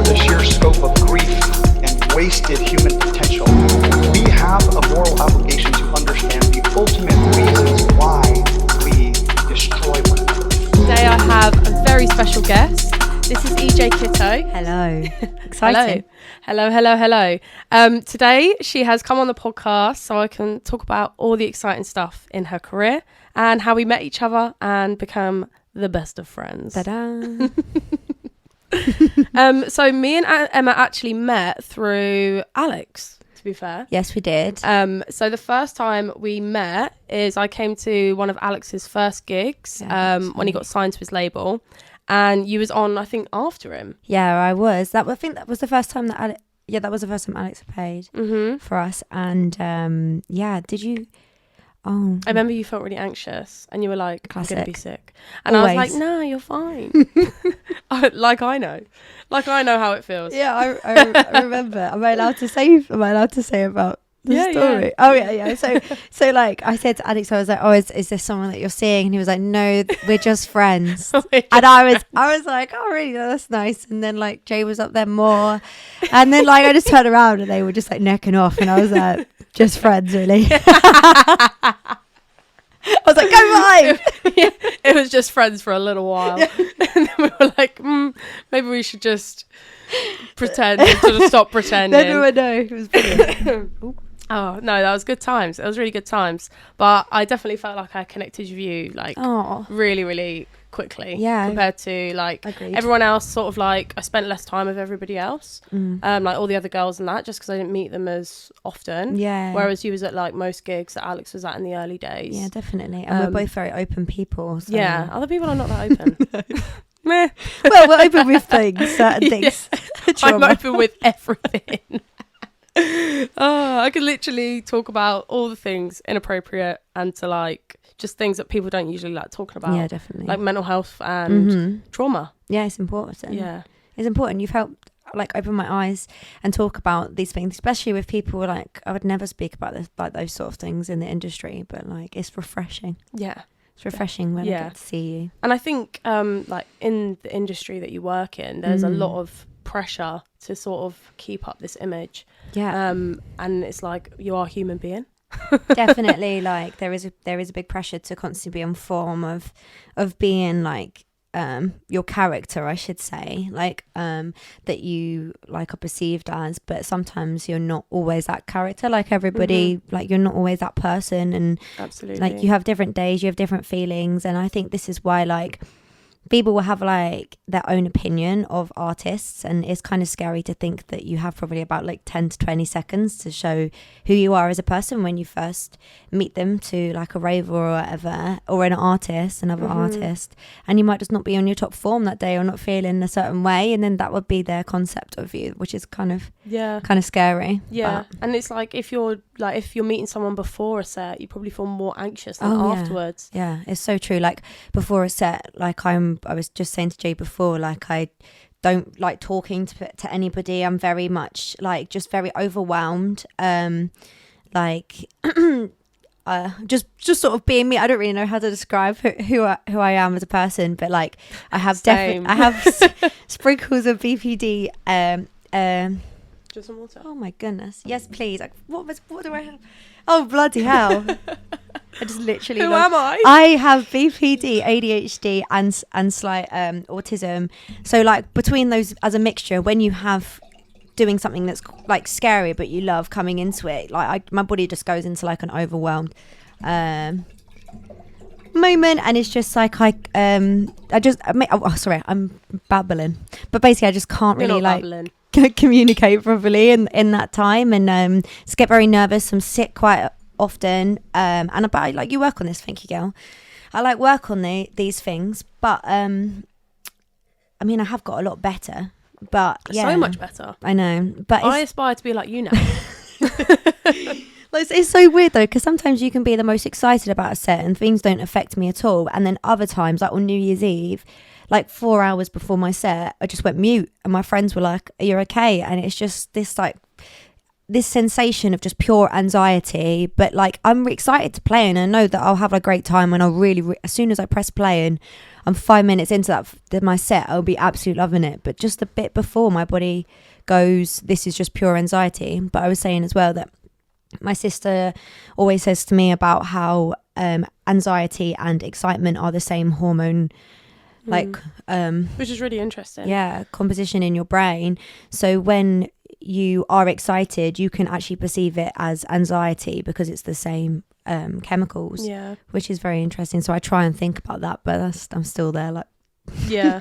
the sheer scope of grief and wasted human potential, we have a moral obligation to understand the ultimate reasons why we destroy one another. Today I have a very special guest. This is Kitto. Hello. Exciting. Hello. Today she has come on the podcast so I can talk about all the exciting stuff in her career and how we met each other and become the best of friends. Ta-da. So me and Emma actually met through Alex, to be fair. Yes, we did. So the first time we met is I came to one of Alex's first gigs when he got signed to his label. And you was on, I think, after him. Yeah, I was. I think that was the first time that Alex... Yeah, that was the first time Alex paid for us. And did you... Oh, I remember you felt really anxious and you were like, Classic. I'm going to be sick. And Always. I was like, no, you're fine. Like I know how it feels. Yeah, I remember. Am I allowed to say about the story? Yeah. Oh, yeah. So like I said to Alex, I was like, oh, is this someone that you're seeing? And he was like, no, we're just friends. And I was like, oh, really? No, that's nice. And then like Jay was up there more. And then like I just turned around and they were just like necking off. And I was like, just friends, really. I was like, go live. It was just friends for a little while. Yeah. And then we were like, maybe we should just pretend to stop pretending. Then we would know. It was brilliant. Oh, no, that was good times. It was really good times. But I definitely felt like I connected with you like really, really quickly. Yeah. Compared to like Agreed. everyone else, sort of like I spent less time with everybody else. Like all the other girls and that, just because I didn't meet them as often. Yeah. Whereas you was at like most gigs that Alex was at in the early days. Yeah, definitely. And we're both very open people. So. Yeah. Other people are not that open. Meh. Well, we're open with things, certain things. I'm open with everything. I could literally talk about all the things inappropriate and to like just things that people don't usually like talking about. Yeah, definitely. Like mental health and trauma. Yeah, it's important. Yeah. It's important. You've helped like open my eyes and talk about these things, especially with people like I would never speak about this, like those sort of things in the industry, but like it's refreshing. Yeah. It's refreshing when I get to see you. And I think like in the industry that you work in, there's a lot of pressure to sort of keep up this image. Yeah. And it's like you are a human being. Definitely, like there is a big pressure to constantly be on form of being like your character, I should say, like that you like are perceived as, but sometimes you're not always that character, like everybody, like you're not always that person, and absolutely, like you have different days, you have different feelings, and I think this is why like people will have like their own opinion of artists, and it's kind of scary to think that you have probably about like 10 to 20 seconds to show who you are as a person when you first meet them to like a rave or whatever, or another artist, and you might just not be on your top form that day or not feeling a certain way, and then that would be their concept of you, which is kind of scary. Yeah. But. And it's like if you're meeting someone before a set, you probably feel more anxious than afterwards. Yeah, it's so true. Like before a set, like I was just saying to Jay before, like I don't like talking to anybody. I'm very much like just very overwhelmed. Like just sort of being me. I don't really know how to describe who I am as a person, but like I have sprinkles of BPD. Just some water. Oh my goodness! Yes, please. Like, what do I have? Oh bloody hell! I just literally. Who am I? I have BPD, ADHD, and slight autism. So like between those as a mixture, when you have doing something that's like scary but you love coming into it, like my body just goes into like an overwhelmed moment, and it's just like I'm babbling, but basically I just can't really like babbling. Communicate properly in that time, and just get very nervous. I'm sick quite often, and I like you work on this. Thank you, girl. I like work on these things, but I mean I have got a lot better, but yeah, so much better. I know, but I aspire to be like you now. It's so weird though, because sometimes you can be the most excited about a set and things don't affect me at all, and then other times, like on New Year's Eve, like 4 hours before my set, I just went mute, and my friends were like, "Are you okay?" And it's just this like this sensation of just pure anxiety, but like I'm excited to play and I know that I'll have a great time and I'll really as soon as I press play and I'm 5 minutes into my set, I'll be absolutely loving it. But just a bit before, my body goes, this is just pure anxiety. But I was saying as well that my sister always says to me about how anxiety and excitement are the same hormone, like which is really interesting. Yeah, composition in your brain. So when you are excited, you can actually perceive it as anxiety because it's the same chemicals. Yeah, which is very interesting. So I try and think about that, but I'm still there. Like, yeah.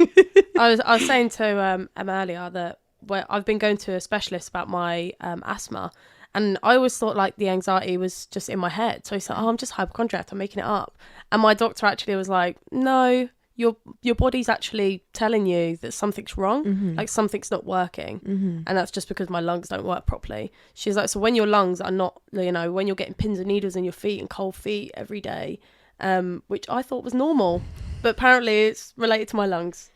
I was saying to Em earlier that I've been going to a specialist about my asthma, and I always thought like the anxiety was just in my head. So he said, "Oh, I'm just hypochondriac. I'm making it up." And my doctor actually was like, "No. Your body's actually telling you that something's wrong, like something's not working, and that's just because my lungs don't work properly." She's like, so when your lungs are not, when you're getting pins and needles in your feet and cold feet every day, which I thought was normal, but apparently it's related to my lungs.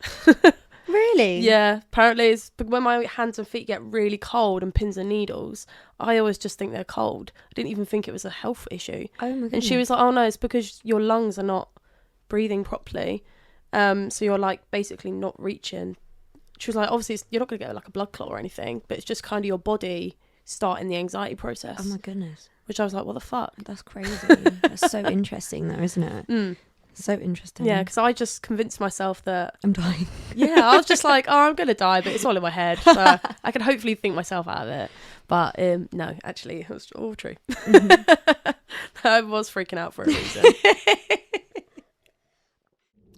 Really? Yeah, apparently it's when my hands and feet get really cold and pins and needles, I always just think they're cold. I didn't even think it was a health issue. Oh my goodness. And she was like, "Oh no, it's because your lungs are not breathing properly. So you're like basically not reaching." She was like, obviously you're not going to get like a blood clot or anything, but it's just kind of your body starting the anxiety process. Oh my goodness. Which I was like, what the fuck? That's crazy. That's so interesting though, isn't it? So interesting. Yeah, because I just convinced myself that I'm dying. Yeah, I was just like, oh, I'm going to die, but it's all in my head. So I can hopefully think myself out of it. But no, actually, it was all true. I was freaking out for a reason.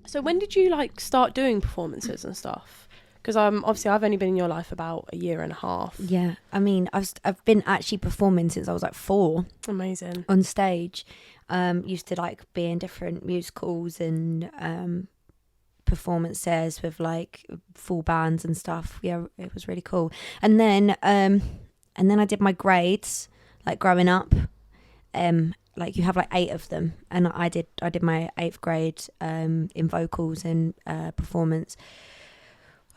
So when did you like start doing performances and stuff? Because obviously I've only been in your life about a year and a half. Yeah, I mean, I've been actually performing since I was like 4. Amazing. On stage. Used to like be in different musicals and performances with like full bands and stuff. Yeah, it was really cool. And then I did my grades like growing up. Like you have like 8 of them, and I did my 8th grade in vocals and performance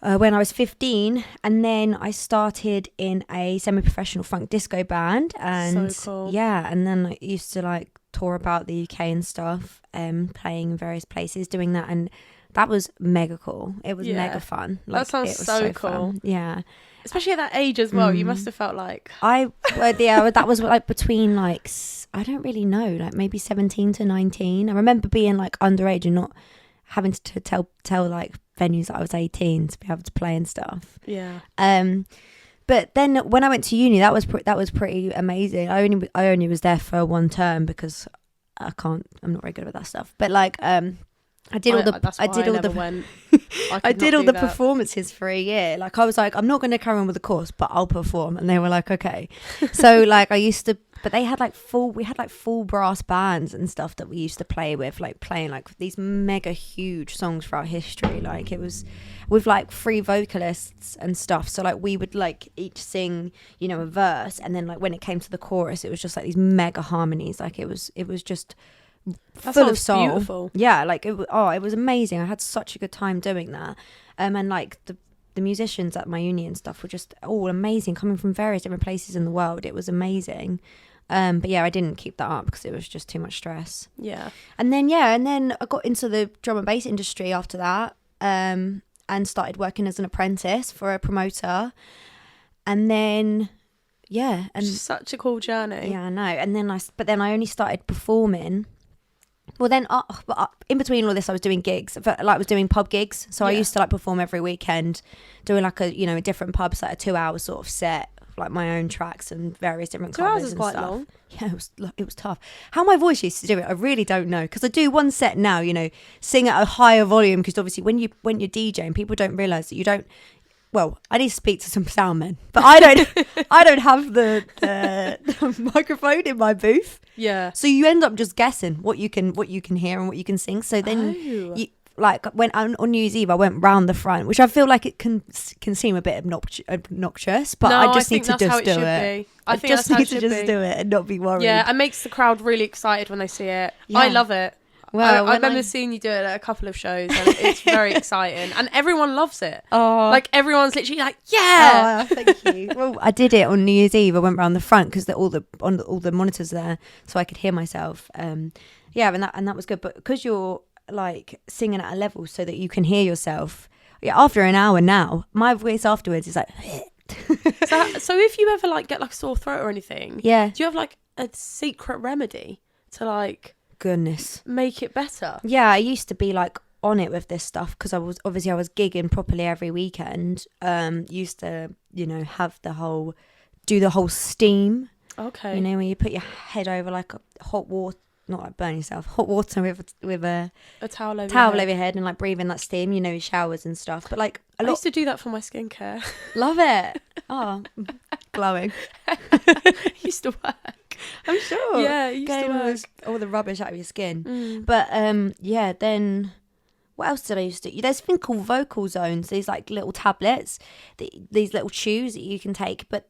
when I was 15, and then I started in a semi-professional funk disco band, and so cool. Yeah, and then I used to like tour about the UK and stuff, playing in various places, doing that, and that was mega cool. It was mega fun. Like, that sounds so cool. Fun. Yeah. Especially at that age as well. You must have felt like... that was like between like, I don't really know, like maybe 17 to 19. I remember being like underage and not having to tell like venues that I was 18 to be able to play and stuff. Yeah. But then when I went to uni, that was pretty amazing. I only was there for 1 term because I'm not very good with that stuff. But like I did all the performances for a year. Like I was like, I'm not going to carry on with the course, but I'll perform. And they were like, okay. So like but they had like we had like full brass bands and stuff that we used to play with, like playing like these mega huge songs throughout history. Like it was with like 3 vocalists and stuff. So like we would like each sing, a verse. And then like when it came to the chorus, it was just like these mega harmonies. Like it was just full of soul. Beautiful. Yeah, like it was amazing. I had such a good time doing that. And like the musicians at my uni and stuff were just all amazing, coming from various different places in the world. It was amazing. But yeah, I didn't keep that up because it was just too much stress. Yeah. And then I got into the drum and bass industry after that, and started working as an apprentice for a promoter. And then and such a cool journey. Yeah, I know. And then I only started performing. Well, then in between all this, I was doing gigs. I was doing pub gigs. So I used to like perform every weekend, doing like a different pubs, like a 2-hour sort of set, like my own tracks and various different covers. 2 hours is and quite stuff. long. Yeah, it was tough. How my voice used to do it, I really don't know, because I do one set now, sing at a higher volume, because obviously when you're DJing, people don't realise that you don't. Well, I need to speak to some sound men, but I don't have the microphone in my booth. Yeah. So you end up just guessing what you can hear and what you can sing. So then you, like when on New Year's Eve, I went round the front, which I feel like it can seem a bit obnoxious, but I just need to just do it. I just need to do it and not be worried. Yeah, it makes the crowd really excited when they see it. Yeah. I love it. Well, I remember seeing you do it at a couple of shows, and it's very exciting, and everyone loves it. Oh, Like everyone's literally like, yeah. oh, thank you. Well, I did it on New Year's Eve. I went round the front because all the monitors there, so I could hear myself. Yeah, and that was good. But because you're like singing at a level so that you can hear yourself. Yeah, after an hour now, my voice afterwards is like. So if you ever like get like a sore throat or anything, Yeah. do you have like a secret remedy to like Goodness. make it better? Yeah, I used to be like on it with this stuff because I was gigging properly every weekend. Used to, have do the whole steam. Okay. You know, when you put your head over like a hot water, not like burn yourself, hot water with a towel over over your head and like breathing that steam, showers and stuff. But like I used to do that for my skincare. Love it. Oh, glowing. Used to work. I'm sure. Yeah, it used to work. All the rubbish out of your skin. But yeah, then what else did I used to do? There's a thing called vocal zones. These like little tablets, these little chews that you can take. But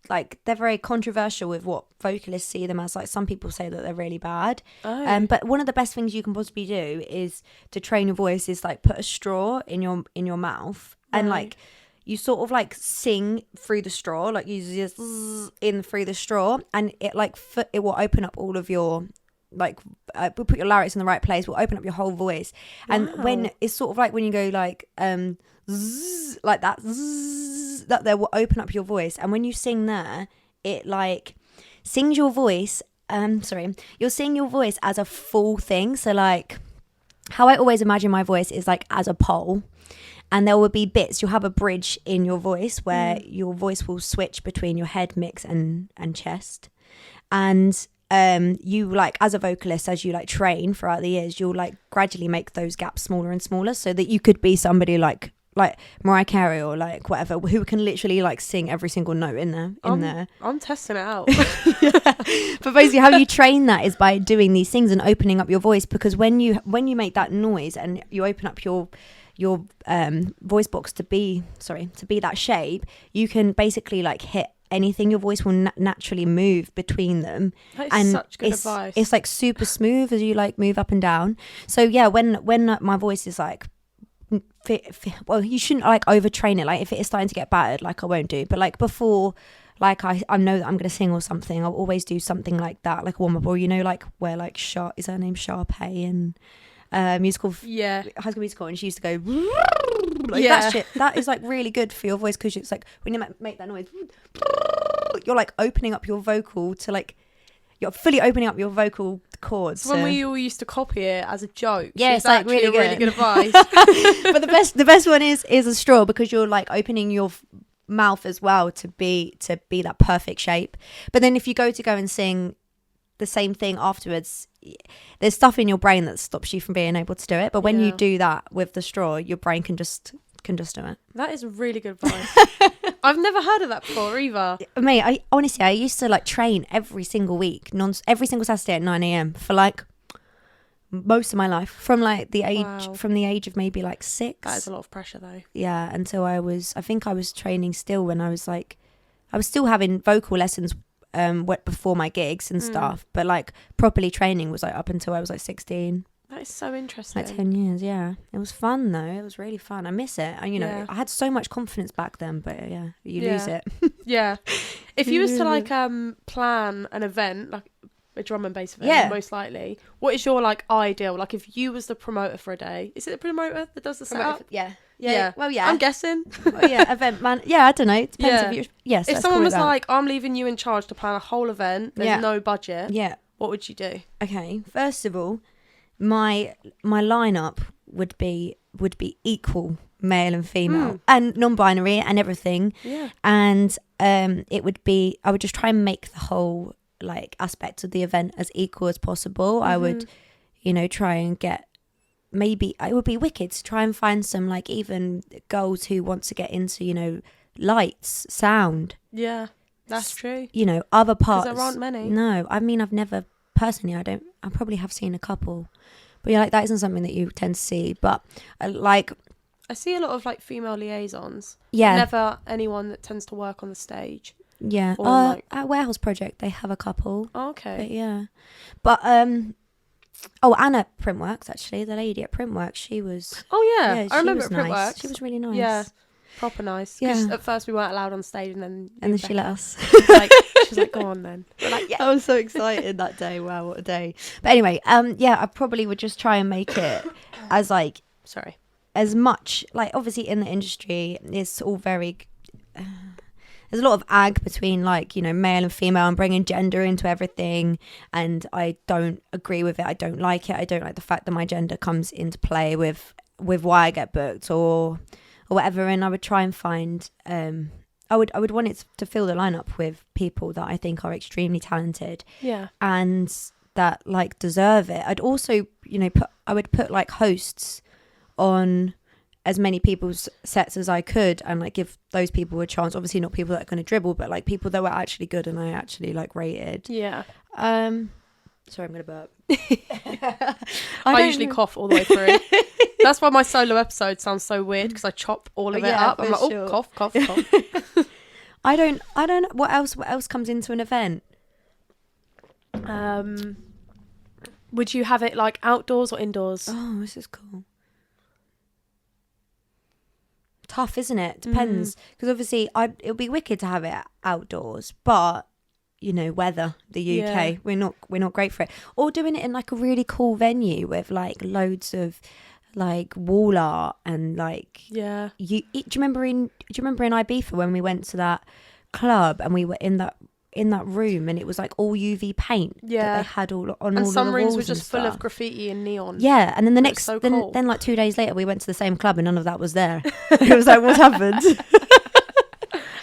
like they're very controversial with what vocalists see them as. Like some people say that they're really bad. Oh. But one of the best things you can possibly do is to train your voice is like put a straw in your mouth and like you sort of like sing through the straw, like you just in through the straw, and it like it will open up all of your like we'll put your larynx in the right place, we'll open up your whole voice. And when it's sort of like when you go like zzz, like that zzz, that there will open up your voice, and when you sing there it like sings your voice you'll sing your voice as a full thing. So like how I always imagine my voice is like as a pole, and there will be bits, you'll have a bridge in your voice where your voice will switch between your head mix and chest. And you like as a vocalist, as you like train throughout the years, you'll like gradually make those gaps smaller and smaller so that you could be somebody like Mariah Carey or like whatever, who can literally like sing every single note in there. I'm testing it out. But basically how you train that is by doing these things and opening up your voice, because when you make that noise and you open up your voice box to be that shape, you can basically like hit anything. Your voice will naturally move between them. That is and such good advice. It's like super smooth as you like move up and down. So yeah, when my voice is like well, you shouldn't like overtrain it. Like if it is starting to get battered, like I won't do, but like before, like I know that I'm gonna sing or something, I'll always do something like that, like a warm up, or like where like is her name Sharpay and musical High School Musical, and she used to go like that shit. That is like really good for your voice, because it's like when you make that noise, you're like opening up your vocal to like you're fully opening up your vocal cords. When we all used to copy it as a joke. Yeah, it's like really good advice. But the best one is a straw, because you're like opening your mouth as well to be that perfect shape. But then if you go and sing the same thing afterwards, there's stuff in your brain that stops you from being able to do it. But when you do that with the straw, your brain can just do it. That is really good advice. I've never heard of that before either. Mate, I honestly used to like train every single week, every single Saturday at 9 a.m. for like most of my life, from like the age of maybe like 6. That is a lot of pressure though. Yeah, until I think I was training still when I was still having vocal lessons before my gigs and stuff, but like properly training was like up until I was like 16. That is so interesting. Like 10 years, yeah. It was fun though. It was really fun. I miss it. And I had so much confidence back then, but yeah, you lose it. Yeah. If you was to like plan an event, like a drum and bass event, most likely, what is your like ideal? Like if you was the promoter for a day, is it the promoter that does the setup? Yeah. Well, yeah. I'm guessing. Event man. Yeah, I don't know. It depends if someone was like, I'm leaving you in charge to plan a whole event, there's no budget. Yeah. What would you do? Okay. First of all, my lineup would be equal male and female and non-binary and everything. Yeah. And it would be, I would just try and make the whole like aspect of the event as equal as possible. I would, try and get, maybe it would be wicked to try and find some like even girls who want to get into, lights, sound. Yeah, that's true. Other parts. Because there aren't many. No, I mean, I've never, personally, I probably have seen a couple. But yeah, like that isn't something that you tend to see. But I see a lot of like female liaisons. Yeah. Never anyone that tends to work on the stage. Yeah. At Warehouse Project, they have a couple. Oh, okay. But yeah. But Oh, Anna Printworks, actually, the lady at Printworks, she was. Oh yeah, she I remember was at Printworks. nice. She was really nice. Yeah, proper nice. Because Yeah. at first we weren't allowed on stage, and then She let us. she's like, go on then. We're like, yeah. I was so excited that day. Wow, what a day! But anyway, yeah, I probably would just try and make it as like Sorry. as much like obviously in the industry, it's all very. There's a lot of ag between like, you know, male and female and bringing gender into everything. And I don't agree with it. I don't like it. I don't like the fact that my gender comes into play with why I get booked or whatever. And I would try and find, I would want it to fill the lineup with people that I think are extremely talented. Yeah. And that like deserve it. I'd also, you know, I would put like hosts on as many people's sets as I could and like give those people a chance. Obviously not people that are going to dribble, but like people that were actually good and I actually like rated. Yeah. Sorry, I'm going to burp. I usually cough all the way through. That's why my solo episode sounds so weird because I chop all of it up. I'm like, sure. oh, cough, cough, cough. I don't know what else comes into an event. Would you have it like outdoors or indoors? Oh, this is cool. Tough, isn't it? Depends, because obviously it would be wicked to have it outdoors, but you know, weather, the UK, we're not great for it. Or doing it in like a really cool venue with like loads of like wall art and like do you remember in Ibiza when we went to that club and we were in that room and it was like all UV paint that they had all on and all some of the rooms walls were just and full of stuff. graffiti and neon. Yeah, and then the next so cool. then like 2 days later we went to the same club and none of that was there. It was like, what happened?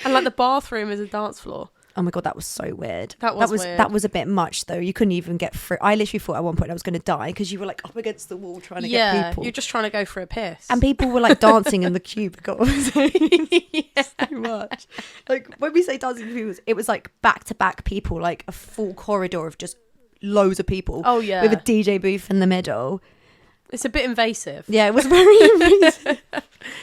And like the bathroom is a dance floor. Oh my god, that was so weird. That was weird. That was a bit much though. You couldn't even get through. I literally thought at one point I was going to die because you were like up against the wall trying to get people. You're just trying to go for a piss. And people were like dancing in the cubicle. So much. Like when we say dancing cubicles, it was like back to back people, like a full corridor of just loads of people. Oh yeah. With a DJ booth in the middle. It's a bit invasive. Yeah, it was very invasive.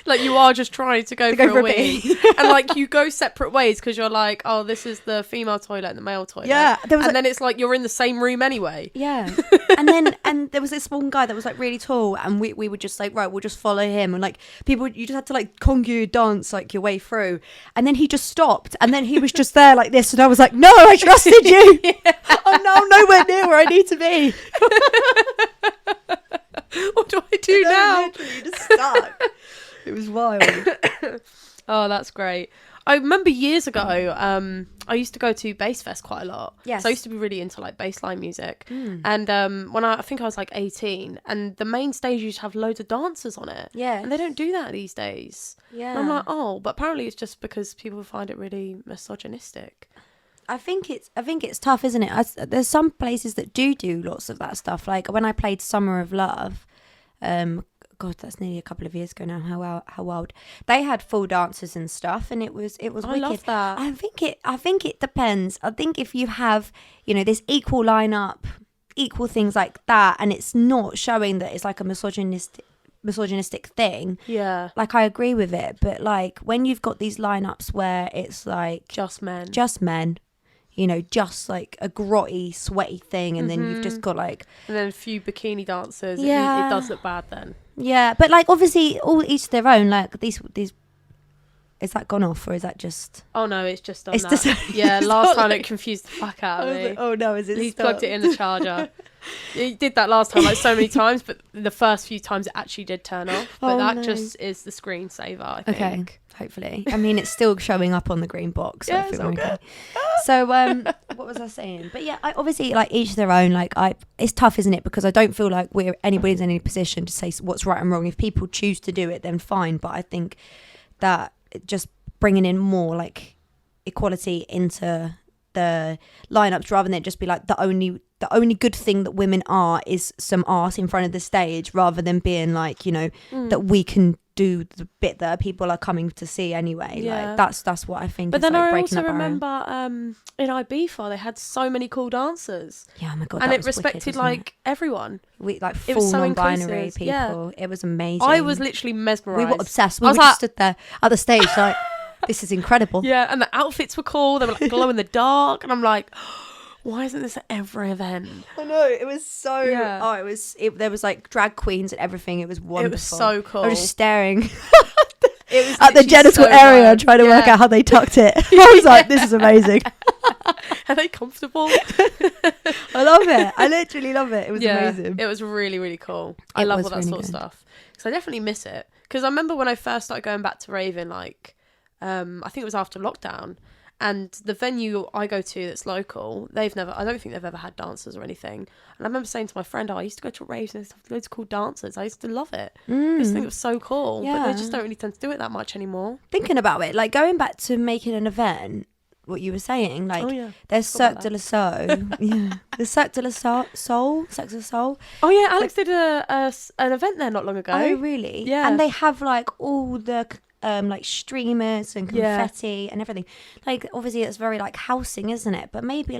Like you are just trying to go for a wee. And like you go separate ways because you're like, oh, this is the female toilet and the male toilet. Yeah. Then it's like you're in the same room anyway. Yeah. and there was this one guy that was like really tall and we were just like, right, we'll just follow him. And like people, you just had to like conga dance like your way through. And then he just stopped and then he was just there like this. And I was like, no, I trusted you. I'm now nowhere near where I need to be. What do I do now? Literally just stuck. It was wild. Oh, that's great. I remember years ago, I used to go to Bass Fest quite a lot. Yes. So I used to be really into like bassline music. And when I think I was like 18, and the main stage used to have loads of dancers on it. Yeah. And they don't do that these days. Yeah. And I'm like, oh, but apparently it's just because people find it really misogynistic. I think it's tough, isn't it? There's some places that do lots of that stuff. Like when I played Summer of Love, God, that's nearly a couple of years ago now. How wild! They had full dancers and stuff, and it was wicked. I love that. I think it depends. I think if you have, you know, this equal lineup, equal things like that, and it's not showing that it's like a misogynistic thing. Yeah. Like I agree with it, but like when you've got these lineups where it's like Just men. You know, just like a grotty, sweaty thing, and then you've just got like... And then a few bikini dancers. Yeah. It does look bad then. Yeah, but like obviously all each their own, like these... Is that gone off or is that just... Oh no, it's just on It's that. just- Yeah, it's last not time like- it confused the fuck out of me. Like, oh no, is it He's stuck? plugged it in the charger. He did that last time like so many times, but the first few times it actually did turn off. But Oh, that no. just is the screensaver, I think. Okay, hopefully. I mean, it's still showing up on the green box. So Yeah, I think it's we're all okay. So, what was I saying? But yeah, I obviously like each their own. Like, it's tough, isn't it? Because I don't feel like anybody's in any position to say what's right and wrong. If people choose to do it, then fine. But I think that just bringing in more like equality into the lineups rather than it just be like the only good thing that women are is some art in front of the stage, rather than being like, you know, that we can do the bit that people are coming to see anyway. Yeah. Like that's what I think. But is then like I breaking also that barrier. remember in Ibiza they had so many cool dancers. Yeah, oh my god, And that it was respected wicked, wasn't like everyone. it? We like it full was so non-binary inclusive, people. yeah. It was amazing. I was literally mesmerised. We were obsessed. I We was were like, just stood there at the stage like, this is incredible. yeah, and the outfits were cool. They were like glow in the dark, and I'm like, Why isn't this at every event? I know, it was so... Yeah. Oh, there was like drag queens and everything. It was wonderful. It was so cool. I was just staring It was at the literally genital so area, good. trying to work out how they tucked it. I was like, this is amazing. Are they comfortable? I love it. I literally love it. It was amazing. It was really, really cool. I It love was all that really sort of good. stuff. Because I definitely miss it. Because I remember when I first started going back to raving, like, I think it was after lockdown. And the venue I go to that's local, I don't think they've ever had dancers or anything. And I remember saying to my friend, I used to go to raves and there's loads of cool dancers. I used to love it. I used to think it was so cool. But they just don't really tend to do it that much anymore. Thinking about it, like going back to making an event, what you were saying, like there's Cirque du Soleil. Yeah. There's Cirque du Soleil. Cirque du Soleil. Oh yeah, Alex did an event there not long ago. Oh really? Yeah. And they have like all the like streamers and confetti and everything. Like obviously it's very like housing, isn't it? But maybe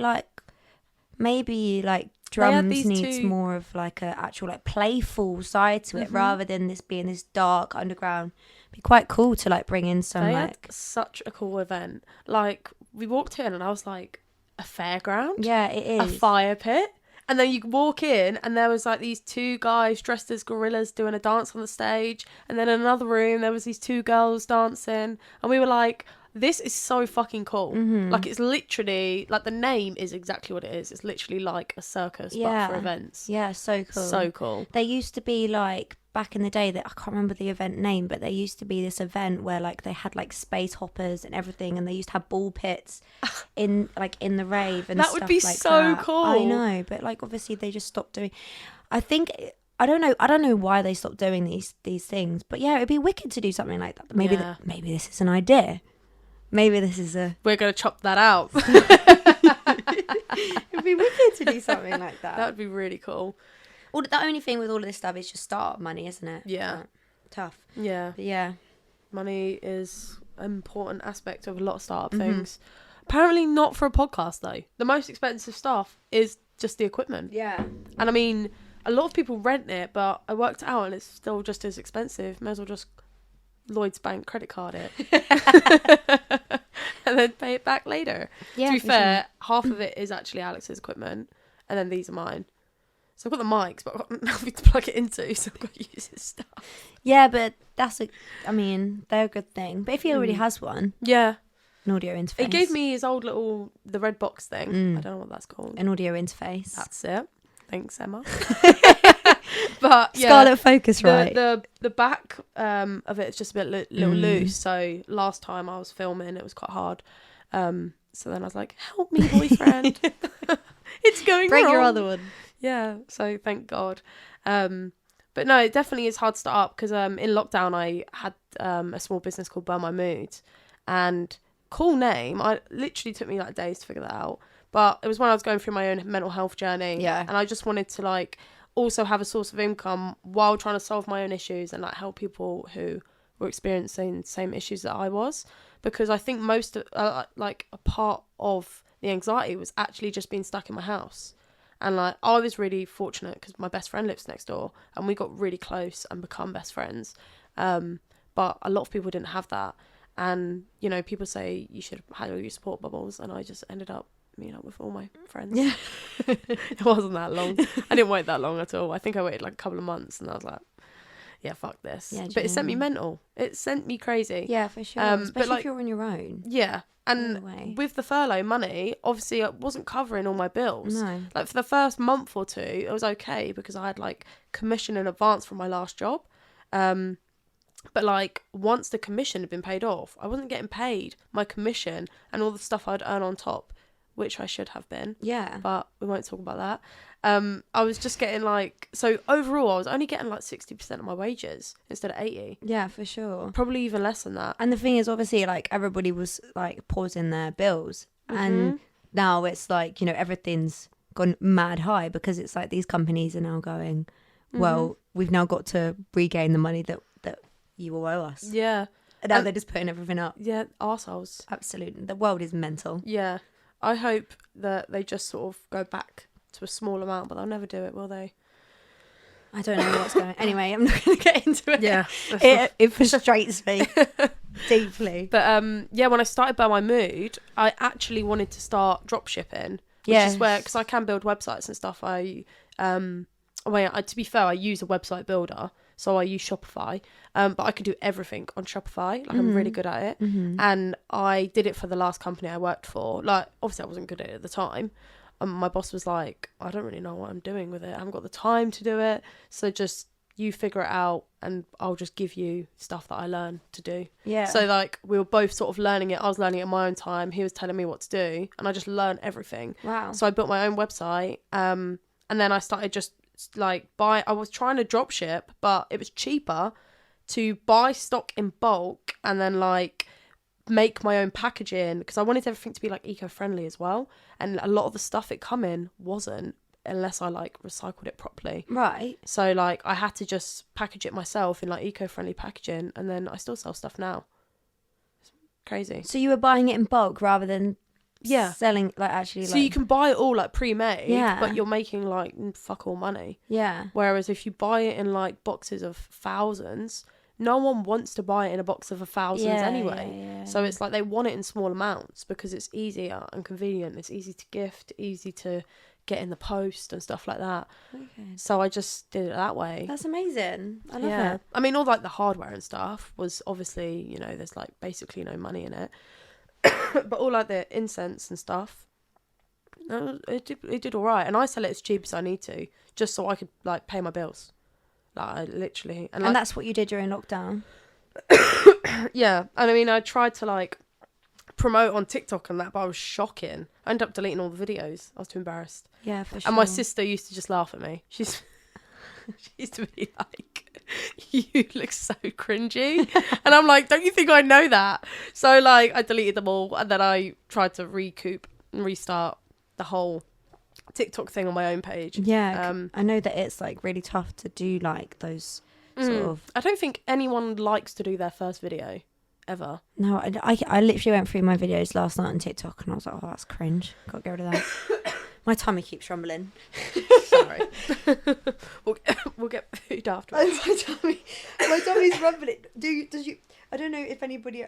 drums needs more of like a actual like playful side to it rather than this being this dark underground. Be quite cool to like bring in some They like had such a cool event. Like we walked in and I was like, a fairground? yeah, it is. A fire pit? And then you walk in and there was like these two guys dressed as gorillas doing a dance on the stage. And then in another room there was these two girls dancing. And we were like, this is so fucking cool. Like it's literally, like the name is exactly what it is. It's literally like a circus but for events. Yeah, so cool. So cool. There used to be like back in the day that I can't remember the event name, but there used to be this event where like they had like space hoppers and everything, and they used to have ball pits in the rave and That stuff would be like so that. cool. I know, but like obviously they just stopped doing. I think I don't know why they stopped doing these things, but yeah, it'd be wicked to do something like that. Maybe maybe this is an idea. Maybe this is a. We're gonna chop that out. It'd be wicked to do something like that. That would be really cool. Well, the only thing with all of this stuff is just startup money, isn't it? Yeah. Like, tough. Yeah. But yeah. Money is an important aspect of a lot of startup things. Apparently not for a podcast though. The most expensive stuff is just the equipment. Yeah. And I mean, a lot of people rent it, but I worked it out and it's still just as expensive. May as well just Lloyd's Bank credit card it. And then pay it back later. Yeah, to be fair, half of it is actually Alex's equipment and then these are mine. So I've got the mics, but I've got nothing to plug it into, so I've got to use his stuff. Yeah, but they're a good thing. But if he already has one, Yeah. an audio interface. He gave me his old the red box thing. I don't know what that's called. an audio interface. That's it. Thanks, Emma. But yeah, Scarlet Focus, right? The back of it is just a bit little loose. So last time I was filming, it was quite hard. So then I was like, "Help me, boyfriend! It's going Bring wrong." your other one. Yeah. So thank God. But no, it definitely is hard to start up because in lockdown I had a small business called BurnMyMood, and cool name. I literally took me like days to figure that out. But it was when I was going through my own mental health journey. Yeah. And I just wanted to like also have a source of income while trying to solve my own issues and like help people who were experiencing the same issues that I was. Because I think most of like a part of the anxiety was actually just being stuck in my house. And like I was really fortunate because my best friend lives next door and we got really close and become best friends. But a lot of people didn't have that. And, you know, people say you should have all your support bubbles. And I just ended up meeting up with all my friends. Yeah. It wasn't that long. I didn't wait that long at all. I think I waited like a couple of months and I was like, yeah, fuck this. Yeah, but it sent me mental. It sent me crazy. Yeah, for sure. But Especially like, if you're on your own. Yeah. No And way. with the furlough money, obviously it wasn't covering all my bills. No. Like for the first month or two, it was okay because I had like commission in advance from my last job. But like once the commission had been paid off, I wasn't getting paid my commission and all the stuff I'd earn on top, which I should have been. Yeah. But we won't talk about that. I was just getting like, so overall I was only getting like 60% of my wages instead of 80. Yeah, for sure. Probably even less than that. And the thing is, obviously, like everybody was like pausing their bills, and now it's like, you know, everything's gone mad high because it's like these companies are now going, well, we've now got to regain the money that you all owe us. Yeah. And now they're just putting everything up. Yeah, arseholes. Absolutely. The world is mental. Yeah. I hope that they just sort of go back to a small amount, but they'll never do it, will they? I don't know what's going on. Anyway, I'm not going to get into it. Yeah. It frustrates me deeply. But yeah, when I started BurnMyMood, I actually wanted to start drop shipping which is where, because I can build websites and stuff. To be fair, I use a website builder, so I use Shopify, but I can do everything on Shopify. Like, I'm really good at it, and I did it for the last company I worked for. Like, obviously I wasn't good at it at the time. My boss was like, I don't really know what I'm doing with it. I haven't got the time to do it, so just you figure it out and I'll just give you stuff that I learn to do. Yeah. So like we were both sort of learning it. I was learning it in my own time. He was telling me what to do, and I just learned everything. Wow. So I built my own website, and then I started just like I was trying to drop ship, but it was cheaper to buy stock in bulk and then like make my own packaging, because I wanted everything to be like eco-friendly as well, and a lot of the stuff it come in wasn't, unless I like recycled it properly. Right. So like I had to just package it myself in like eco-friendly packaging, and then I still sell stuff now. It's crazy. So you were buying it in bulk rather than selling, like, actually, so you can buy it all like pre-made, Yeah. but you're making like fuck all money. Yeah. Whereas if you buy it in like boxes of thousands, no one wants to buy it in a box of thousands anyway. Yeah. So it's like they want it in small amounts because it's easier and convenient. It's easy to gift, easy to get in the post and stuff like that. Okay. So I just did it that way. That's amazing. I love it. I mean, all like the hardware and stuff was obviously, you know, there's like basically no money in it. But all like the incense and stuff, it did all right. And I sell it as cheap as I need to, just so I could like pay my bills. Like, I literally. And like, that's what you did during lockdown? Yeah. And I mean, I tried to like promote on TikTok and that, but I was shocking. I ended up deleting all the videos. I was too embarrassed. Yeah, for sure. And my sister used to just laugh at me. She used to be like, you look so cringy. And I'm like, don't you think I know that? So like I deleted them all, and then I tried to recoup and restart the whole TikTok thing on my own page. Yeah. I know that it's like really tough to do like those sort of. I don't think anyone likes to do their first video ever. No, I literally went through my videos last night on TikTok and I was like, oh, that's cringe. Got to get rid of that. My tummy keeps rumbling. Sorry. we'll get food afterwards. My tummy's rumbling. I don't know if anybody.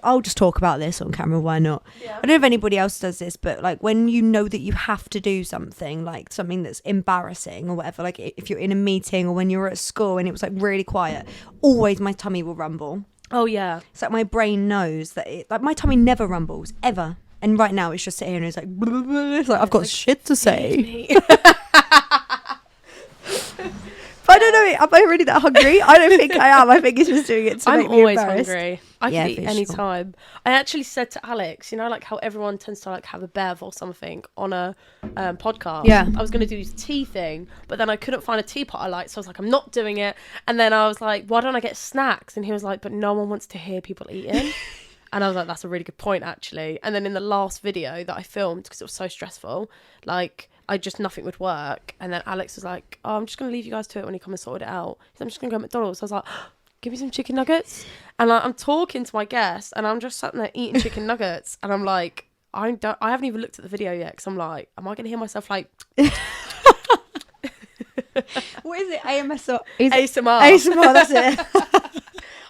I'll just talk about this on camera. Why not? Yeah. I don't know if anybody else does this, but like when you know that you have to do something, like something that's embarrassing or whatever, like if you're in a meeting or when you're at school and it was like really quiet, always my tummy will rumble. Oh yeah. It's like my brain knows that like my tummy never rumbles ever. And right now it's just sitting here and it's like, blah, blah, blah. It's like I've got shit to say. But I don't know, am I really that hungry? I don't think I am. I think it's just doing it to make me always embarrassed. hungry. I can eat for any sure. time. I actually said to Alex, you know, like how everyone tends to like have a bev or something on a podcast. Yeah. I was going to do this tea thing, but then I couldn't find a teapot I liked, so I was like, I'm not doing it. And then I was like, why don't I get snacks? And he was like, but no one wants to hear people eating. And I was like, that's a really good point, actually. And then in the last video that I filmed, because it was so stressful, like, nothing would work. And then Alex was like, oh, I'm just going to leave you guys to it when you come and sort it out. So I'm just going to go to McDonald's. So I was like, give me some chicken nuggets. And like, I'm talking to my guest, and I'm just sitting there eating chicken nuggets. And I'm like, I haven't even looked at the video yet, because I'm like, am I going to hear myself like... What is it? AMSR? ASMR. ASMR, that's it.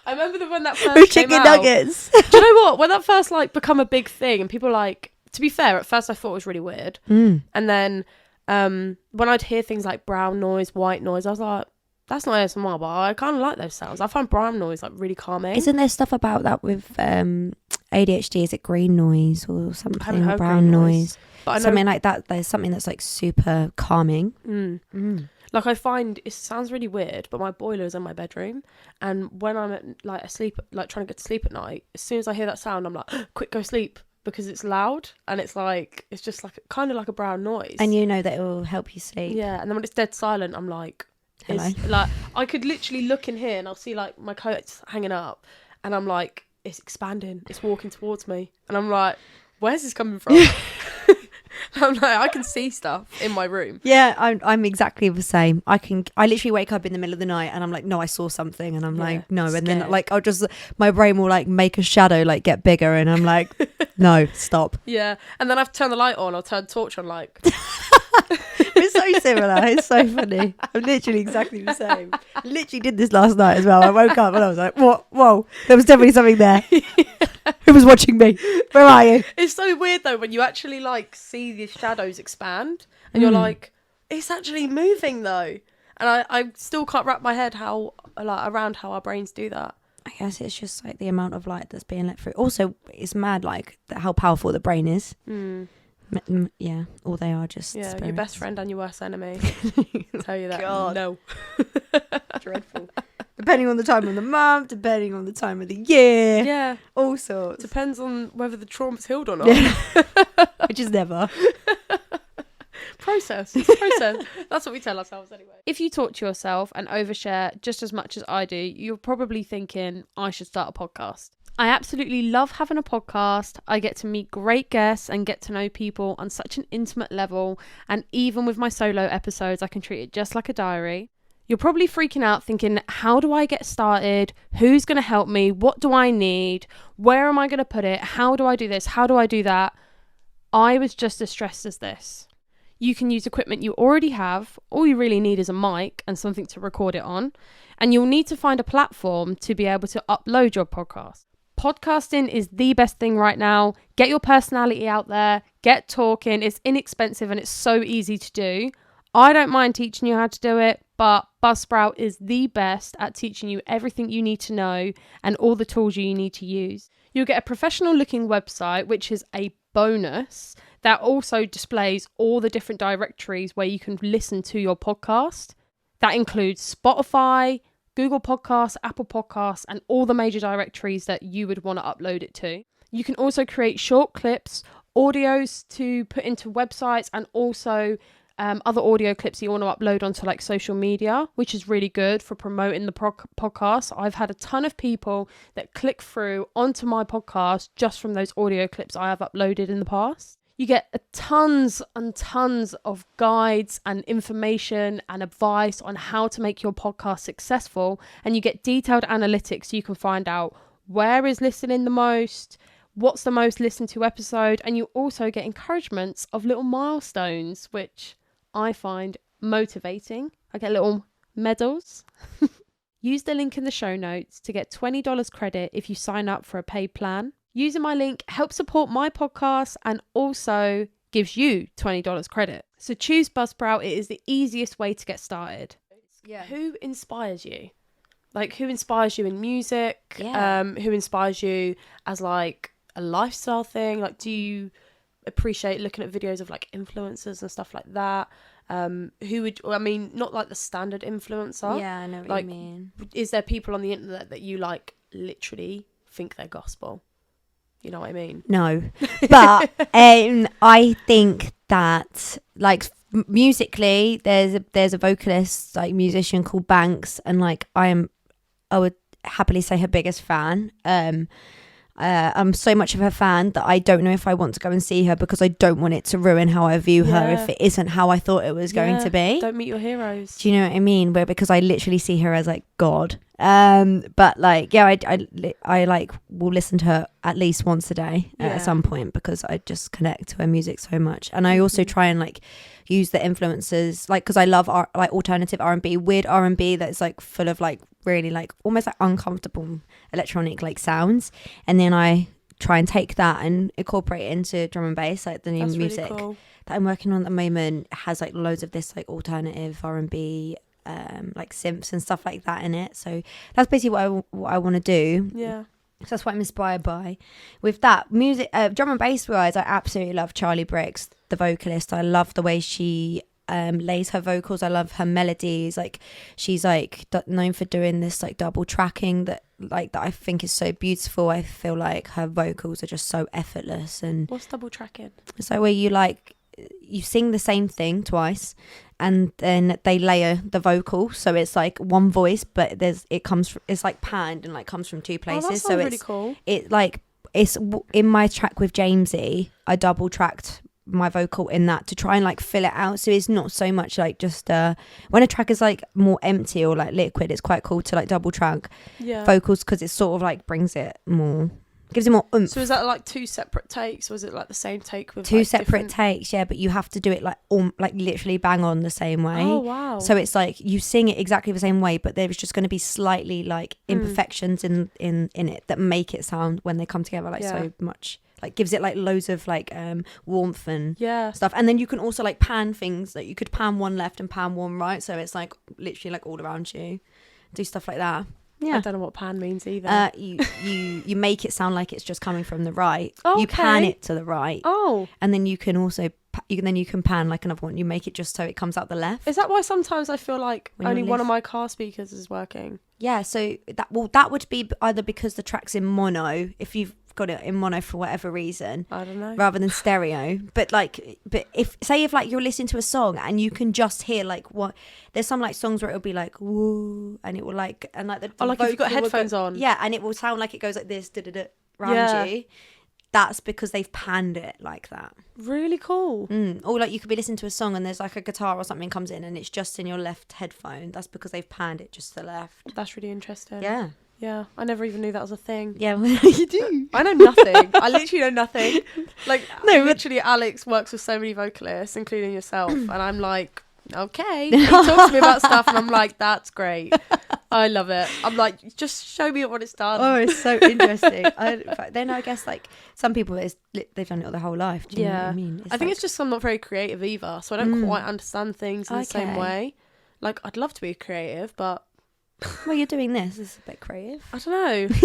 I remember when that first With came chicken out. nuggets. Do you know what? When that first like become a big thing, and people like, to be fair, at first I thought it was really weird, and then when I'd hear things like brown noise, white noise, I was like, that's not ASMR, but I kind of like those sounds. I find brown noise like really calming. Isn't there stuff about that with ADHD? Is it green noise or something? I haven't heard Brown green noise. But I know, Something like that. There's something that's like super calming. like I find it sounds really weird, but my boiler is in my bedroom, and when I'm at, like asleep, like trying to get to sleep at night, as soon as I hear that sound, I'm like, quick, go sleep, because it's loud, and it's like, it's just like kind of like a brown noise, And you know that it will help you sleep. yeah. And then when it's dead silent, I'm like, Hello. it's like I could literally look in here and I'll see like my coat's hanging up, and I'm like, it's expanding, it's walking towards me, and I'm like, where's this coming from? I'm like, I can see stuff in my room. Yeah, I'm exactly the same. I literally wake up in the middle of the night and I'm like, no, I saw something, and I'm like, no, and scared. then like my brain will like make a shadow like get bigger, and I'm like, no, stop. Yeah, and then I've turned the light on or turned torch on, like. It's so similar. It's so funny. I'm literally exactly the same. I literally did this last night as well. I woke up and I was like, what? Whoa, there was definitely something there. Who was watching me? Where are you? It's so weird though when you actually like see the shadows expand and you're like, it's actually moving though. And I still can't wrap my head around how our brains do that. I guess it's just like the amount of light that's being let through. Also, it's mad like how powerful the brain is. Yeah, or they are just spirits. Your best friend and your worst enemy. I'll tell you that. God. No. Dreadful. Depending on the time of the month, depending on the time of the year. Yeah. All sorts. Depends on whether the trauma's healed or not. Which is never. Process. That's what we tell ourselves anyway. If you talk to yourself and overshare just as much as I do, you're probably thinking, I should start a podcast. I absolutely love having a podcast. I get to meet great guests and get to know people on such an intimate level. And even with my solo episodes, I can treat it just like a diary. You're probably freaking out thinking, how do I get started? Who's going to help me? What do I need? Where am I going to put it? How do I do this? How do I do that? I was just as stressed as this. You can use equipment you already have. All you really need is a mic and something to record it on. And you'll need to find a platform to be able to upload your podcast. Podcasting is the best thing right now. Get your personality out there. Get talking. It's inexpensive and it's so easy to do. I don't mind teaching you how to do it, but Buzzsprout is the best at teaching you everything you need to know and all the tools you need to use. You'll get a professional looking website, which is a bonus, that also displays all the different directories where you can listen to your podcast. That includes Spotify, Google Podcasts, Apple Podcasts, and all the major directories that you would want to upload it to. You can also create short clips, audios to put into websites, and also other audio clips that you want to upload onto like social media, which is really good for promoting the podcast. I've had a ton of people that click through onto my podcast just from those audio clips I have uploaded in the past. You get tons and tons of guides and information and advice on how to make your podcast successful. And you get detailed analytics so you can find out where is listening the most, what's the most listened to episode. And you also get encouragements of little milestones, which I find motivating. I get little medals. Use the link in the show notes to get $20 credit if you sign up for a paid plan. Using my link helps support my podcast and also gives you $20 credit. So choose Buzzsprout. It is the easiest way to get started. Yeah. Who inspires you? Like, who inspires you in music? Yeah. Who inspires you as like a lifestyle thing? Like, do you appreciate looking at videos of like influencers and stuff like that? Who would, I mean, not like the standard influencer. Yeah, I know what like, you mean. Is there people on the internet that you like literally think they're gospel? You know what I mean? No, but I think that like musically, there's a vocalist, like musician called Banks, and like I would happily say her biggest fan. I'm so much of her fan that I don't know if I want to go and see her because I don't want it to ruin how I view her if it isn't how I thought it was going to be. Don't meet your heroes. Do you know what I mean? Because I literally see her as like God. But like, yeah, I like will listen to her at least once a day at some point because I just connect to her music so much. And I also try and like use the influences, like, because I love like alternative R&B, weird R&B that's like full of like really like almost like uncomfortable electronic like sounds, and then I try and take that and incorporate it into drum and bass, like the new music really cool. that I'm working on at the moment has like loads of this like alternative R&B like synths and stuff like that in it. So that's basically what I want to do. Yeah. So that's what I'm inspired by. With that music, drum and bass wise, I absolutely love Charlie Briggs, the vocalist. I love the way she lays her vocals. I love her melodies. Like, she's like known for doing this like double tracking that I think is so beautiful. I feel like her vocals are just so effortless. And what's double tracking? It's like where you sing the same thing twice and then they layer the vocal, so it's like one voice but it's like panned and like comes from two places. That sounds so really cool. It's in my track with Jamesy, I double tracked my vocal in that to try and like fill it out, so it's not so much like just when a track is like more empty or like liquid, it's quite cool to like double track vocals because it sort of like brings it more Gives it more oomph. So is that like 2 separate takes, or is it like the same take with 2 like, separate different... takes, yeah, but you have to do it like literally bang on the same way. Oh wow. So it's like you sing it exactly the same way, but there's just going to be slightly like imperfections in it that make it sound, when they come together, like so much, like gives it like loads of like warmth and stuff. And then you can also like pan things, like you could pan one left and pan one right, so it's like literally like all around you, do stuff like that. Yeah, I don't know what pan means either. You make it sound like it's just coming from the right. Okay. You pan it to the right. Oh, and then you can also you can pan like another one. You make it just so it comes out the left. Is that why sometimes I feel like When only you're one of my car speakers is working? Yeah, so that would be either because the track's in mono, if you've got it in mono for whatever reason, I don't know, rather than stereo. But if like you're listening to a song and you can just hear like what, there's some like songs where it'll be like woo, and it will like, and like the like if you've got headphones on, yeah, and it will sound like it goes like this round you. That's because they've panned it like that. Really cool. Or like you could be listening to a song and there's like a guitar or something comes in and it's just in your left headphone. That's because they've panned it just to the left. That's really interesting. Yeah. Yeah, I never even knew that was a thing. Yeah, well, you do. I know nothing. I literally know nothing. Like, No, literally, Alex works with so many vocalists, including yourself, and I'm like, okay. He talks to me about stuff, and I'm like, that's great. I love it. I'm like, just show me what it's done. Oh, it's so interesting. Then I guess like some people, they've done it all their whole life. Do you know what I mean? I think it's just I'm not very creative either, so I don't quite understand things in the same way. Like, I'd love to be creative, but... Well, you're doing this. It's a bit creative. I don't know.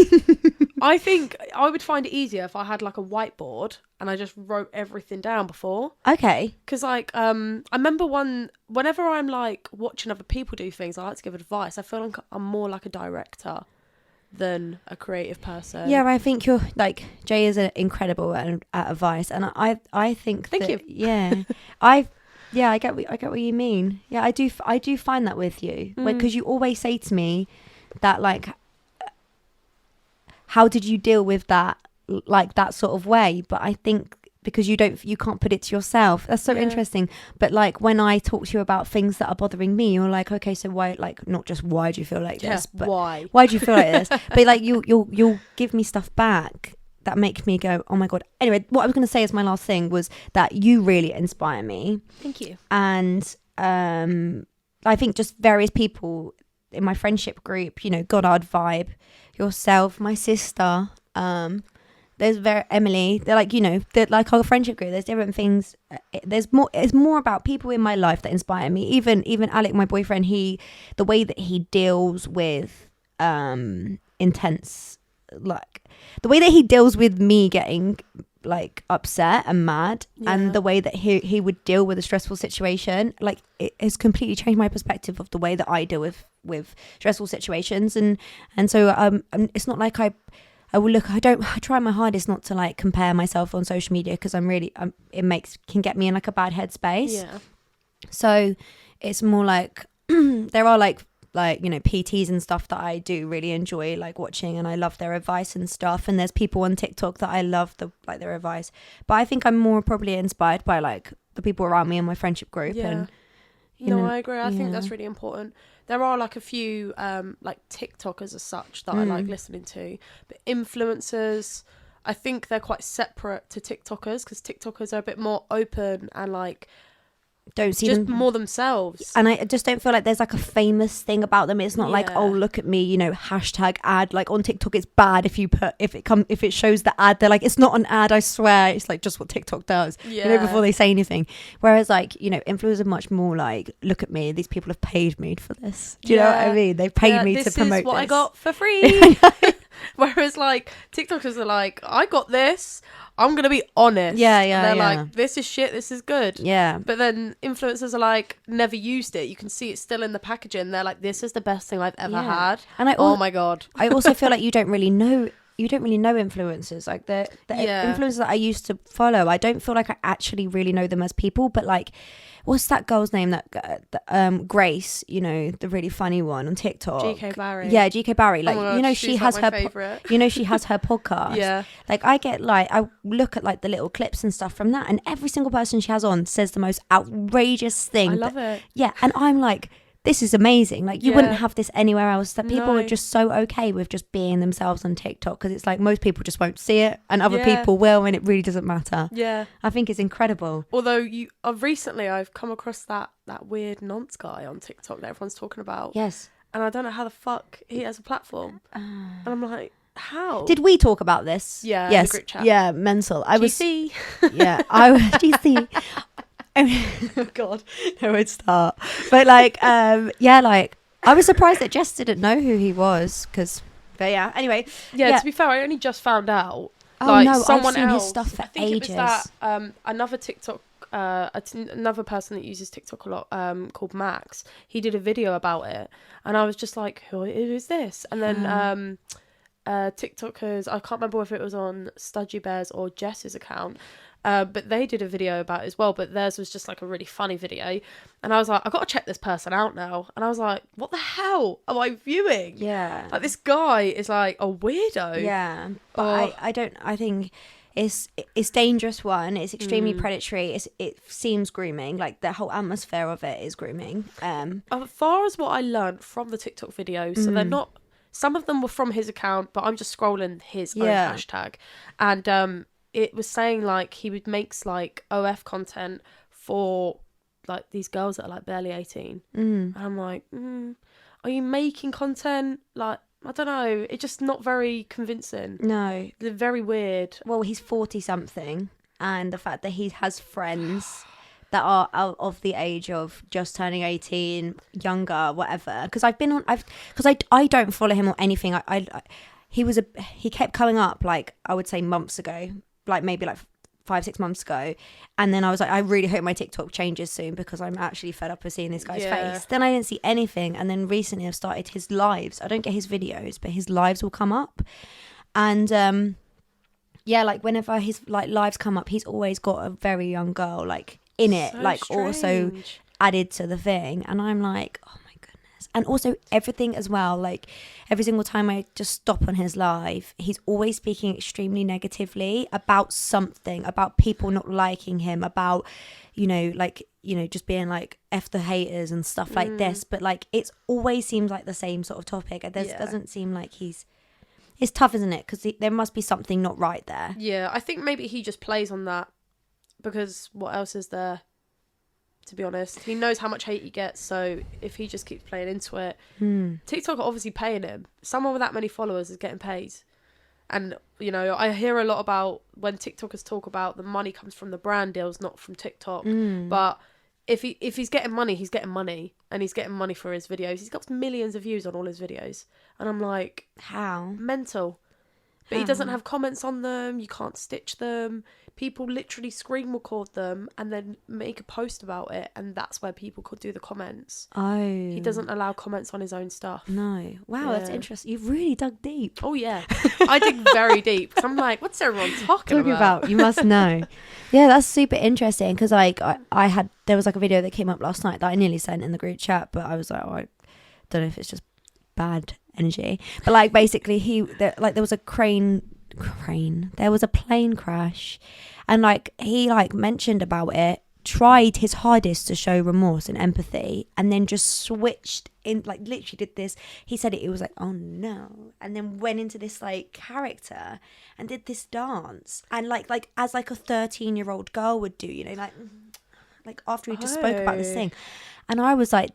I think I would find it easier if I had like a whiteboard and I just wrote everything down before. Okay. Because like I remember whenever I'm like watching other people do things, I like to give advice. I feel like I'm more like a director than a creative person. Yeah, I think you're like, Jay is incredible at advice, and I think Thank you. Yeah, I get what you mean. Yeah, I do find that with you, because you always say to me that like, how did you deal with that, like that sort of way? But I think because you can't put it to yourself. That's so interesting. But like when I talk to you about things that are bothering me, you're like, okay, so why? Like not just why do you feel like this, but why do you feel like this? But like you'll give me stuff back that make me go, oh my god. Anyway, what I was going to say as my last thing was that you really inspire me. Thank you. And I think just various people in my friendship group, you know, Goddard Vibe, yourself, my sister, there's Emily, they're like, you know, they're like our friendship group, there's different things. It's more about people in my life that inspire me. Even Alec, my boyfriend, the way that he deals with intense, like the way that he deals with me getting like upset and mad, and the way that he would deal with a stressful situation, like it has completely changed my perspective of the way that I deal with stressful situations. And so it's not like I try my hardest not to like compare myself on social media, because can get me in like a bad headspace. So it's more like there are like you know, PTs and stuff that I do really enjoy like watching, and I love their advice and stuff. And there's people on TikTok that I love their advice. But I think I'm more probably inspired by like the people around me in my friendship group. And I agree. I think that's really important. There are like a few like TikTokers as such that I like listening to, but influencers, I think they're quite separate to TikTokers, because TikTokers are a bit more open and like don't see just them more themselves, and I just don't feel like there's like a famous thing about them. It's not like, oh, look at me, you know, hashtag ad. Like on TikTok it's bad if it shows the ad, they're like, it's not an ad, I swear, it's like just what TikTok does, you know, before they say anything. Whereas like, you know, influencers are much more like, look at me, these people have paid me for this, do you know what I mean? They've paid me to promote this. This is what I got for free. Whereas like TikTokers are like, I got this, I'm gonna be honest. They're like, this is shit, this is good. But then influencers are like, never used it, you can see it's still in the packaging, they're like, this is the best thing I've ever had. And oh my god. I also feel like you don't really know influencers, like the influencers that I used to follow. I don't feel like I actually really know them as people. But like, what's that girl's name, that Grace, you know, the really funny one on TikTok, GK Barry. Yeah, GK Barry. Like, God, you know, she has her she has her podcast. Like I look at like the little clips and stuff from that, and every single person she has on says the most outrageous thing. I love it. Yeah, and I'm like, this is amazing. Like, you Yeah. wouldn't have this anywhere else. That people No. are just so okay with just being themselves on TikTok, because it's like most people just won't see it and other Yeah. people will, and it really doesn't matter. Yeah. I think it's incredible. Although recently I've come across that weird nonce guy on TikTok that everyone's talking about. Yes. And I don't know how the fuck he has a platform. And I'm like, how? Did we talk about this? Yeah, in Yes. the group chat. Yeah, mental. I was. GC. Yeah, I was. GC. Oh God, I would start. But like, yeah, like I was surprised that Jess didn't know who he was, because. But yeah, anyway. Yeah, to be fair, I only just found out. Oh like, no, someone I've seen else, his stuff for I think ages. it was that another TikTok, another person that uses TikTok a lot, called Max. He did a video about it, and I was just like, who is this? And then TikTokers, I can't remember if it was on Studgy Bears or Jess's account, but they did a video about it as well, but theirs was just like a really funny video, and I was like, I gotta check this person out now. And I was like, what the hell am I viewing? Yeah, like, this guy is like a weirdo. yeah, but I think it's dangerous. One, it's extremely predatory. It seems grooming. Like, the whole atmosphere of it is grooming. As far as what I learned from the TikTok videos, so they're not, some of them were from his account, but I'm just scrolling his own hashtag, and it was saying like he would makes like OF content for like these girls that are like barely 18, and I'm like, are you making content? Like, I don't know, it's just not very convincing. No, They're very weird. well, he's 40 something, and the fact that he has friends that are out of the age of just turning 18, younger, whatever. Because I don't follow him or anything. He kept coming up, like, I would say months ago, like maybe like 5-6 months ago, and then I was like, I really hope my TikTok changes soon, because I'm actually fed up of seeing this guy's face. Then I didn't see anything, and then recently I've started his lives. I don't get his videos, but his lives will come up, and yeah, like whenever his like lives come up, he's always got a very young girl like in it, So like also strange. added to the thing, and I'm like, oh my goodness. And also everything as well, like every single time I just stop on his live, he's always speaking extremely negatively about something, about people not liking him, about, just being like F the haters and stuff like this. But like, it's always seems like the same sort of topic. Doesn't seem like it's tough, isn't it? Because there must be something not right there. Yeah, I think maybe he just plays on that, because what else is there, to be honest? He knows how much hate he gets, so if he just keeps playing into it, TikTok are obviously paying him. Someone with that many followers is getting paid. And, I hear a lot about when TikTokers talk about the money comes from the brand deals, not from TikTok. But if he's getting money, he's getting money. And he's getting money for his videos. He's got millions of views on all his videos. And I'm like, How? mental. But he doesn't have comments on them. You can't stitch them. People literally screen record them and then make a post about it. And that's where people could do the comments. Oh. He doesn't allow comments on his own stuff. No. Wow, that's Yeah. interesting. You've really dug deep. Oh, yeah. I dig very deep. Because I'm like, what's everyone talking about? You must know. Yeah, that's super interesting. Because like there was like a video that came up last night that I nearly sent in the group chat, but I was like, I don't know if it's just bad energy. But like basically there was a there was a plane crash, and like he like mentioned about it, tried his hardest to show remorse and empathy, and then just switched in, like literally did this. He said it was like, oh no, and then went into this like character and did this dance, and like as like a 13-year-old girl would do, like after he just spoke about this thing. And I was like,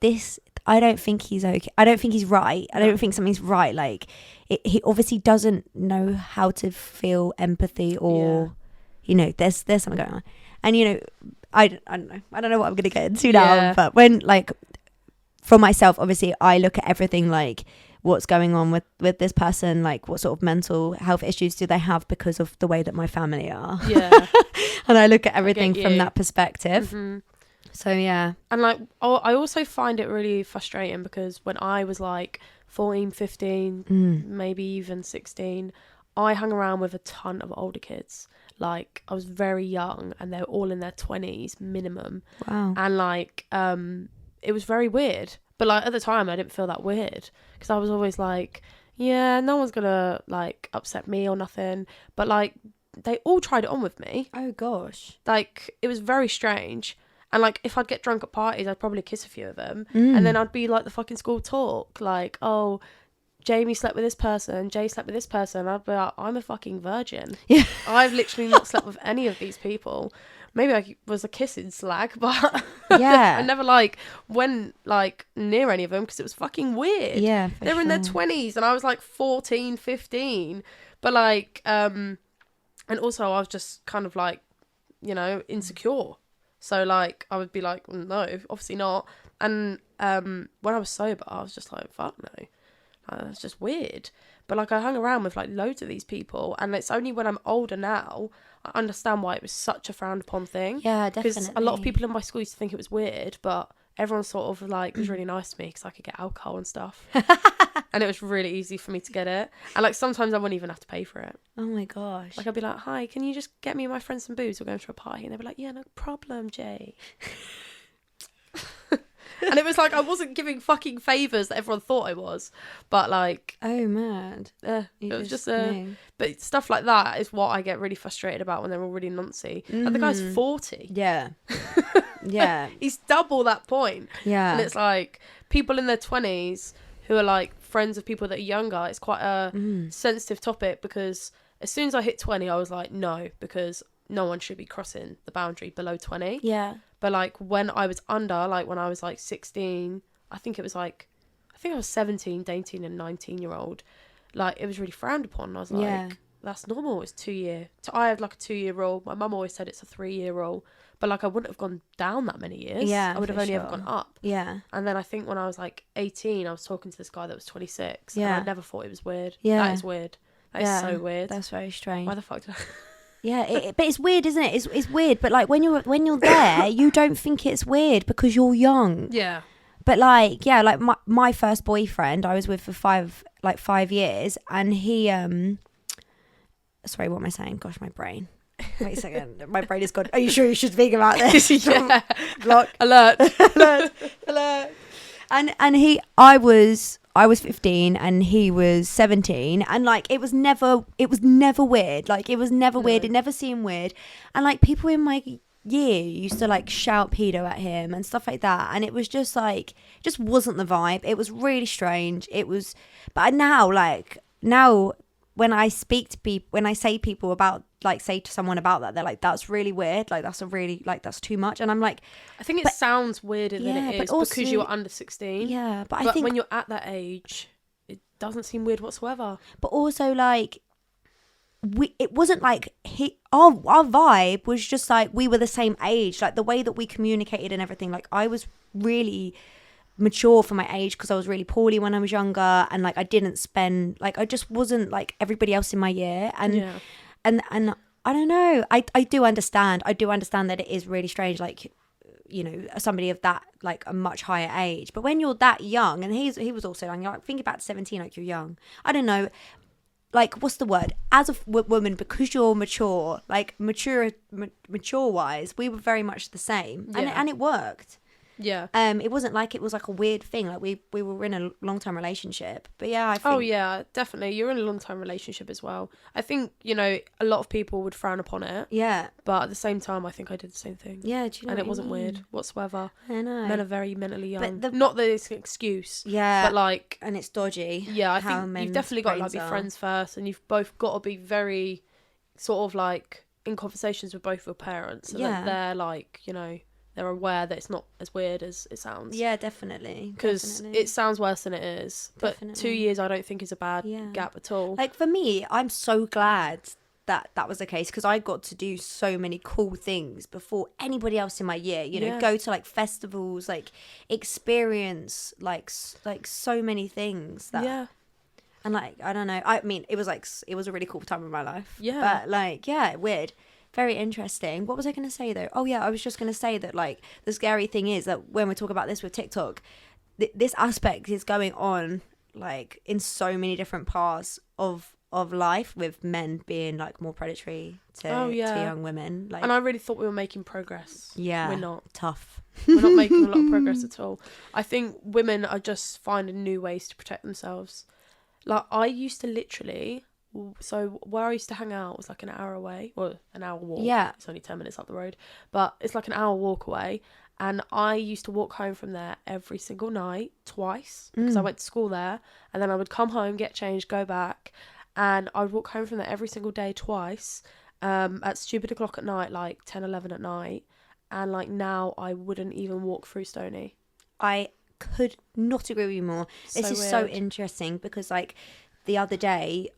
I don't think he's okay. I don't think he's right. I don't think something's right. Like, he obviously doesn't know how to feel empathy, or, there's something going on. And, I don't know. I don't know what I'm going to get into now. But when, like, for myself, obviously, I look at everything like, what's going on with this person, like what sort of mental health issues do they have because of the way that my family are. Yeah. And I look at everything from that perspective. Mm-hmm. So yeah. And like, I also find it really frustrating, because when I was like 14, 15, maybe even 16, I hung around with a ton of older kids. Like, I was very young and they were all in their 20s minimum. Wow. And like, it was very weird. But like at the time I didn't feel that weird, because I was always like, yeah, no one's gonna like upset me or nothing. But like, they all tried it on with me. Oh gosh. Like, it was very strange. And like, if I'd get drunk at parties, I'd probably kiss a few of them, and then I'd be like the fucking school talk, like, oh, Jamie slept with this person, Jay slept with this person. I'd be like, I'm a fucking virgin. Yeah. I've literally not slept with any of these people. Maybe I was a kissing slag, but Yeah. I never like went like near any of them because it was fucking weird. Yeah, they were in their 20s and I was like 14, 15. But like, and also I was just kind of like, you know, insecure. So like I would be like, no, obviously not. And when I was sober, I was just like, fuck no. It's just weird. But like, I hung around with like loads of these people, and it's only when I'm older now I understand why it was such a frowned upon thing. Yeah, Because definitely. a lot of people in my school used to think it was weird, but everyone sort of like was really nice to me because I could get alcohol and stuff. And it was really easy for me to get it. And like, sometimes I wouldn't even have to pay for it. Oh my gosh. Like, I'd be like, hi, can you just get me and my friends some booze? We're going to a party. And they'd be like, yeah, no problem, Jay. And it was like, I wasn't giving fucking favours that everyone thought I was. But like, Oh, mad. it was just knew. but stuff like that is what I get really frustrated about when they're all really noncy. Like, the guy's 40. Yeah. Yeah. He's double that point. Yeah. And it's like, people in their 20s who are like friends of people that are younger, it's quite a sensitive topic, because as soon as I hit 20, I was like, no, because no one should be crossing the boundary below 20. Yeah. But like, when I was under, like when I was like 16, I think I was 17 dating a 19-year-old. Like, it was really frowned upon. I was like, Yeah. that's normal. It's 2 year. I had like a 2-year rule. My mum always said it's a 3-year rule. But like, I wouldn't have gone down that many years. Yeah, I would have for only ever sure. gone up. Yeah. And then I think when I was like 18, I was talking to this guy that was 26. Yeah. And I never thought it was weird. Yeah. That is weird. That is so weird. That's very strange. Why the fuck did I... Yeah, but it's weird, isn't it? It's weird, but like when you're there, you don't think it's weird because you're young. Yeah. But like, yeah, like my first boyfriend I was with for 5 years, and he sorry, what am I saying? Gosh, my brain. Wait a second, my brain is gone. Are you sure you should speak about this? Yeah. Block. Alert. Alert. And I was 15 and he was 17, and like it was never weird. Like, it was never weird. It never seemed weird. And like, people in my year used to like shout pedo at him and stuff like that, and it was just like, just wasn't the vibe. It was really strange. It was, but now when I speak to people, when I say to someone about that, they're like, that's really weird, like that's too much. And I'm like, I think it sounds weirder than yeah, it but is also- because you were under 16. yeah, but I But think, when you're at that age, it doesn't seem weird whatsoever. but also like, it wasn't like our vibe was just like, we were the same age, like the way that we communicated and everything. Like, I was really mature for my age because I was really poorly when I was younger, and like I didn't spend, like, I just wasn't like everybody else in my year. And Yeah. and I don't know, I do understand that it is really strange, like, you know, somebody of that, like a much higher age. But when you're that young, and he was also young, like, think about 17, like, you're young. I don't know, like, what's the word? As a woman, because you're mature, like mature wise, we were very much the same, and it worked. Yeah. It wasn't like it was like a weird thing. Like, we were in a long-term relationship. But yeah, I think, Oh, yeah, definitely. You're in a long-term relationship as well. I think, you know, a lot of people would frown upon it. yeah, But at the same time, I think I did the same thing. yeah. Do you know? And what it wasn't I mean? weird whatsoever. I know. Men are very mentally young. the- Not that it's an excuse. Yeah, But like, and it's dodgy. yeah, I how think you've men's definitely got to like brains be are. friends first, and you've both got to be very sort of like in conversations with both your parents, so Yeah. that they're like, you know, they're aware that it's not as weird as it sounds. Yeah, definitely. Because Definitely. it sounds worse than it is. But Definitely. 2 years I don't think is a bad Yeah. gap at all. Like, for me, I'm so glad that was the case, because I got to do so many cool things before anybody else in my year, you know, Yeah. go to like festivals, like experience like so many things that, yeah. and like, I don't know, I mean, it was a really cool time in my life. Yeah. But like, yeah, weird. Very interesting. What was I going to say though? Oh yeah, I was just going to say that, like, the scary thing is that when we talk about this with TikTok, this aspect is going on like in so many different parts of life, with men being like more predatory to young women. Like, And I really thought we were making progress. yeah, We're not. tough. We're not making a lot of progress at all. I think women are just finding new ways to protect themselves. Like, I used to literally so where I used to hang out was like an hour away, or an hour walk. Yeah. It's only 10 minutes up the road, but it's like an hour walk away. And I used to walk home from there every single night, twice, because I went to school there. And then I would come home, get changed, go back. And I would walk home from there every single day, twice, at stupid o'clock at night, like 10, 11 at night. And like now I wouldn't even walk through Stony. I could not agree with you more. This is so weird. interesting because like the other day,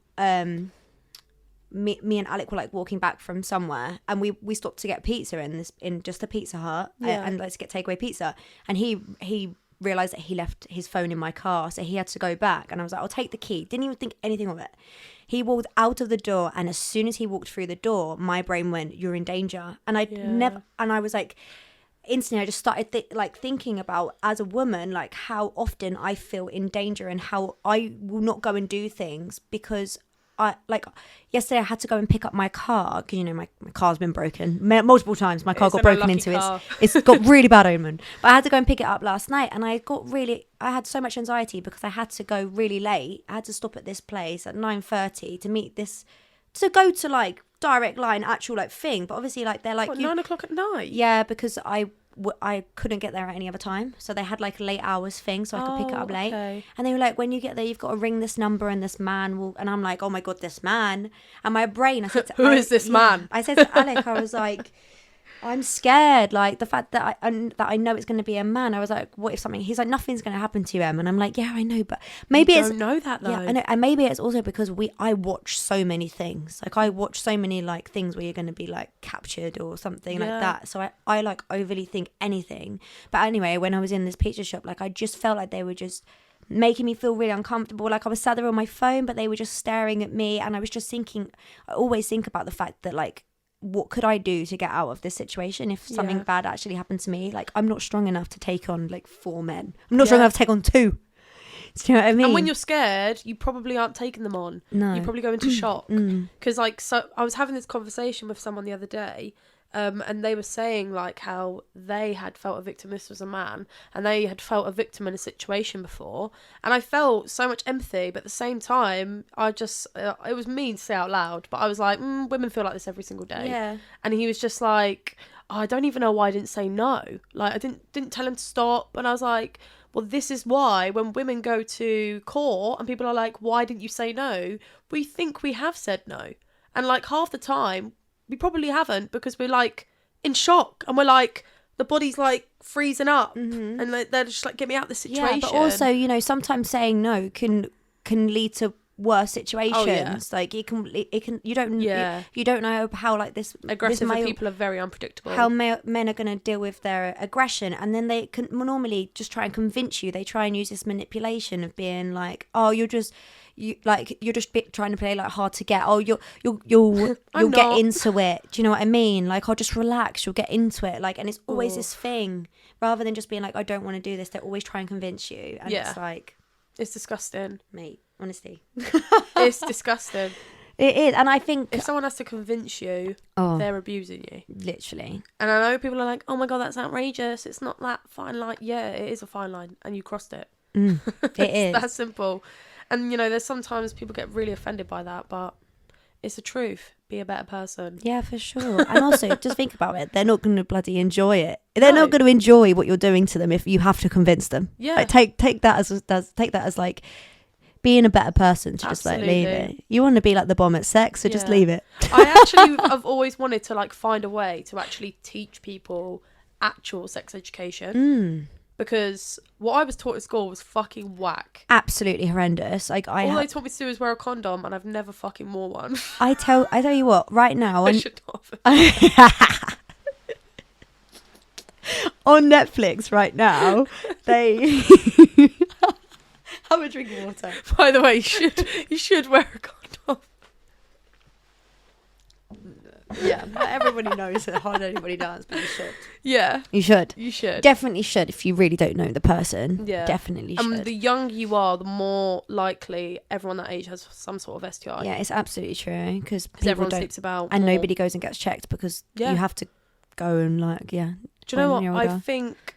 me and Alec were like walking back from somewhere, and we stopped to get pizza in just a Pizza Hut, and let's get takeaway pizza. And he realized that he left his phone in my car, so he had to go back. And I was like, I'll take the key. Didn't even think anything of it. He walked out of the door, and as soon as he walked through the door, my brain went, "You're in danger." And I was like, instantly I just started thinking about, as a woman, like how often I feel in danger and how I will not go and do things because I, like, yesterday I had to go and pick up my car because, you know, my car's been broken multiple times. My car got broken into. It's got really bad omen. But I had to go and pick it up last night, and I had so much anxiety because I had to go really late. I had to stop at this place at 9:30 to meet this, to go to like direct line actual like thing. But obviously like they're like, what, 9 o'clock at night? Yeah, because I couldn't get there at any other time, so they had like a late hours thing, so I could pick it up late. Okay. And they were like, when you get there, you've got to ring this number, and this man will. And I'm like, oh my god, this man! And my brain, I said, to Who is this man? I said to Alec, I was like, I'm scared. Like the fact that I know it's going to be a man. I was like, what if something? He's like, nothing's going to happen to you, Em. And I'm like, yeah, I know, but maybe I don't know that though. Yeah, I know, and maybe it's also because I watch so many things. Like I watch so many like things where you're going to be like captured or something like that. So I like overly think anything. But anyway, when I was in this pizza shop, like I just felt like they were just making me feel really uncomfortable. Like I was sat there on my phone, but they were just staring at me, and I was just thinking. I always think about the fact that like, what could I do to get out of this situation if something bad actually happened to me? Like, I'm not strong enough to take on like 4 men. I'm not strong enough to take on 2. Do you know what I mean? And when you're scared, you probably aren't taking them on. No. You probably go into shock. Because like, so I was having this conversation with someone the other day, and they were saying like how they had felt a victim. This was a man, and they had felt a victim in a situation before. And I felt so much empathy, but at the same time, I just it was mean to say out loud, but I was like, women feel like this every single day. Yeah. And he was just like, oh, I don't even know why I didn't say no. Like I didn't tell him to stop. And I was like, well, this is why when women go to court and people are like, why didn't you say no? We think we have said no, and like half the time we probably haven't, because we're like in shock, and we're like, the body's like freezing up, and like, they're just like, get me out of this situation. Yeah, but also, you know, sometimes saying no can lead to worse situations. Like it can you don't know how like this aggressive people are very unpredictable, how men are going to deal with their aggression, and then they can normally just try and convince you. They try and use this manipulation of being like, oh, you're just trying to play like hard to get. Oh, you'll get into it. Do you know what I mean? Like, I'll just relax, you'll get into it. Like, and it's always this thing, rather than just being like, I don't want to do this. They always try and convince you, and it's like, it's disgusting, mate. Honestly, it's disgusting. It is, and I think if someone has to convince you, they're abusing you, literally. And I know people are like, "Oh my god, that's outrageous! It's not that fine line." Yeah, it is a fine line, and you crossed it. It is that simple. And you know, there's sometimes people get really offended by that, but it's the truth. Be a better person. Yeah, for sure. And also, just think about it. They're not going to bloody enjoy it. They're not going to enjoy what you're doing to them if you have to convince them. Yeah, like, take that as like being a better person, to just like leave it. You want to be like the bomb at sex, so just leave it. I've always wanted to like find a way to actually teach people actual sex education. Because what I was taught at school was fucking whack. Absolutely horrendous. Like all they taught me to do is wear a condom, and I've never fucking wore one. I tell you what, right now I should have. On Netflix right now, they have a drink of water. By the way, you should wear a condom. Yeah, everybody knows it. Hardly anybody does, but you should. Yeah. You should. You should. Definitely should, if you really don't know the person. Yeah. Definitely should. And the younger you are, the more likely everyone that age has some sort of STI. Yeah, it's absolutely true. Because everyone sleeps about. And nobody goes and gets checked because you have to go and like, Do you know what? I think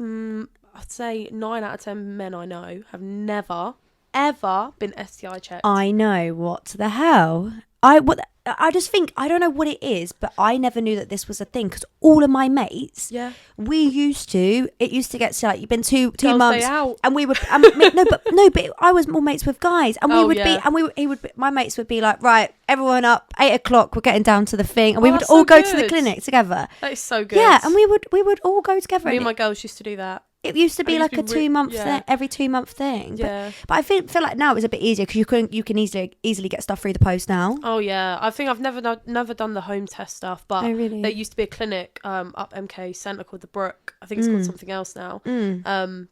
I'd say 9 out of 10 men I know have never, ever been STI checked. I know, what the hell? I just think, I don't know what it is, but I never knew that this was a thing, because all of my mates, Yeah. it used to get to like, you've been two Girls' months, day out. and we would, but I was more mates with guys, and my mates would be like, right, everyone up, 8:00, we're getting down to the thing, and we would that's all so go to the good. clinic together. That is so good. Yeah, and we would all go together. Me and and my girls used to do that. it used to be It used like to a be 2 month yeah. thing, every 2 month thing. Yeah. But I feel like now it's a bit easier, because you can easily get stuff through the post now. Oh yeah, I think I've never done the home test stuff, but Oh, really? there used to be a clinic up MK Centre called the Brook. I think it's called something else now.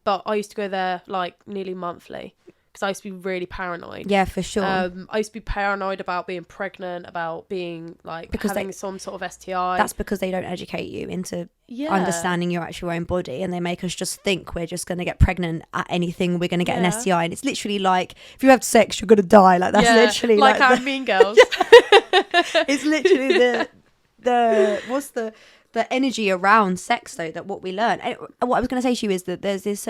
But I used to go there like nearly monthly, because I used to be really paranoid. Yeah, for sure. I used to be paranoid about being pregnant, about being like Because having some sort of STI. That's because they don't educate you into understanding your actual own body, and they make us just think we're just going to get pregnant at anything, we're going to get an STI, and it's literally like, if you have sex you're going to die. Like, that's literally like our Mean Girls. it's literally the what's the energy around sex, though, that what we learn. And what I was going to say to you is that there's this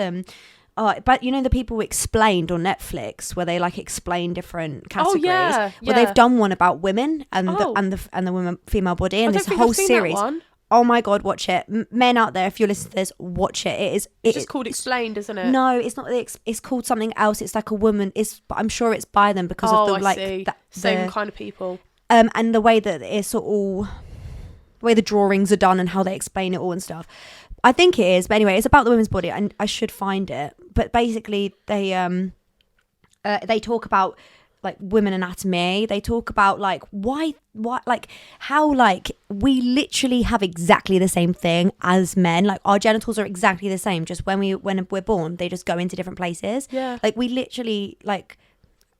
but you know, the people Explained on Netflix, where they like explain different categories. yeah. They've done one about women and Oh. the women female body, and I don't this think whole I've seen series. that one. Oh my god, watch it. Men out there, if you're listening to this, watch it. It's just called Explained, isn't it? No, it's not. It's called something else. It's like a woman. But I'm sure it's by them because of the I see. Same kind of people. and the way that it's all, the way the drawings are done and how they explain it all and stuff. I think it is, but anyway, it's about the women's body, and I should find it. But basically, they talk about like women anatomy. They talk about like why like how like we literally have exactly the same thing as men. Like, our genitals are exactly the same. Just when we're born, they just go into different places. Yeah. Like, we literally like.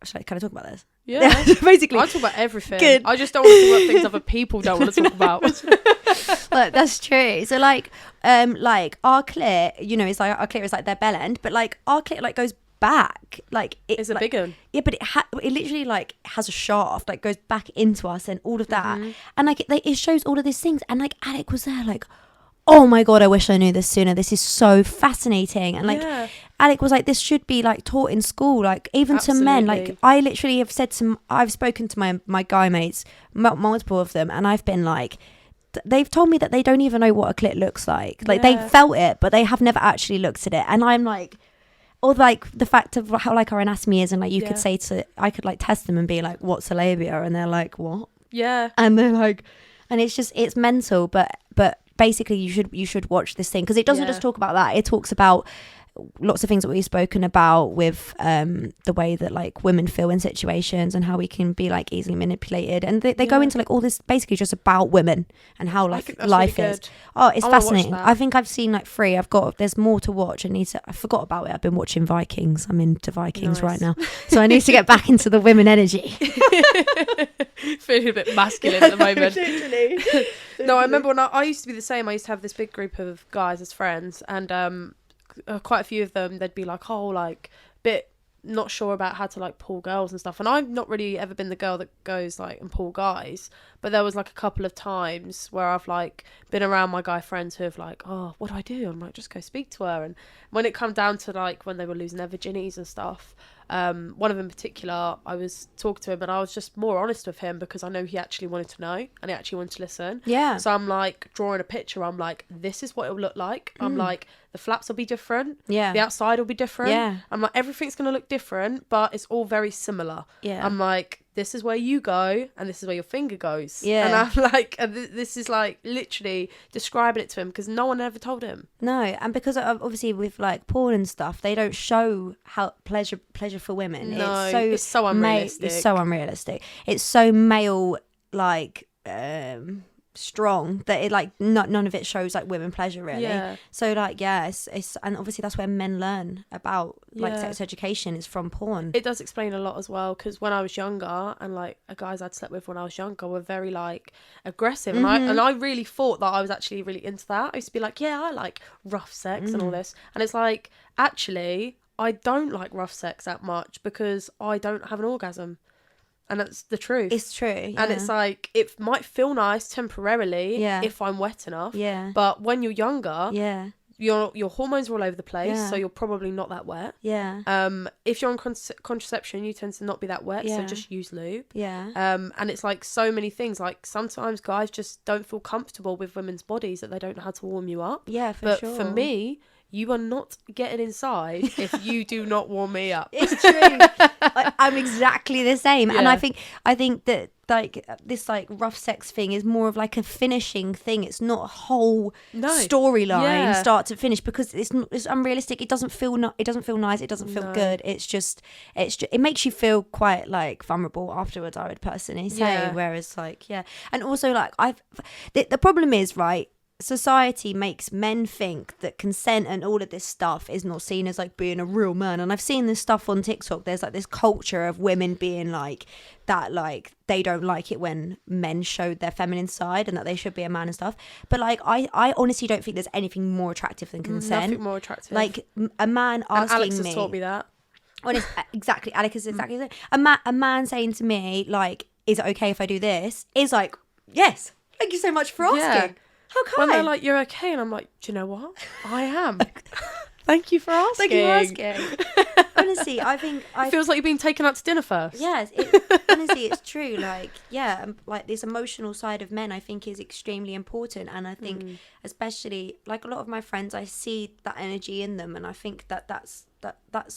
Can I talk about this? Yeah. Basically, I talk about everything. Good. I just don't want to talk about things other people don't want to talk about. Look, that's true. So like our clit, you know, it's like our clit is like their bell end, but like our clit like goes back, like It's a like, big one. Yeah, but it literally like has a shaft, like goes back into us and all of that, and like it shows all of these things, and like Alec was there like, oh my god, I wish I knew this sooner. This is so fascinating. And like Alec was like, this should be like taught in school, like even to men. Like, I literally have I've spoken to my guy mates, multiple of them, and I've been like, they've told me that they don't even know what a clit looks like. Like, they felt it, but they have never actually looked at it. And I'm like, or like the fact of how like our anatomy is, and like you could say I could like test them and be like, what's a labia? And they're like, what? Yeah. And they're like, and it's mental, but basically you should watch this thing, because it doesn't just talk about that. It talks about lots of things that we've spoken about with the way that like women feel in situations, and how we can be like easily manipulated, and they go into like all this basically just about women and how like life really is. good. Oh, it's fascinating. that. I think I've seen like 3. there's more to watch. I forgot about it. I've been watching Vikings. I'm into Vikings right now, so I need to get back into the women energy. Feeling a bit masculine at the moment. Literally. No, I remember when I used to be the same. I used to have this big group of guys as friends, and quite a few of them, they'd be like, oh, like, bit not sure about how to like pull girls and stuff, and I've not really ever been the girl that goes like and pull guys, but there was like a couple of times where I've like been around my guy friends who have like, oh, what do I do? I'm like, just go speak to her. And when it come down to like when they were losing their virginities and stuff, one of them in particular, I was talking to him, and I was just more honest with him because I know he actually wanted to know and he actually wanted to listen. Yeah. So I'm like drawing a picture. I'm like, this is what it'll look like. I'm like, the flaps will be different. Yeah. The outside will be different. Yeah. I'm like, everything's going to look different, but it's all very similar. Yeah. I'm like, this is where you go and this is where your finger goes. Yeah. And I'm like, this is like literally describing it to him because no one ever told him. No, and because obviously with like porn and stuff, they don't show how pleasure for women. No, it's so unrealistic. It's so unrealistic. It's so male like strong that it like none of it shows like women pleasure really. Yeah. So like it's and obviously that's where men learn about like sex education is from porn. It does explain a lot as well, because when I was younger and like guys I'd slept with when I was younger were very like aggressive, and I really thought that I was actually really into that. I used to be like, yeah, I like rough sex and all this, and it's like, actually I don't like rough sex that much because I don't have an orgasm. And that's the truth. It's true. Yeah. And it's like, it might feel nice temporarily Yeah. if I'm wet enough. Yeah. But when you're younger, Yeah. your hormones are all over the place, Yeah. so you're probably not that wet. Yeah. If you're on contraception, you tend to not be that wet, so Yeah. just use lube. Yeah. And it's like so many things. Like sometimes guys just don't feel comfortable with women's bodies, that they don't know how to warm you up. Yeah, for But sure. for me, you are not getting inside if you do not warm me up. It's true. I'm exactly the same. And Yeah. I think that like this like rough sex thing is more of like a finishing thing. It's not a whole No. storyline Yeah. start to finish, because it's unrealistic. It doesn't feel it doesn't feel nice. It doesn't feel No. good. It's just it makes you feel quite like vulnerable afterwards, I would personally say. Yeah. Whereas like, yeah. And also like the problem is, right, society makes men think that consent and all of this stuff is not seen as like being a real man. And I've seen this stuff on TikTok. There's like this culture of women being like that, like they don't like it when men showed their feminine side and that they should be a man and stuff. But like I honestly don't think there's anything more attractive than consent. Nothing more attractive. Like a man and asking Alex me. has taught me that. Honest, exactly. Alex is exactly the same. A man saying to me like, "Is it okay if I do this?" is like, "Yes, thank you so much for asking." Yeah. How kind. When they're like, "You're okay," and I'm like, "Do you know what? I am." Thank you for asking. Thank you for asking. Honestly, I think It feels like you're being taken out to dinner first. yes, honestly, it's true. Like, yeah, like this emotional side of men, I think, is extremely important, and I think, especially like a lot of my friends, I see that energy in them, and I think that's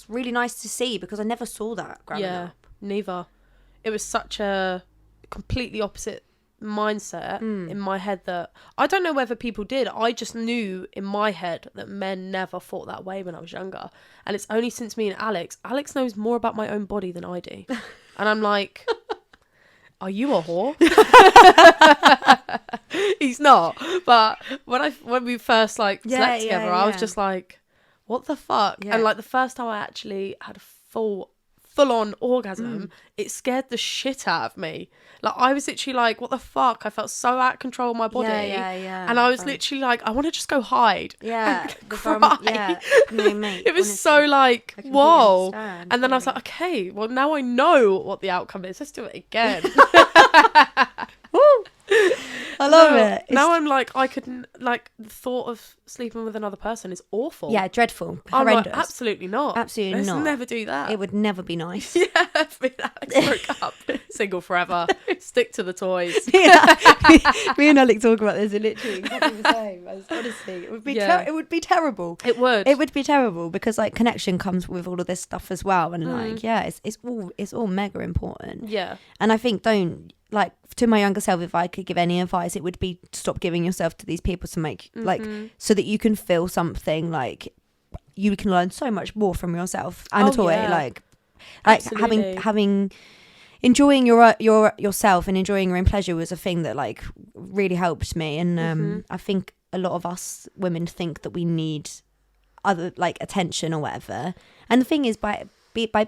really nice to see, because I never saw that growing up. Neither. It was such a completely opposite mindset in my head that I don't know whether people did. I just knew in my head that men never thought that way when I was younger, and it's only since me and Alex knows more about my own body than I do, and I'm like, are you a whore? He's not, but when we first like slept together, I was just like, what the fuck? And like the first time I actually had a full-on orgasm, it scared the shit out of me. Like I was literally like, what the fuck? I felt so out of control of my body. And I was literally like, I want to just go hide. Yeah. And cry. No, mate. It was honestly, so like, I completely whoa. understand. And then I was like, okay, well now I know what the outcome is. Let's do it again. I love it. Now I'm like, I couldn't, like, the thought of sleeping with another person is awful. Yeah, dreadful. I'm like, Horrendous. absolutely not. Absolutely Let's not. never do that. It would never be nice. Yeah, me and Alex broke up. Single forever. Stick to the toys. Me and Alex talk about this, and literally exactly the same. Honestly, it would be it would be terrible. It would. It would be terrible, because like connection comes with all of this stuff as well, and like it's all mega important. Yeah. And I think like to my younger self, if I could give any advice, it would be stop giving yourself to these people to make like so that you can feel something, like you can learn so much more from yourself and a toy. Yeah. Like Absolutely. having enjoying yourself and enjoying your own pleasure was a thing that like really helped me. And I think a lot of us women think that we need other like attention or whatever. And the thing is, by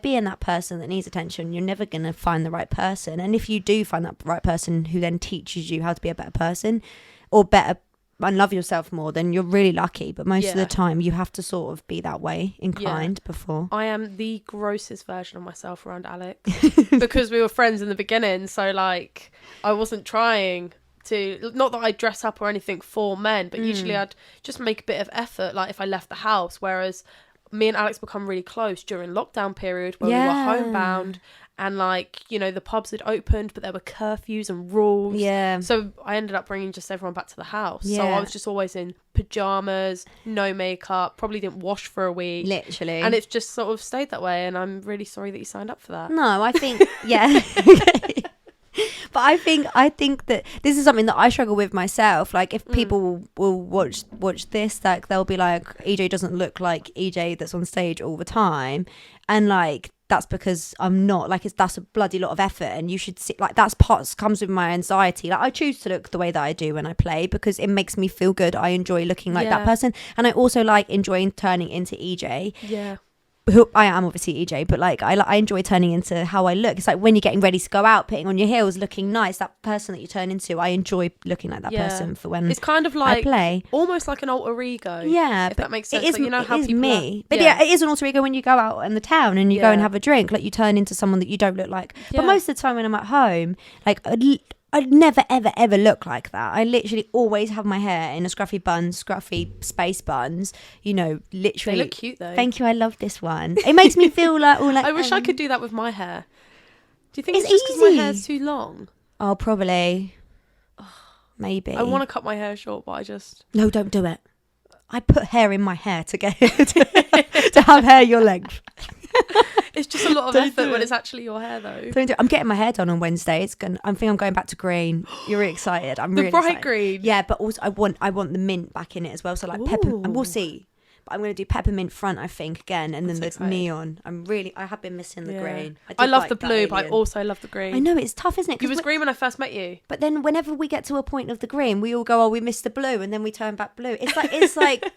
being that person that needs attention, you're never going to find the right person. And if you do find that right person who then teaches you how to be a better person or better and love yourself more, then you're really lucky. But most of the time you have to sort of be that way inclined before. I am the grossest version of myself around Alex because we were friends in the beginning. So like I wasn't trying to, not that I dress up or anything for men, but usually I'd just make a bit of effort, like if I left the house. Whereas me and Alex become really close during lockdown period where we were homebound, and like, you know, the pubs had opened, but there were curfews and rules. Yeah. So I ended up bringing just everyone back to the house. Yeah. So I was just always in pajamas, no makeup, probably didn't wash for a week. Literally. And it's just sort of stayed that way. And I'm really sorry that you signed up for that. No, I think, yeah. But I think that this is something that I struggle with myself. Like if people will watch this, like they'll be like, EJ doesn't look like EJ that's on stage all the time. And like, that's because I'm not, like, that's a bloody lot of effort, and you should see, like, comes with my anxiety. Like I choose to look the way that I do when I play because it makes me feel good. I enjoy looking like that person, and I also like enjoying turning into EJ. Yeah. Who I am obviously EJ, but like I enjoy turning into how I look. It's like when you're getting ready to go out, putting on your heels, looking nice, that person that you turn into, I enjoy looking like that person for when it's kind of like I play. Almost like an alter ego. Yeah, if that makes sense. It is, like, you know how it is people me. But yeah, it is an alter ego when you go out in the town and you go and have a drink. Like you turn into someone that you don't look like. But most of the time when I'm at home, like I'd never, ever, ever look like that. I literally always have my hair in a scruffy bun, scruffy space buns. You know, literally. They look cute though. Thank you. I love this one. It makes me feel like all like. I wish I could do that with my hair. Do you think It's it's just because my easy. hair's too long? Oh, probably. Maybe. I want to cut my hair short, but I just... No, don't do it. I put hair in my hair to get to have hair your length. It's just a lot of Don't effort do when it. it's actually your hair, though. Don't do it. I'm getting my hair done on Wednesday. I think I'm going back to green. You're really excited. I'm The really bright excited. green. Yeah, but also I want the mint back in it as well. So like pepper, and we'll Ooh. see. But I'm going to do peppermint front, I think, again, and then That's the exciting. neon. I have been missing the green. I did love like the that blue, but I alien. also love the green. I know it's tough, isn't it? You 'Cause was green when I first met you. But then whenever we get to a point of the green, we all go, oh, we missed the blue, and then we turn back blue. It's like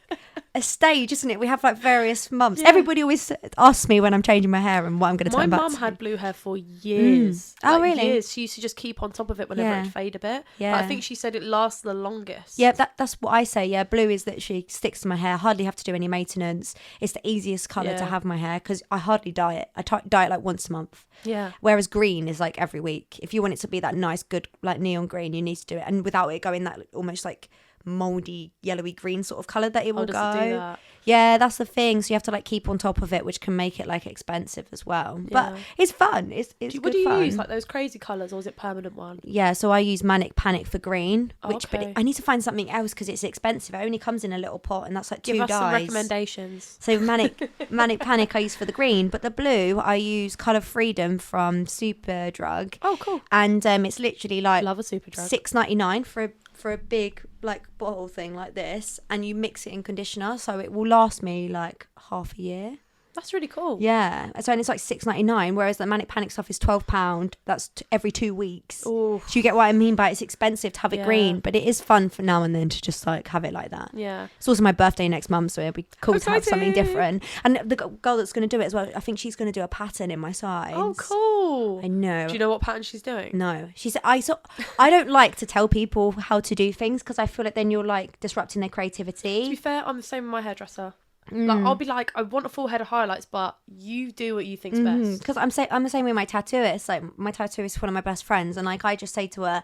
a stage, isn't it? We have like various months. Yeah. Everybody always asks me when I'm changing my hair and what I'm going to My turn back mum to. had blue hair for years. Oh, really? Years. She used to just keep on top of it whenever Yeah. it'd fade a bit. Yeah. But I think she said it lasts the longest. Yeah, that's what I say. Yeah, blue is literally sticks to my hair. Hardly have to do any maintenance. It's the easiest colour to Yeah. have my hair because I hardly dye it. I dye it like once a month. Yeah. Whereas green is like every week. If you want it to be that nice, good, like neon green, you need to do it. And without it going that almost like mouldy, yellowy green sort of colour that it will does go. it do that? Yeah, that's the thing. So you have to like keep on top of it, which can make it like expensive as well. But Yeah. it's fun. It's What good do you fun. use? Like those crazy colours, or is it permanent one? Yeah, so I use Manic Panic for green, Oh, which but okay. I need to find something else because it's expensive. It only comes in a little pot, and that's like two Give us dyes. some recommendations. So Manic Panic I use for the green, but the blue I use Colour Freedom from Superdrug, Oh, cool. and it's literally like Love a super drug. $6.99 for a big like bottle thing like this, and you mix it in conditioner, so it will last me like half a year. That's really cool. Yeah, so and it's like $6.99, whereas the Manic Panic stuff is £12. That's every 2 weeks. Ooh. So you get what I mean by it's expensive to have it Yeah. green, but it is fun for now and then to just like have it like that. Yeah. It's also my birthday next month, so it'll be cool to have something Exciting. different. And the girl that's going to do it as well, I think she's going to do a pattern in my sides. Oh, cool. I know. Do you know what pattern she's doing? No, she said I don't like to tell people how to do things because I feel like then you're like disrupting their To be creativity. fair, I'm the same with my hairdresser. Like, I'll be like, I want a full head of highlights, but you do what you think's best. Because I'm the same with my tattooist. Like my tattooist is one of my best friends, and like I just say to her,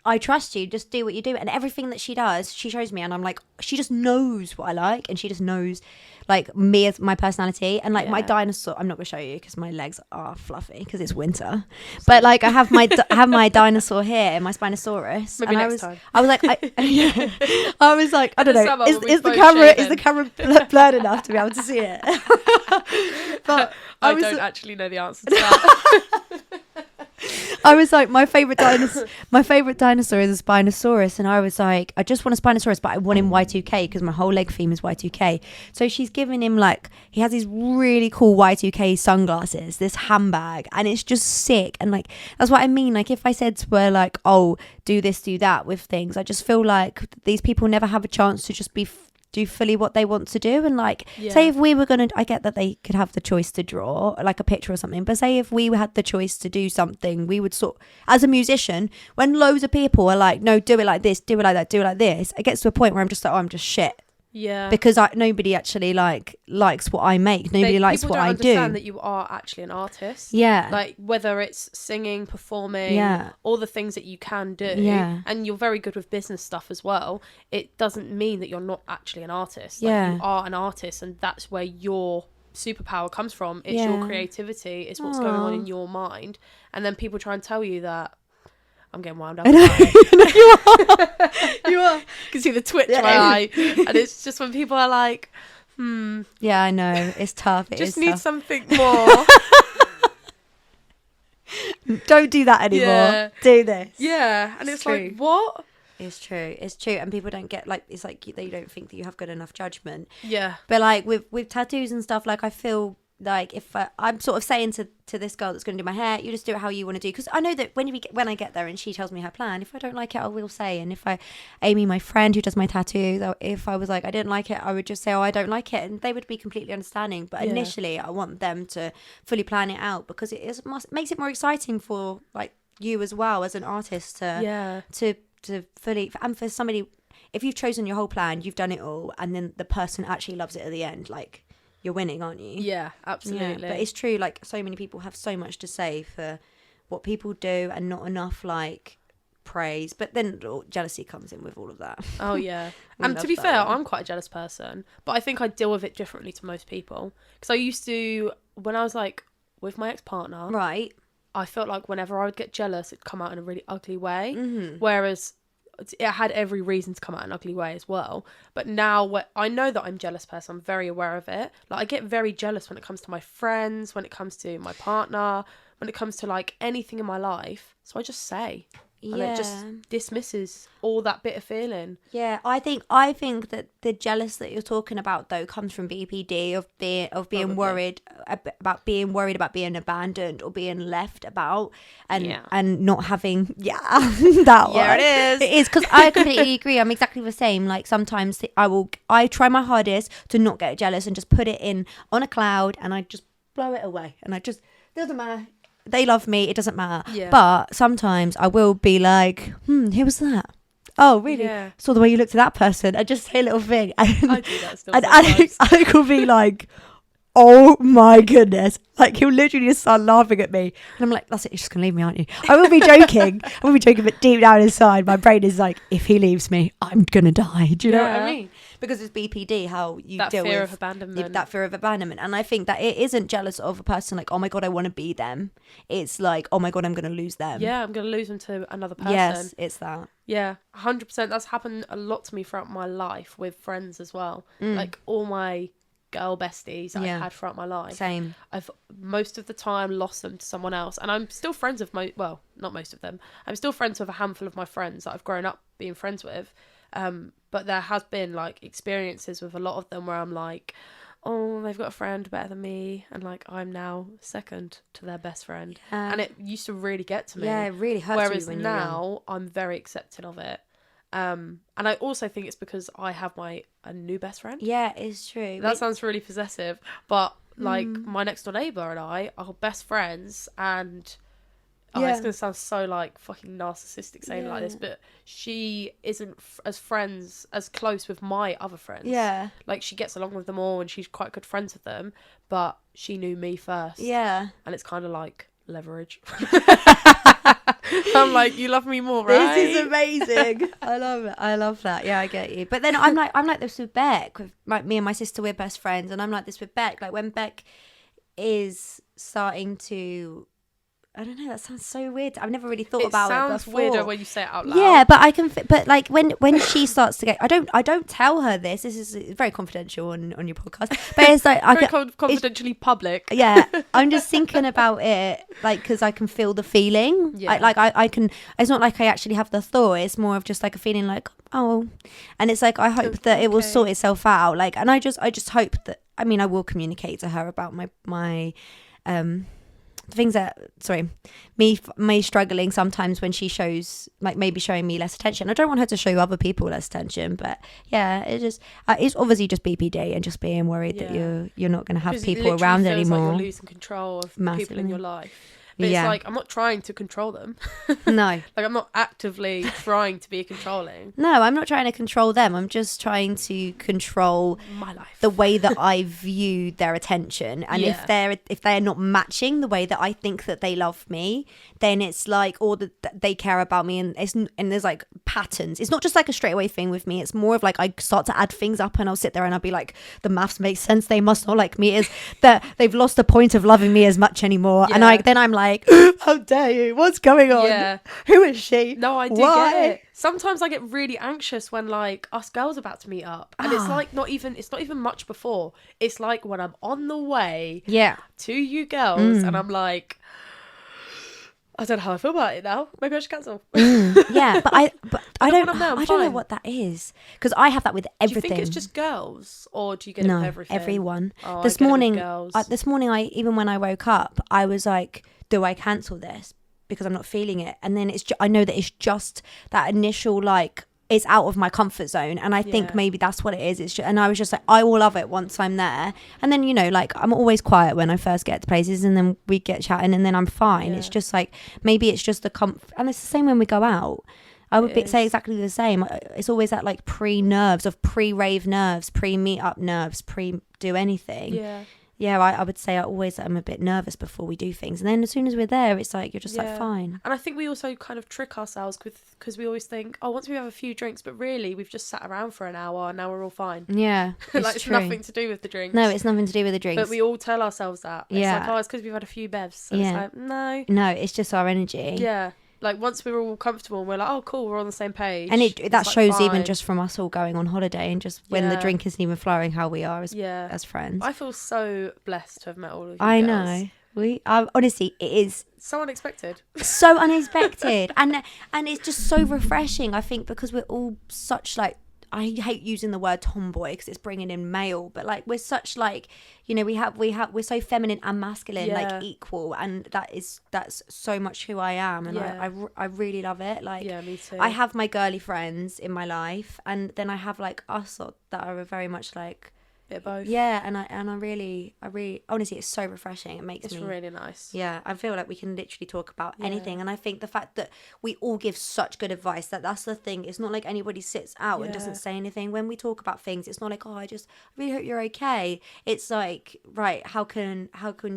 I trust you, just do what you do. And everything that she does, she shows me, and I'm like, she just knows what I like, and she just knows like me as my personality. And like my Yeah. dinosaur, I'm not gonna show you because my legs are fluffy because it's winter. But like I have my dinosaur here, my Spinosaurus. Maybe and next time. I was like, I was like, I don't the know, summer is when we the both camera shave is the in. camera blurred enough to be able to see it? But I was don't actually know the answer to that. I was like, my favorite dinosaur is a Spinosaurus, and I was like, I just want a Spinosaurus, but I want him Y2K because my whole leg theme is Y2K. So she's giving him like, he has these really cool Y2K sunglasses, this handbag, and it's just sick. And like, that's what I mean. Like, if I said to her like, oh, do this, do that with things, I just feel like these people never have a chance to just do fully what they want to do. And like, Yeah. say if we were gonna, I get that they could have the choice to draw like a picture or something, but say if we had the choice to do something, we would as a musician, when loads of people are like, no, do it like this, do it like that, do it like this, it gets to a point where I'm just like, oh, I'm just shit. Yeah. Because nobody actually likes what I make. Nobody likes people what don't I understand do. that you are actually an artist. Yeah. Like, whether it's singing, performing, Yeah. all the things that you can do, Yeah. and you're very good with business stuff as well, it doesn't mean that you're not actually an artist. Like, Yeah. you are an artist, and that's where your superpower comes from. It's your Yeah. creativity. It's what's going on in your mind. And then people try and tell you that. I'm getting wound up. I know, You are. You can see the twitch in my Yeah. eye. And it's just when people are like, Yeah, I know. It's tough. It just is need tough. something more. Don't do that anymore. Yeah. Do this. Yeah. And it's true. like, what? It's true. It's true. And people don't get like, it's like they don't think that you have good enough judgment. Yeah. But like with tattoos and stuff, like I feel like if I'm sort of saying to this girl that's going to do my hair, you just do it how you want to do. Because I know that when I get there and she tells me her plan, if I don't like it, I will say. And if Amy, my friend who does my tattoos, if I was like, I didn't like it, I would just say, oh, I don't like it. And they would be completely understanding. But Yeah. initially, I want them to fully plan it out because makes it more exciting for like you as well as an artist Yeah. to fully, and for somebody, if you've chosen your whole plan, you've done it all, and then the person actually loves it at the end, like you're winning, aren't you? Yeah, absolutely. But it's true, like so many people have so much to say for what people do and not enough like praise, but then jealousy comes in with all of that. Oh yeah. We And love to be that fair, one. I'm quite a jealous person, but I think I deal with it differently to most people. Because I used to, when I was like with my ex-partner, Right. I felt like whenever I would get jealous, it'd come out in a really ugly way. Mm-hmm. Whereas it had every reason to come out in an ugly way as well. But now I know that I'm a jealous person. I'm very aware of it. Like, I get very jealous when it comes to my friends, when it comes to my partner, when it comes to like anything in my life. So I just say. And it just dismisses all that bitter feeling. Yeah, I think that the jealous that you're talking about though comes from BPD of being Probably. worried about being abandoned or being left about and Yeah. and not having that one. Yeah, it is. It is, because I completely agree. I'm exactly the same. Like sometimes I try my hardest to not get jealous and just put it in on a cloud and I just blow it away and I just doesn't matter. They love me, it doesn't matter. Yeah. But sometimes I will be like, who was that? Oh, really? Yeah. Saw the way you looked at that person. And just say a little thing. And, I do that still and sometimes. Alec will be like, oh my goodness. Like, he'll literally just start laughing at me. And I'm like, that's it, you're just going to leave me, aren't you? I will be joking. But deep down inside, my brain is like, if he leaves me, I'm going to die. Do you know what I Yeah. mean? Because it's BPD, how you That deal fear with of abandonment. that fear of abandonment. And I think that it isn't jealous of a person like, oh my God, I want to be them. It's like, oh my God, I'm going to lose them. Yeah, I'm going to lose them to another person. Yes, it's that. Yeah, 100%. That's happened a lot to me throughout my life with friends as well. Like all my girl besties that I've had throughout my life. Same. I've most of the time lost them to someone else. And I'm still friends with not most of them. I'm still friends with a handful of my friends that I've grown up being friends with. But there has been like experiences with a lot of them where I'm like, oh, they've got a friend better than me. And like, I'm now second to their best friend. And it used to really get to me. Yeah, it really hurts Whereas you when you're young. now I'm very accepting of it. And I also think it's because I have a new best friend. Yeah, it's true. That sounds really possessive, but like my next door neighbour and I are best friends, and it's gonna sound so like fucking narcissistic saying it like this, but she isn't as close with my other friends. Yeah. Like, she gets along with them all and she's quite good friends with them, but she knew me first. Yeah. And it's kind of like leverage. I'm like, you love me more, right? This is amazing. I love it. I love that. Yeah, I get you. But then I'm like this with Beck. With me and my sister, we're best friends, and I'm like this with Beck. Like when Beck is starting to, I don't know. That sounds so weird. I've never really thought about it before. It sounds weirder when you say it out loud. Yeah, but I can. But like when she starts to get, I don't tell her this. This is very confidential on your podcast. But it's like confidentially public. Yeah, I'm just thinking about it, like, because I can feel the feeling. Yeah. I can. It's not like I actually have the thought. It's more of just like a feeling, like, oh, and it's like I hope that it will sort itself out. Like, and I just hope that. I mean, I will communicate to her about my things that, me struggling sometimes when she shows, like, maybe showing me less attention. I don't want her to show other people less attention, but yeah, it's obviously just BPD and just being worried that you're not going to have people around anymore. Like you're losing control of people in your life. But Yeah. it's like, I'm not trying to control them. No. Like, I'm not actively trying to be controlling No, I'm not trying to control them. I'm just trying to control my life. the way that I view their attention. And if they're not matching the way that I think that they love me, then it's like, or that they care about me, and there's like patterns. It's not just like a straightaway thing with me. It's more of like, I start to add things up and I'll sit there and I'll be like, the maths makes sense. They must not like me. Is that they've lost the point of loving me as much anymore. Yeah. And then I'm like, how dare you? What's going on? Yeah. Who is she? No, I do Why? get it. Sometimes I get really anxious when like us girls are about to meet up, and it's like it's not even much before. It's like when I'm on the way to you girls, and I'm like, I don't know how I feel about it now. Maybe I should cancel. Yeah, but I don't when I'm there, I'm I don't know fine. what that is, because I have that with Do everything. you think it's just girls, or do you get it with everything? Everyone. Oh, this I get it with morning, girls. even when I woke up, I was like, do I cancel this because I'm not feeling it? And then I know that it's just that initial, like, it's out of my comfort zone, and I think maybe that's what it is. It's just, and I was just like, I will love it once I'm there, and then, you know, like, I'm always quiet when I first get to places, and then we get chatting, and then I'm fine. It's just like, maybe it's just the comfort, and it's the same when we go out. I would say exactly the same. It's always that like pre-nerves of pre-rave nerves, pre-meet-up nerves, pre-do anything. Yeah. Yeah, I would say I'm a bit nervous before we do things. And then as soon as we're there, it's like, you're just like, fine. And I think we also kind of trick ourselves because we always think, oh, once we have a few drinks, but really we've just sat around for an hour and now we're all fine. Yeah, it's true. nothing to do with the drinks. No, it's nothing to do with the drinks. But we all tell ourselves that. It's like, oh, it's because we've had a few bevs. So it's like, no. No, it's just our energy. Yeah. Like, once we're all comfortable and we're like, oh, cool, we're on the same page. And that shows fine. even just from us all going on holiday and just when the drink isn't even flowing, how we are as friends. I feel so blessed to have met all of you I girls. know. Honestly, it is so unexpected. So unexpected. and it's just so refreshing, I think, because we're all such like, I hate using the word tomboy because it's bringing in male, but like we're such like, you know, we're so feminine and masculine, like equal, and that's so much who I am, and I really love it. Like, me too. I have my girly friends in my life, and then I have like us that are very much like bit both. Yeah, and I really honestly, it's so refreshing. It's really nice. Yeah, I feel like we can literally talk about anything, and I think the fact that we all give such good advice, that's the thing. It's not like anybody sits out and doesn't say anything when we talk about things. It's not like, oh, I really hope you're okay. It's like, right, how can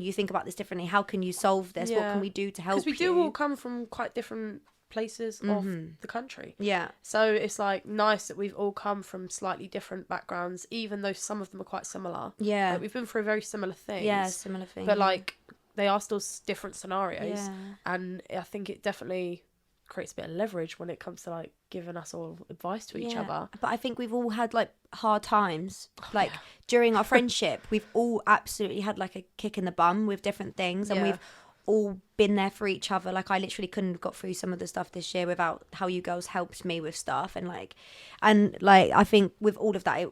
you think about this differently? How can you solve this? What can we do to help you? Because we do all come from quite different places of the country. Yeah. So it's like nice that we've all come from slightly different backgrounds, even though some of them are quite similar. Yeah. Like, we've been through very similar things. Yeah, similar things. But like they are still different scenarios. Yeah. And I think it definitely creates a bit of leverage when it comes to like giving us all advice to each other. But I think we've all had like hard times. Like during our friendship, we've all absolutely had like a kick in the bum with different things, and we've all been there for each other. Like, I literally couldn't have got through some of the stuff this year without how you girls helped me with stuff, and I think with all of that,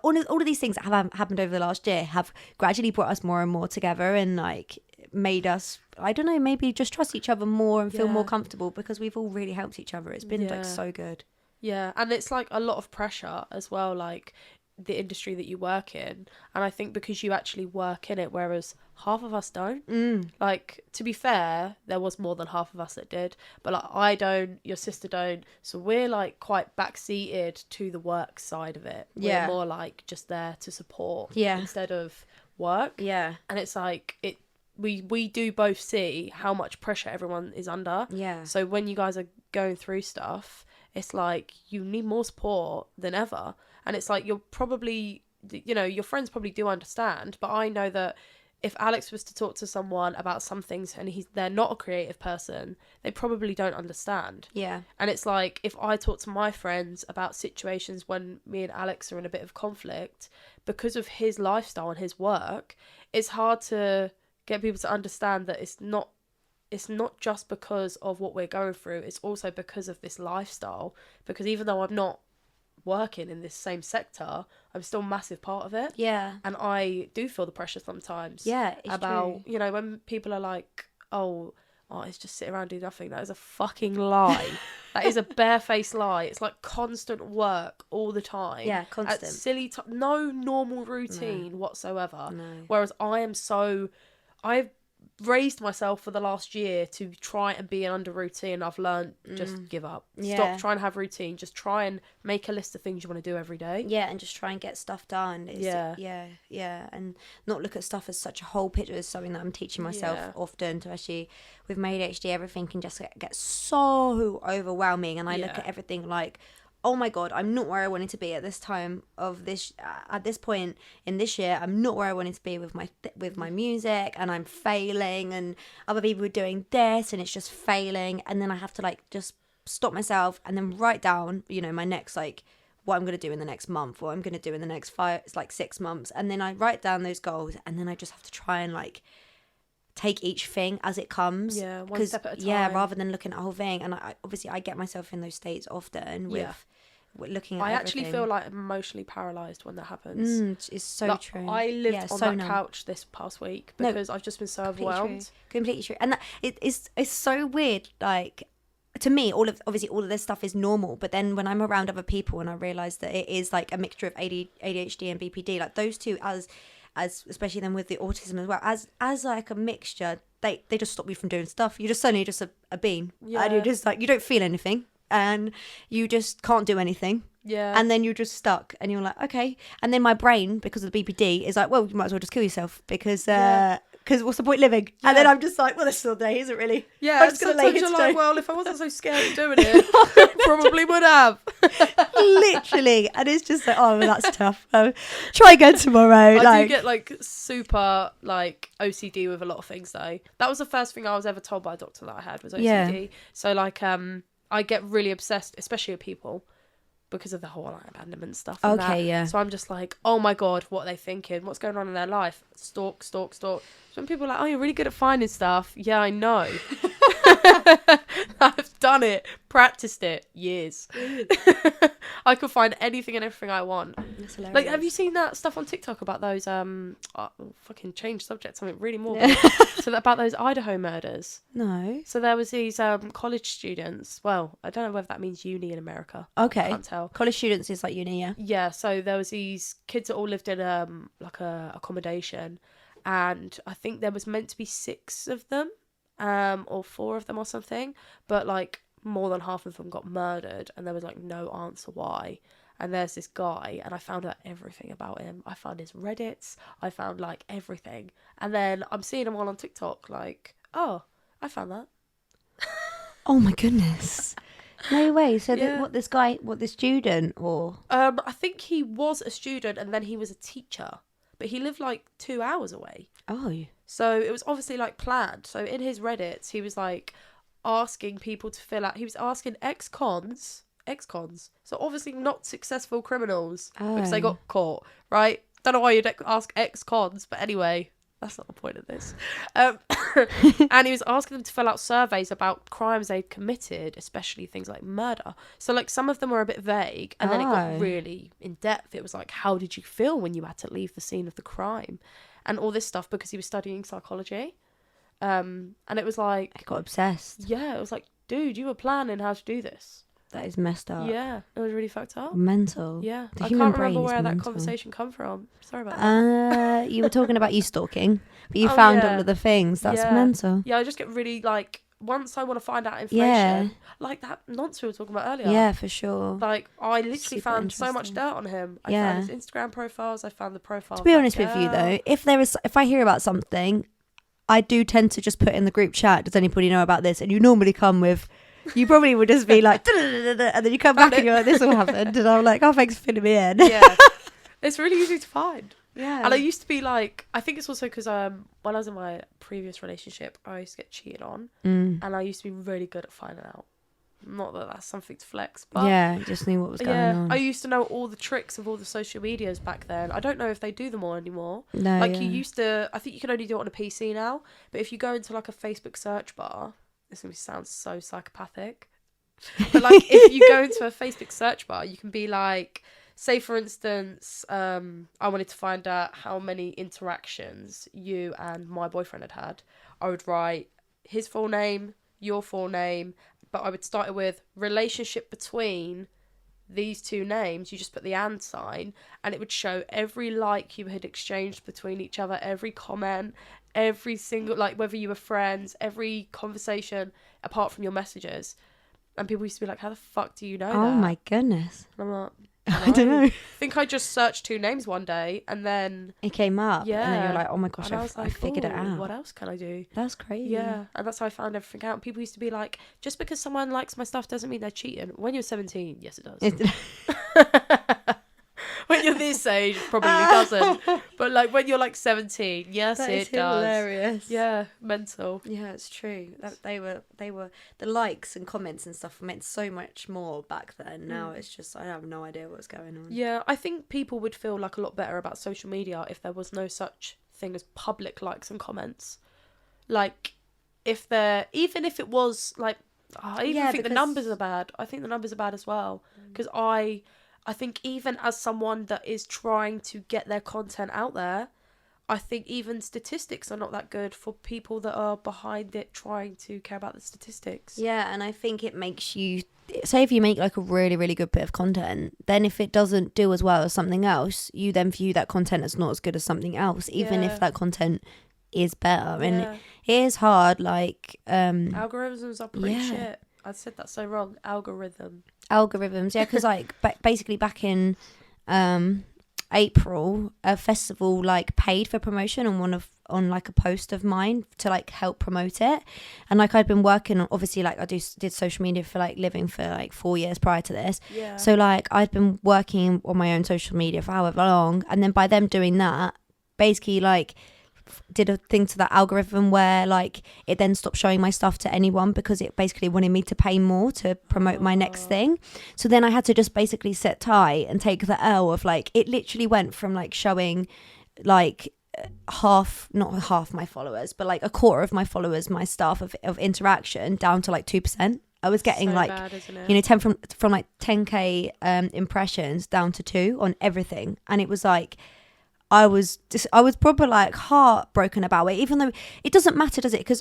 all of these things that have happened over the last year have gradually brought us more and more together, and like made us, I don't know, maybe just trust each other more and feel more comfortable, because we've all really helped each other. It's been like so good. Yeah, and it's like a lot of pressure as well, like the industry that you work in, and I think because you actually work in it, whereas half of us don't. Like, to be fair, there was more than half of us that did, but like I don't, your sister don't, so we're like quite backseated to the work side of it. We're more like just there to support instead of work. And it's like we do both see how much pressure everyone is under. So when you guys are going through stuff, it's like you need more support than ever. And it's like, you're probably, you know, your friends probably do understand, but I know that if Alex was to talk to someone about some things and they're not a creative person, they probably don't understand. And it's like, if I talk to my friends about situations when me and Alex are in a bit of conflict, because of his lifestyle and his work, it's hard to get people to understand that it's not just because of what we're going through, it's also because of this lifestyle. Because even though I'm not working in this same sector, I'm still a massive part of it. And I do feel the pressure sometimes. It's about true. You know, when people are like, oh, it's just sit around and do nothing. That is a fucking lie. That is a barefaced lie. It's like constant work all the time. Constant. At silly no normal routine whatsoever. Whereas I've raised myself for the last year to try and be under routine. I've learned just give up. Stop trying to have routine. Just try and make a list of things you want to do every day. And just try and get stuff done. And not look at stuff as such a whole picture. Is something that I'm teaching myself often, to actually, with my ADHD, everything can just get so overwhelming, and I look at everything like, oh my god, I'm not where I wanted to be at this time of this, at this point in this year. I'm not where I wanted to be with my music, and I'm failing, and other people are doing this and it's just failing. And then I have to like just stop myself and then write down, you know, my next, like, what I'm going to do in the next month, what I'm going to do in the next 6 months. And then I write down those goals, and then I just have to try and like take each thing as it comes, one step at a time, rather than looking at the whole thing. And I get myself in those states often with looking at I everything. actually feel like I'm emotionally paralyzed when that happens. It's so like, true. I lived on that couch this past week because I've just been so overwhelmed. Completely true. And that it's so weird. Like, to me, all of this stuff is normal, but then when I'm around other people and I realise that it is like a mixture of ADHD and BPD, like those two, as especially then with the autism as well, as like a mixture, they just stop you from doing stuff. You're just suddenly a bean, and you're just like, you don't feel anything, and you just can't do anything. Yeah. And then you're just stuck and you're like, okay. And then my brain, because of the BPD, is like, well, you might as well just kill yourself because what's the point living? And then I'm just like, well, this is all day, isn't it really? Yeah, I'm just going to lay sometimes here you're today. like, well, if I wasn't so scared of doing it, probably would have. Literally. And it's just like, oh, well, that's tough. Try again tomorrow. I do get like super like OCD with a lot of things though. That was the first thing I was ever told by a doctor that I had was OCD. Yeah. So like I get really obsessed, especially with people, because of the whole like, abandonment stuff. And Okay, that. yeah. So I'm just like, oh my God, what are they thinking? What's going on in their life? Stalk. Some people are like, oh, you're really good at finding stuff. Yeah, I know. I've done it, practiced it, years. I could find anything and everything I want. That's hilarious. Like, have you seen that stuff on TikTok about those fucking change subject, something really morbid. So about those Idaho murders. No. So there was these college students. Well, I don't know whether that means uni in America. Okay. Can't tell. College students is like uni, yeah. Yeah, so there was these kids that all lived in like a accommodation, and I think there was meant to be 6 of them, or 4 of them or something, but like more than half of them got murdered, and there was like no answer why. And there's this guy, and I found out everything about him. I found his Reddits, I found like everything, and then I'm seeing him all on TikTok, like, oh, I found that. Oh my goodness. No way. So Yeah. this student or? I think he was a student, and then he was a teacher, but he lived like 2 hours away. Oh. So it was obviously like planned. So in his Reddits, he was like asking people to fill out. He was asking ex-cons. So obviously not successful criminals because they Oh. got caught, right? Don't know why you'd ask ex-cons, but anyway, that's not the point of this. And he was asking them to fill out surveys about crimes they'd committed, especially things like murder. So like some of them were a bit vague, and then it Oh. got really in depth. It was like, how did you feel when you had to leave the scene of the crime? And all this stuff because he was studying psychology. And it was like, I got obsessed. yeah, it was like, dude, you were planning how to do this. That is messed up. Yeah, it was really fucked up. Mental. Yeah, The I human can't brain remember is where that mental. conversation come from. Sorry about that. You were talking about you stalking, but you Oh, found yeah. all of the things. That's Yeah. mental. Yeah, I just get really like, once I want to find out information, Yeah. like that nonce we were talking about earlier. Yeah, for sure. Like, I literally Super found so much interesting. dirt on him. I Yeah. found his Instagram profiles. I found the profile. To be honest with you, though, if I hear about something, I do tend to just put in the group chat, does anybody know about this? And you normally come with, you probably would just be like, and then you come back and you're like, this all happened. And I'm like, oh, thanks for filling me in. Yeah. It's really easy to find. Yeah. And I used to be like, I think it's also because when I was in my previous relationship, I used to get cheated on. And I used to be really good at finding out. Not that that's something to flex, but yeah, just knew what was going on. I used to know all the tricks of all the social medias back then. I don't know if they do them all anymore. No, Like yeah. you used to, I think you can only do it on a PC now. But if you go into like a Facebook search bar, this gonna sound so psychopathic. But like if you go into a Facebook search bar, you can be like, say for instance, I wanted to find out how many interactions you and my boyfriend had had. I would write his full name, your full name, but I would start it with relationship between these 2 names. You just put the and sign, and it would show every like you had exchanged between each other, every comment, every single, like whether you were friends, every conversation apart from your messages. And people used to be like, how the fuck do you know that? Oh my goodness. And I'm like, I don't know. I think I just searched 2 names one day, and then It came up. yeah, And then you're like, oh my gosh, and I was I like, figured it "Ooh, out. What else can I do? That's crazy. Yeah, and that's how I found everything out. People used to be like, just because someone likes my stuff doesn't mean they're cheating. When you're 17, yes, it does. When you're this age, it probably doesn't. But like when you're like 17, yes, That is it does. hilarious. Yeah, mental. Yeah, it's true. They were the likes and comments and stuff meant so much more back then. Now it's just I have no idea what's going on. Yeah, I think people would feel like a lot better about social media if there was no such thing as public likes and comments. Like, even if it was like, I even think the because- numbers are bad. I think the numbers are bad as well. Because I think even as someone that is trying to get their content out there, I think even statistics are not that good for people that are behind it trying to care about the statistics. Yeah, and I think it makes you say if you make like a really, really good bit of content, then if it doesn't do as well as something else, you then view that content as not as good as something else, even Yeah. if that content is better. And Yeah. it is hard, like Algorithms are pretty yeah. shit. I said that so wrong. Algorithms, yeah, because like basically back in April, a festival like paid for promotion on like a post of mine to like help promote it, and like I'd been working on, obviously like I did social media for like living for like 4 years prior to this, Yeah. so like I'd been working on my own social media for however long, and then by them doing that, basically like did a thing to that algorithm where like it then stopped showing my stuff to anyone because it basically wanted me to pay more to promote my next thing. So then I had to just basically sit tight and take the L of like, it literally went from like showing like not half my followers, but like a quarter of my followers, my stuff of interaction, down to like 2%. I was getting so like bad, isn't it? you know 10 from like 10k impressions down to 2 on everything, and it was like I was probably like heartbroken about it, even though it doesn't matter, does it? Because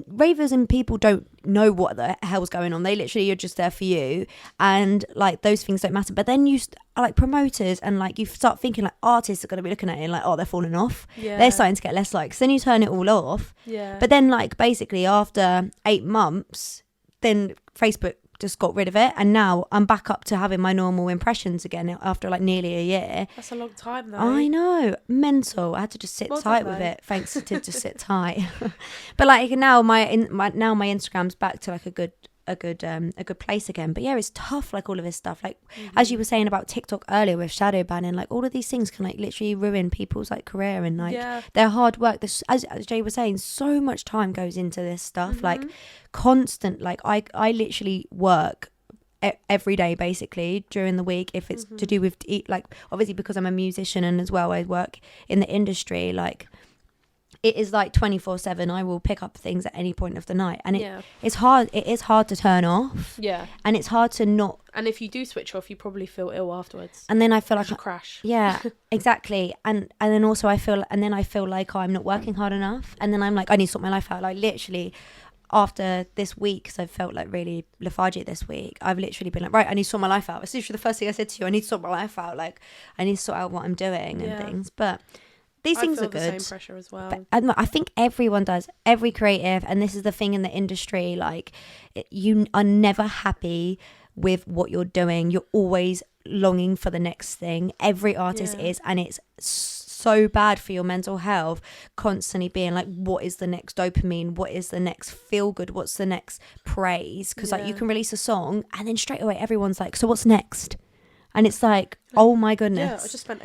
ravers and people don't know what the hell's going on. They literally are just there for you, and like those things don't matter. But then you like promoters, and like you start thinking like artists are going to be looking at it and like, oh, they're falling off. Yeah. They're starting to get less likes. Then you turn it all off. Yeah. But then like basically after 8 months, then Facebook just got rid of it, and now I'm back up to having my normal impressions again after like nearly a year. That's a long time though. I know, mental. I had to just sit Well tight done, with though. it. Thanks to just sit tight. But like now my Instagram's back to like a good place again. But yeah, it's tough, like all of this stuff, like as you were saying about TikTok earlier with shadow banning, like all of these things can like literally ruin people's like career and like their hard work. This, as Jay was saying, so much time goes into this stuff, like constant, like I literally work every day basically during the week if it's to do with like obviously because I'm a musician, and as well I work in the industry, like it is like 24/7. I will pick up things at any point of the night, and it is hard to turn off, and it's hard to not, and if you do switch off you probably feel ill afterwards, and then I feel like you crash. Exactly, and then also I feel like I'm not working hard enough, and then I'm like I need to sort my life out, like literally after this week, because I've felt like really lethargic this week, I've literally been like, right, I need to sort my life out. It's literally the first thing I said to you, I need to sort my life out, like I need to sort out what I'm doing and things. But these things are good. I feel the same pressure as well. But I think everyone does, every creative, and this is the thing in the industry, like you are never happy with what you're doing. You're always longing for the next thing. Every artist is, and it's so bad for your mental health, constantly being like, what is the next dopamine, what is the next feel good, what's the next praise, because like you can release a song and then straight away everyone's like, so what's next? And it's like, oh my goodness, I just spent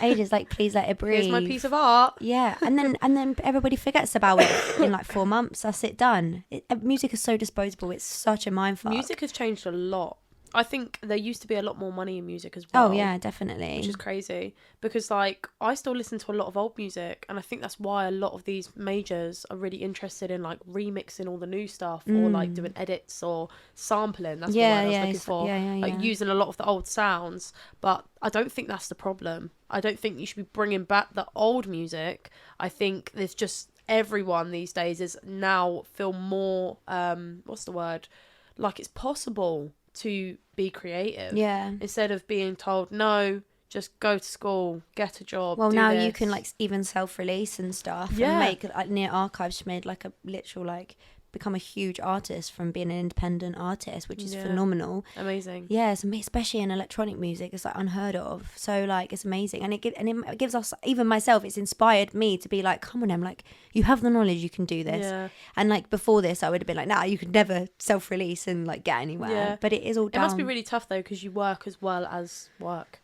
ages like, please let it breathe, here's my piece of art. And then everybody forgets about it in like 4 months. That's it, done. Music is so disposable. It's such a mindfuck. Music has changed a lot. I think there used to be a lot more money in music as well. Oh yeah, definitely. Which is crazy, because like I still listen to a lot of old music, and I think that's why a lot of these majors are really interested in like remixing all the new stuff, or like doing edits or sampling. That's the word I was looking for. Like using a lot of the old sounds. But I don't think that's the problem. I don't think you should be bringing back the old music. I think there's just everyone these days is now feel more what's the word? Like it's possible to be creative, instead of being told no, just go to school, get a job. Well, do now this. you can like even self-release and stuff, and make like near Archives made like a literal like become a huge artist from being an independent artist, which is phenomenal, amazing. Especially in electronic music, it's like unheard of. So like it's amazing, and it gives us, even myself, it's inspired me to be like, come on, Em, like you have the knowledge, you can do this. And like before this I would have been like, nah, you could never self-release and like get anywhere. But it is all down. It must be really tough though, because you work as well as work.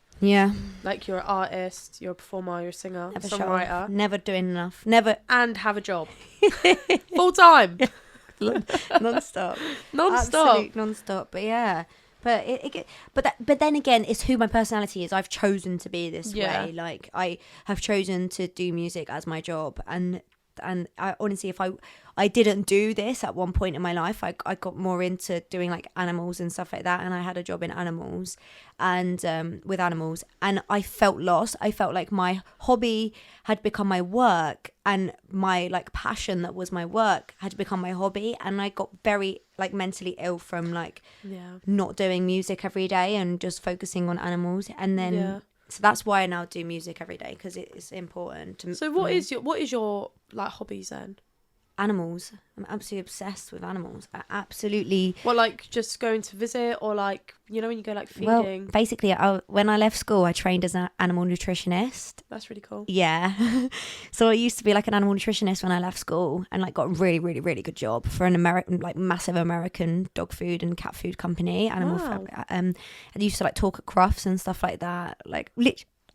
Like you're an artist, you're a performer, you're a singer, never songwriter, never doing enough, never, and have a job full time. non-stop absolute non-stop. But then again, it's who my personality is. I've chosen to be this way. Like I have chosen to do music as my job, and I honestly, if I didn't do this at one point in my life, I got more into doing like animals and stuff like that, and I had a job in animals and with animals, and I felt lost. I felt like my hobby had become my work, and my like passion that was my work had become my hobby, and I got very like mentally ill from like not doing music every day and just focusing on animals. And then so that's why I now do music every day, because it's important to. So what is your like hobbies then? animals. I'm absolutely obsessed with animals. I absolutely. Well, like just going to visit, or like, you know, when you go like Well, feeding. basically, when I left school, I trained as an animal nutritionist. That's really cool. Yeah. So I used to be like an animal nutritionist when I left school, and like got a really, really, really good job for an American, like massive American dog food and cat food company. Wow. I used to like talk at Crufts and stuff like that. Like,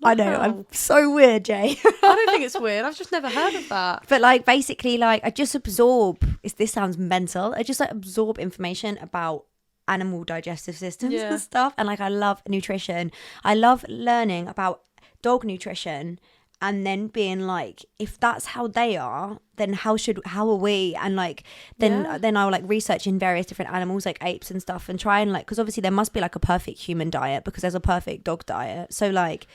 I know, Wow. I'm so weird, Jay. I don't think it's weird. I've just never heard of that. But like basically, like I just absorb. This sounds mental. I just like absorb information about animal digestive systems Yeah. and stuff. And like I love nutrition. I love learning about dog nutrition, and then being like, if that's how they are, then how are we? And like then I'll like research in various different animals like apes and stuff, and try and like, because obviously there must be like a perfect human diet because there's a perfect dog diet. So like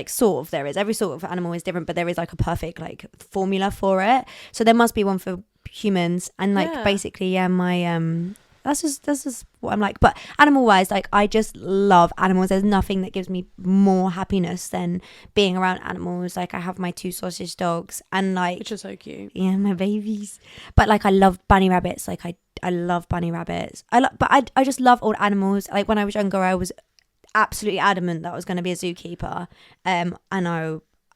sort of there is, every sort of animal is different, but there is like a perfect like formula for it. So there must be one for humans, and like basically my that's just what I'm like. But animal wise, like I just love animals. There's nothing that gives me more happiness than being around animals. Like I have my 2 sausage dogs, and like, Which is so cute. yeah, my babies. But like I love bunny rabbits. Like I love bunny rabbits. But I just love all animals. Like when I was younger, I was absolutely adamant that I was going to be a zookeeper. And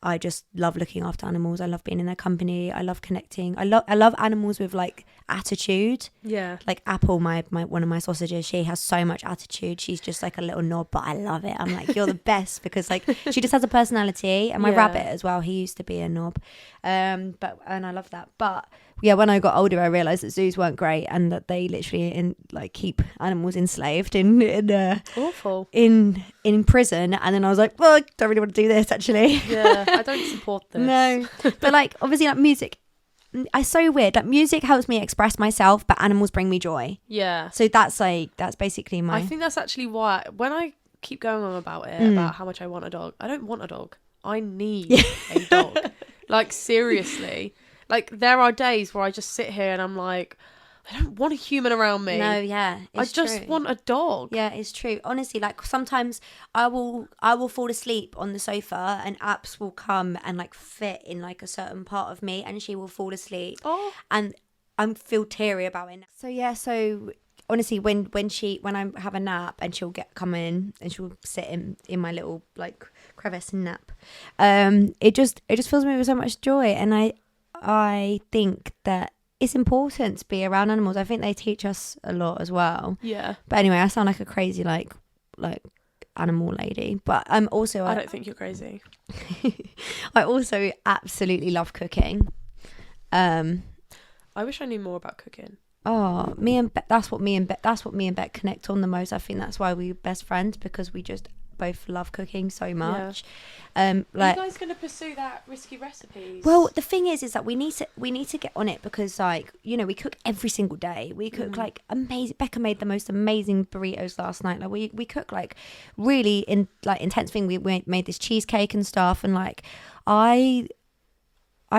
I just love looking after animals. I love being in their company. I love connecting. I love animals with like attitude. Yeah. Like Apple, my one of my sausages, she has so much attitude. She's just like a little knob, but I love it. I'm like, you're the best, because like she just has a personality. And my rabbit as well, he used to be a knob. And I love that. But yeah, when I got older, I realised that zoos weren't great, and that they literally keep animals enslaved in Awful. in prison. And then I was like, well, I don't really want to do this actually. Yeah, I don't support this. No, but like obviously like music, it's so weird. Like music helps me express myself, but animals bring me joy. Yeah. So that's basically my. I think that's actually why when I keep going on about it, about how much I want a dog, I don't want a dog. I need a dog. Like seriously. Like there are days where I just sit here and I'm like, I don't want a human around me. No, yeah, I just want a dog. Yeah, it's true. Honestly, like sometimes I will fall asleep on the sofa, and Apps will come and like fit in like a certain part of me, and she will fall asleep. Oh. And I feel teary about it. So yeah, so honestly, when I have a nap and she'll come in and she'll sit in my little like crevice and nap, it just fills me with so much joy. And I think that it's important to be around animals. I think they teach us a lot as well. Yeah. But anyway, I sound like a crazy like animal lady. But I'm also I don't think you're crazy. I also absolutely love cooking. I wish I knew more about cooking. Oh, that's what me and Bet connect on the most. I think that's why we're best friends, because we just both love cooking so much. Are you guys going to pursue that risky recipes? Well, the thing is that we need to get on it, because like, you know, we cook every single day. We cook like amazing. Becca made the most amazing burritos last night. Like we cook like really intense thing. We made this cheesecake and stuff, and like I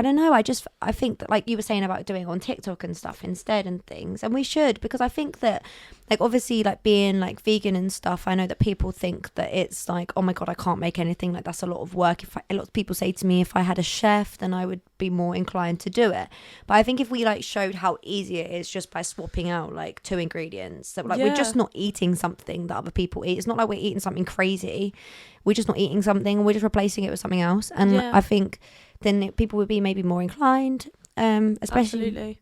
don't know. I think that like you were saying about doing on TikTok and stuff instead and things, and we should, because I think that like obviously like being like vegan and stuff, I know that people think that it's like, oh my God, I can't make anything, like that's a lot of work. A lot of people say to me, if I had a chef, then I would be more inclined to do it. But I think if we like showed how easy it is just by swapping out like 2 ingredients, that like we're just not eating something that other people eat. It's not like we're eating something crazy. We're just not eating something, we're just replacing it with something else. And I think then people would be maybe more inclined, especially. Absolutely.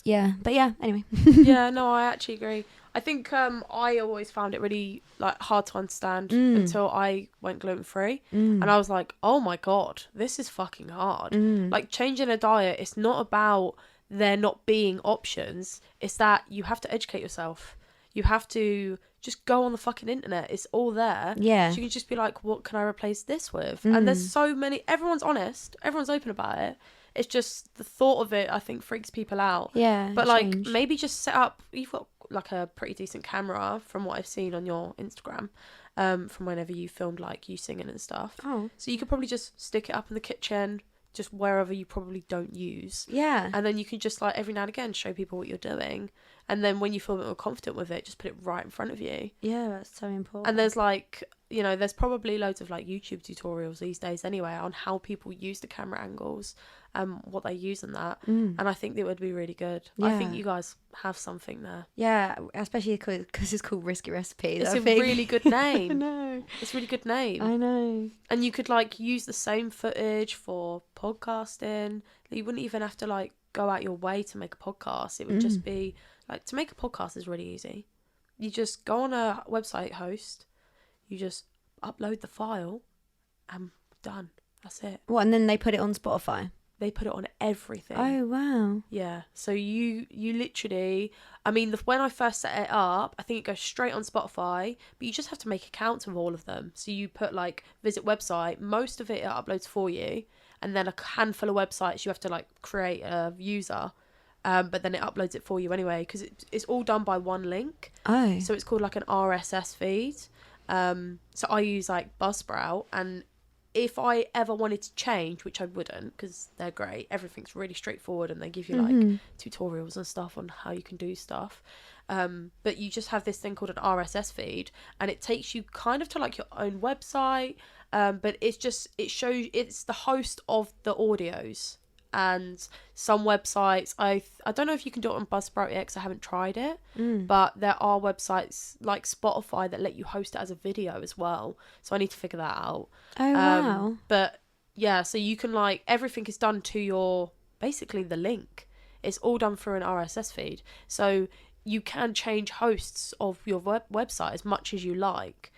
Yeah, but yeah, anyway. Yeah, no, I actually agree. I think I always found it really like hard to understand until I went gluten-free, and I was like, oh my God, this is fucking hard. Like changing a diet, it's not about there not being options, it's that you have to educate yourself. You have to just go on the fucking internet. It's all there. Yeah. So you can just be like, what can I replace this with? And there's so many, everyone's honest, everyone's open about it. It's just the thought of it, I think, freaks people out. Yeah. But like maybe just set up, you've got like a pretty decent camera from what I've seen on your Instagram, from whenever you filmed like you singing and stuff. Oh. So you could probably just stick it up in the kitchen, just wherever you probably don't use. Yeah. And then you can just like every now and again show people what you're doing. And then when you feel a bit more confident with it, just put it right in front of you. Yeah, that's so important. And there's like you know, there's probably loads of like YouTube tutorials these days anyway on how people use the camera angles, what they use in that. And I think it would be really good. I think you guys have something there. Yeah, especially because it's called Risky Recipes. It's really good name. I know. It's a really good name. I know. And you could like use the same footage for podcasting. You wouldn't even have to like go out your way to make a podcast. It would just be like, to make a podcast is really easy. You just go on a website host, you just upload the file, and done. That's it. What, and then they put it on Spotify? They put it on everything. Oh, wow. Yeah. So you literally, I mean, when I first set it up, I think it goes straight on Spotify, but you just have to make accounts of all of them. So you put like visit website, most of it uploads for you, and then a handful of websites you have to like create a user. But then it uploads it for you anyway, because it's all done by one link. Oh. So it's called like an RSS feed. So I use like Buzzsprout, and if I ever wanted to change, which I wouldn't, because they're great, everything's really straightforward, and they give you like tutorials and stuff on how you can do stuff. But you just have this thing called an RSS feed, and it takes you kind of to like your own website. But it's the host of the audios. And some websites, I don't know if you can do it on Buzzsprout yet, because I haven't tried it, but there are websites like Spotify that let you host it as a video as well, so I need to figure that out. Oh, wow. But yeah, so you can like, everything is done to your, basically the link, it's all done through an RSS feed, so you can change hosts of your website as much as you like.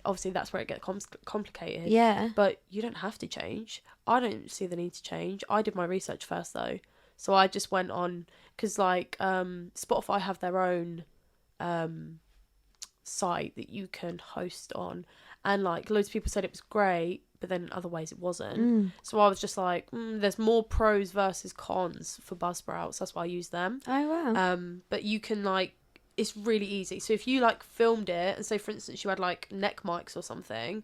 Obviously that's where it gets complicated. Yeah. But you don't have to change. I don't see the need to change. I did my research first though, so I just went on, because like Spotify have their own site that you can host on, and like loads of people said it was great, but then in other ways it wasn't. So I was just like, there's more pros versus cons for Buzzsprout, so that's why I use them. Oh, wow. But you can like, it's really easy. So if you like filmed it, and say for instance you had like neck mics or something,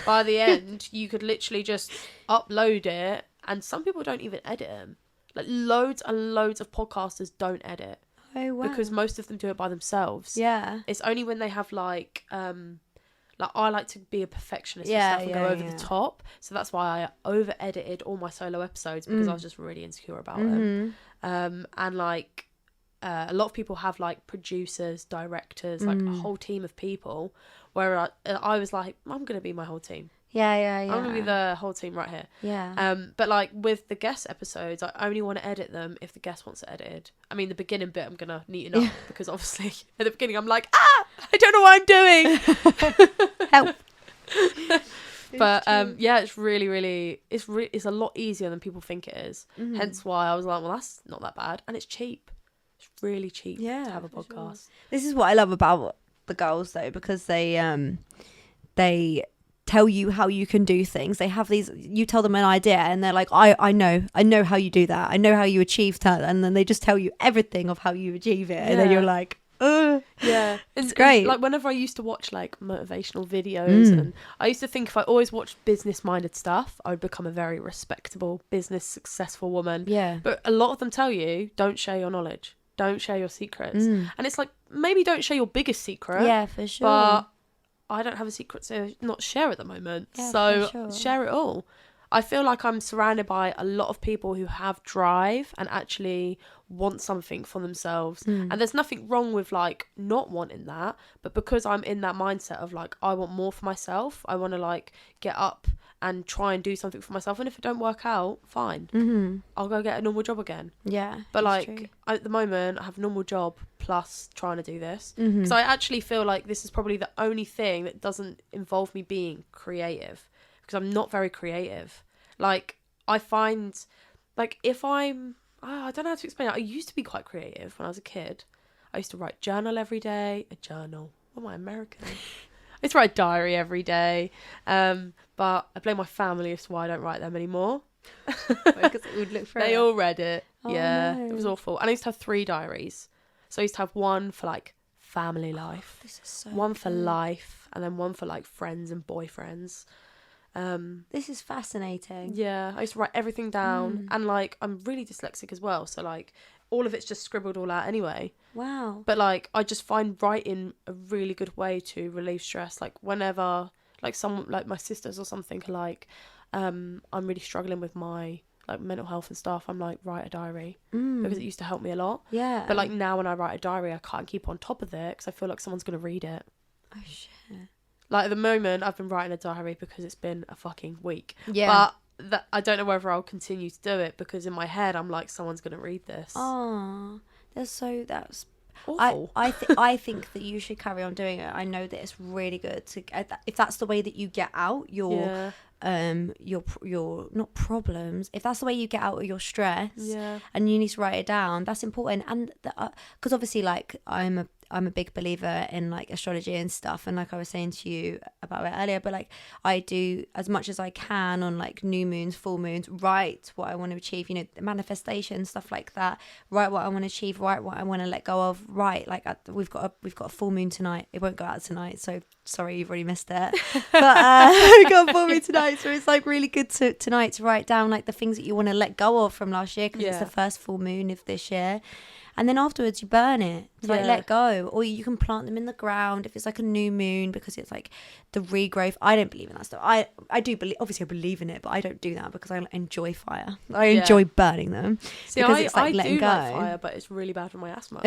by the end you could literally just upload it, and some people don't even edit them. Like loads and loads of podcasters don't edit. Oh, wow. Because most of them do it by themselves. Yeah. It's only when they have like I like to be a perfectionist and Yeah, stuff and yeah, go over yeah. the top. So that's why I over edited all my solo episodes, because I was just really insecure about them. And like a lot of people have like producers, directors, like a whole team of people, where I was like, I'm gonna be my whole team. Yeah. I'm gonna be the whole team right here. Yeah. But like with the guest episodes, I only want to edit them if the guest wants it edited. I mean, the beginning bit I'm gonna neaten up, because obviously at the beginning I'm like, I don't know what I'm doing. Help. But yeah, it's really it's a lot easier than people think it is. Hence why I was like, well, that's not that bad, and it's cheap. It's really cheap to have a podcast. Sure. This is what I love about the girls though, because they tell you how you can do things. They have these, you tell them an idea and they're like, I know how you do that. I know how you achieve that. And then they just tell you everything of how you achieve it. Yeah. And then you're like, yeah, it's great. Like whenever I used to watch like motivational videos, and I used to think if I always watched business minded stuff, I would become a very respectable business successful woman. Yeah. But a lot of them tell you, don't share your knowledge, don't share your secrets. And it's like, maybe don't share your biggest secret. Yeah, for sure. But I don't have a secret to not share at the moment. Yeah, so for sure. Share it all. I feel like I'm surrounded by a lot of people who have drive and actually want something for themselves. And there's nothing wrong with like not wanting that, but because I'm in that mindset of like, I want more for myself, I want to like get up and try and do something for myself, and if it don't work out, fine. I'll go get a normal job again. Yeah. But like true. at the moment I have a normal job plus trying to do this, because I actually feel like this is probably the only thing that doesn't involve me being creative, because I'm not very creative. Like I find like if I'm I don't know how to explain it. I used to be quite creative when I was a kid. I used to write journal every day. A journal. What am I, American? I used to write a diary every day. But I blame my family as to why I don't write them anymore. Because it would look for They it. all read it. Oh, yeah, no. It was awful. And I used to have 3 diaries. So I used to have one for like family life, This is so one for good. life, and then one for like friends and boyfriends. This is fascinating. Yeah, I used to write everything down, and like I'm really dyslexic as well, so like all of it's just scribbled all out anyway. Wow. But like, I just find writing a really good way to relieve stress. Like whenever, like someone, like my sisters or something are like, I'm really struggling with my like mental health and stuff, I'm like, write a diary, because it used to help me a lot. Yeah. But like now when I write a diary, I can't keep on top of it because I feel like someone's gonna read it. Oh shit. Like at the moment, I've been writing a diary because it's been a fucking week. Yeah. But I don't know whether I'll continue to do it because in my head I'm like, someone's gonna read this. Oh, that's Awful. I think that you should carry on doing it. I know that it's really good to, if that's the way that you get out your not problems, if that's the way you get out of your stress, and you need to write it down, that's important. And because obviously, like, I'm a big believer in like astrology and stuff, and like I was saying to you about it earlier, but like I do as much as I can on like new moons, full moons, write what I want to achieve, you know, manifestation, stuff like that, write what I want to achieve, write what I want to let go of, write like we've got a full moon tonight. It won't go out tonight, so sorry you've already missed it, but we got a full moon tonight, so it's like really good tonight to write down like the things that you want to let go of from last year, because it's the first full moon of this year. And then afterwards you burn it to like let go, or you can plant them in the ground if it's like a new moon, because it's like the regrowth. I don't believe in that stuff. I do believe, obviously I believe in it, but I don't do that because I enjoy fire. I enjoy burning them. See, because it's like letting go. Like fire, but it's really bad for my asthma.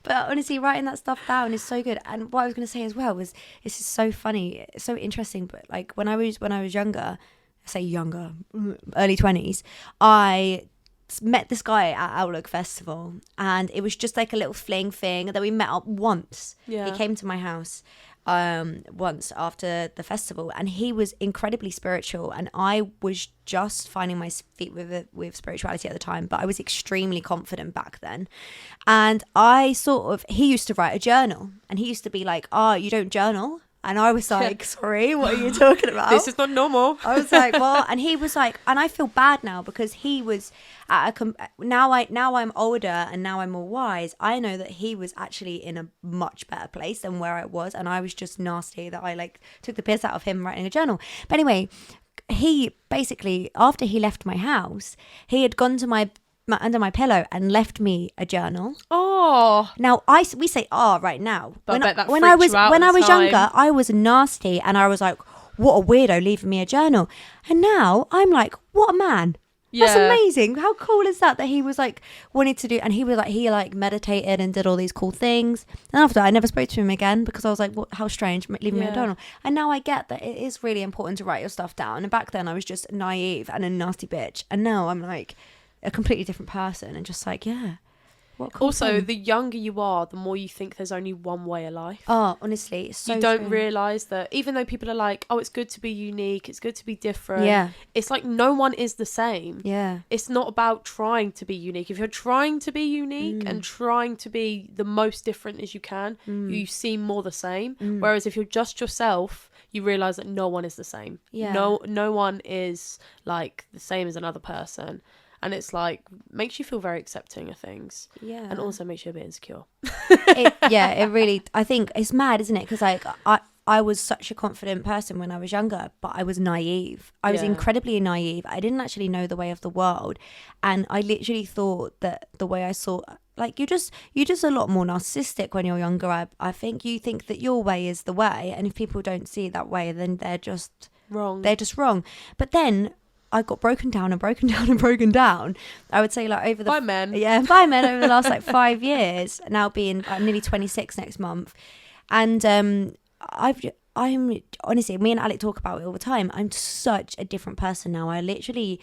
But honestly, writing that stuff down is so good. And what I was going to say as well was, this is so funny, it's so interesting. But like when I was younger, early 20s, I met this guy at Outlook Festival, and it was just like a little fling thing, and then we met up once. He came to my house once after the festival, and he was incredibly spiritual, and I was just finding my feet with spirituality at the time, but I was extremely confident back then. And he used to write a journal, and he used to be like, oh, you don't journal? And I was like, sorry, what are you talking about? This is not normal. I was like, what? And he was like, and I feel bad now because he was now I'm older and now I'm more wise. I know that he was actually in a much better place than where I was. And I was just nasty that I like took the piss out of him writing a journal. But anyway, he basically, after he left my house, he had gone to my under my pillow and left me a journal. Oh, now we say right now. But when I was younger, I was nasty, and I was like, what a weirdo leaving me a journal. And now I'm like, what a man. That's amazing. How cool is that he was like wanted to do, and he was like, he like meditated and did all these cool things. And after that, I never spoke to him again because I was like, what, how strange, leaving me a journal. And now I get that it is really important to write your stuff down. And back then I was just naive and a nasty bitch, and now I'm like a completely different person, and just like, what cool also thing. The younger you are, the more you think there's only one way of life. Oh, honestly, it's so you don't true. realize that even though people are like, oh, it's good to be unique, it's good to be different, it's like no one is the same. It's not about trying to be unique. If you're trying to be unique and trying to be the most different as you can, you seem more the same. Whereas if you're just yourself, you realize that no one is the same. No one is like the same as another person. And it's like, makes you feel very accepting of things. And also makes you a bit insecure. It really, I think it's mad, isn't it? Because like, I was such a confident person when I was younger, but I was naive. I was incredibly naive. I didn't actually know the way of the world. And I literally thought that the way I saw, like, you're just a lot more narcissistic when you're younger. I think you think that your way is the way. And if people don't see it that way, then they're just wrong. But then I got broken down. I would say like over the... By men over the last like 5 years. Now I'm nearly 26 next month. And I'm honestly, me and Alec talk about it all the time. I'm such a different person now. I literally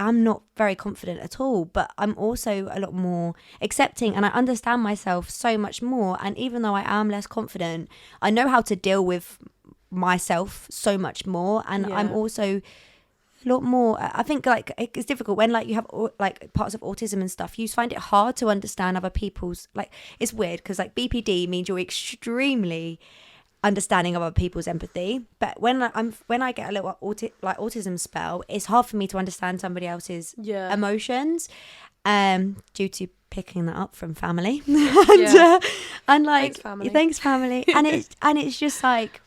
am not very confident at all, but I'm also a lot more accepting, and I understand myself so much more. And even though I am less confident, I know how to deal with myself so much more. And I'm also a lot more, I think like it's difficult when like you have like parts of autism and stuff, you find it hard to understand other people's, like, it's weird because like BPD means you're extremely understanding of other people's empathy, but when I get a little autism spell, it's hard for me to understand somebody else's emotions, due to picking that up from family. And like, thanks family. And it's just like,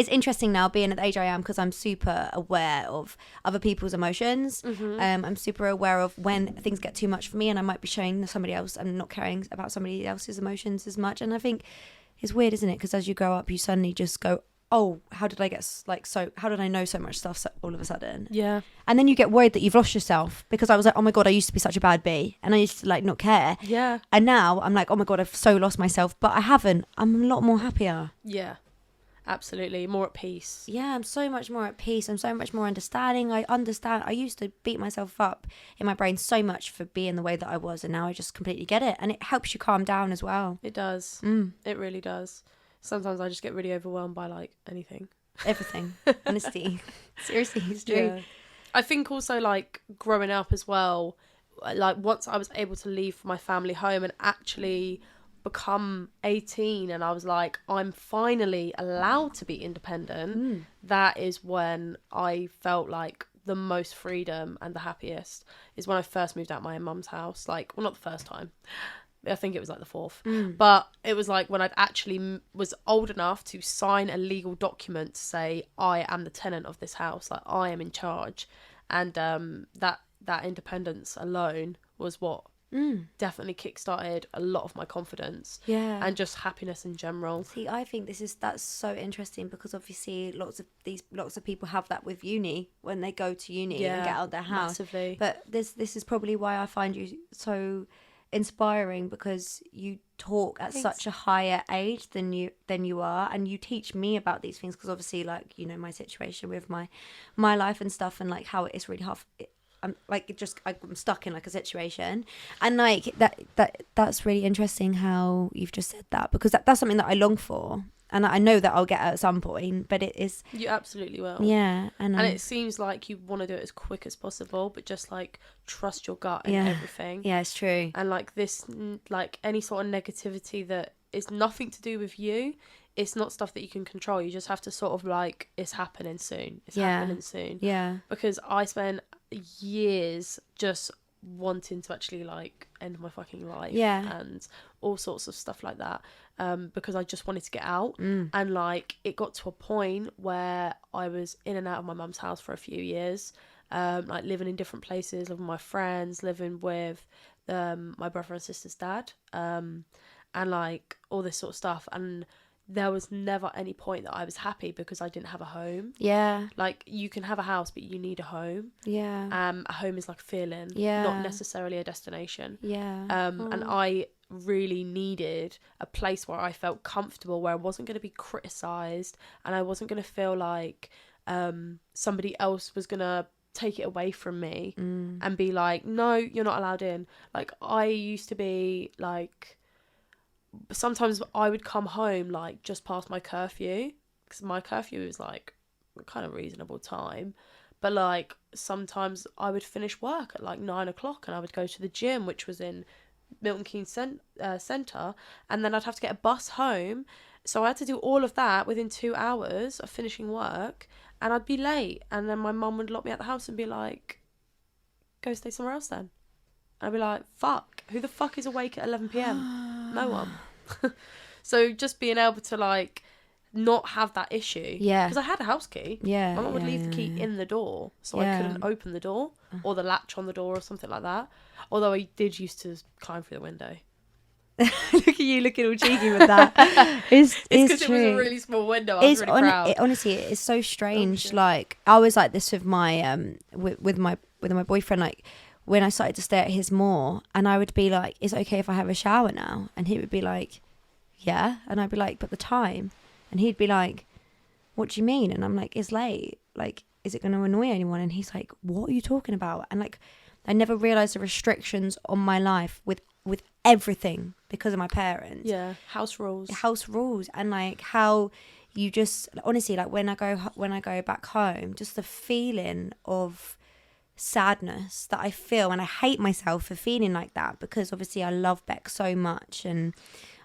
it's interesting now being at the age I am because I'm super aware of other people's emotions. I'm super aware of when things get too much for me and I might be showing somebody else and not caring about somebody else's emotions as much. And I think it's weird, isn't it? Because as you grow up, you suddenly just go, oh, how did I get how did I know so much stuff all of a sudden? Yeah. And then you get worried that you've lost yourself, because I was like, oh my God, I used to be such a bad bee and I used to like not care. Yeah. And now I'm like, oh my God, I've so lost myself, but I haven't. I'm a lot more happier. Yeah. Absolutely. More at peace. Yeah, I'm so much more at peace. I'm so much more understanding. I understand. I used to beat myself up in my brain so much for being the way that I was, and now I just completely get it. And it helps you calm down as well. It does. It really does. Sometimes I just get really overwhelmed by like anything. Everything. Honesty. Seriously, it's true. Yeah. I think also like growing up as well, like once I was able to leave my family home and actually become 18 and I was like, I'm finally allowed to be independent, that is when I felt like the most freedom and the happiest, is when I first moved out my mum's house. Like, well, not the first time, I think it was like the fourth, but it was like when I'd actually was old enough to sign a legal document to say I am the tenant of this house, like I am in charge. And that independence alone was what definitely kickstarted a lot of my confidence, and just happiness in general. See, I think that's so interesting, because obviously lots of people have that with uni when they go to uni and get out of their house. Massively. But this is probably why I find you so inspiring, because you talk at such a higher age than you are, and you teach me about these things, because obviously, like, you know, my situation with my life and stuff, and like how it's really hard. I'm stuck in like a situation, and like that's really interesting how you've just said that, because that's something that I long for, and I know that I'll get at some point, but it is, You absolutely will. yeah, and it seems like you want to do it as quick as possible, but just like trust your gut and everything. Yeah, it's true. And like this, like any sort of negativity that is nothing to do with you, it's not stuff that you can control. You just have to sort of like, it's happening soon. It's happening soon. Yeah. Because I spent years just wanting to actually like end my fucking life. Yeah. And all sorts of stuff like that. Because I just wanted to get out. And like, it got to a point where I was in and out of my mum's house for a few years. Like living in different places, living with my friends, living with my brother and sister's dad. And like all this sort of stuff. And there was never any point that I was happy because I didn't have a home. Yeah. Like, you can have a house, but you need a home. Yeah. A home is like a feeling, Yeah. not necessarily a destination. Yeah. And I really needed a place where I felt comfortable, where I wasn't going to be criticised, and I wasn't going to feel like somebody else was going to take it away from me and be like, no, you're not allowed in. Like, I used to be like, sometimes I would come home like just past my curfew, because my curfew was like a kind of reasonable time, but like sometimes I would finish work at like 9 o'clock and I would go to the gym, which was in Milton Keynes Centre, and then I'd have to get a bus home, so I had to do all of that within 2 hours of finishing work, and I'd be late, and then my mum would lock me out the house and be like, go stay somewhere else then. I'd be like, fuck, who the fuck is awake at 11 p.m? No one. So just being able to like not have that issue. Yeah. Because I had a house key. Yeah. My mum would leave the key in the door, so I couldn't open the door or the latch on the door or something like that. Although I did used to climb through the window. Look at you looking all cheeky with that. It's because true. It was a really small window. I was really proud. Honestly, it's so strange. Like, I was like this with my with my boyfriend. Like, when I started to stay at his more, and I would be like, is it okay if I have a shower now? And he would be like, yeah. And I'd be like, but the time? And he'd be like, what do you mean? And I'm like, it's late. Like, is it going to annoy anyone? And he's like, what are you talking about? And like, I never realised the restrictions on my life with everything because of my parents. Yeah, house rules. And like how you just, honestly, like when I go back home, just the feeling of sadness that I feel, and I hate myself for feeling like that, because obviously I love Beck so much and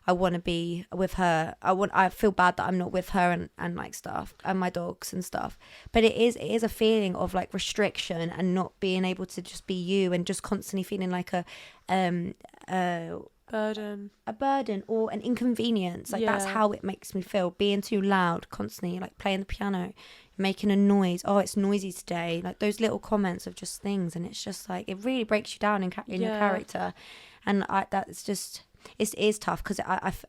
I want to be with her. I feel bad that I'm not with her and like stuff, and my dogs and stuff. But it is a feeling of like restriction and not being able to just be you, and just constantly feeling like a burden or an inconvenience. Like that's how it makes me feel, being too loud constantly, like playing the piano, making a noise. Oh, it's noisy today. Like those little comments of just things, and it's just like it really breaks you down in your character. And that's just it is tough because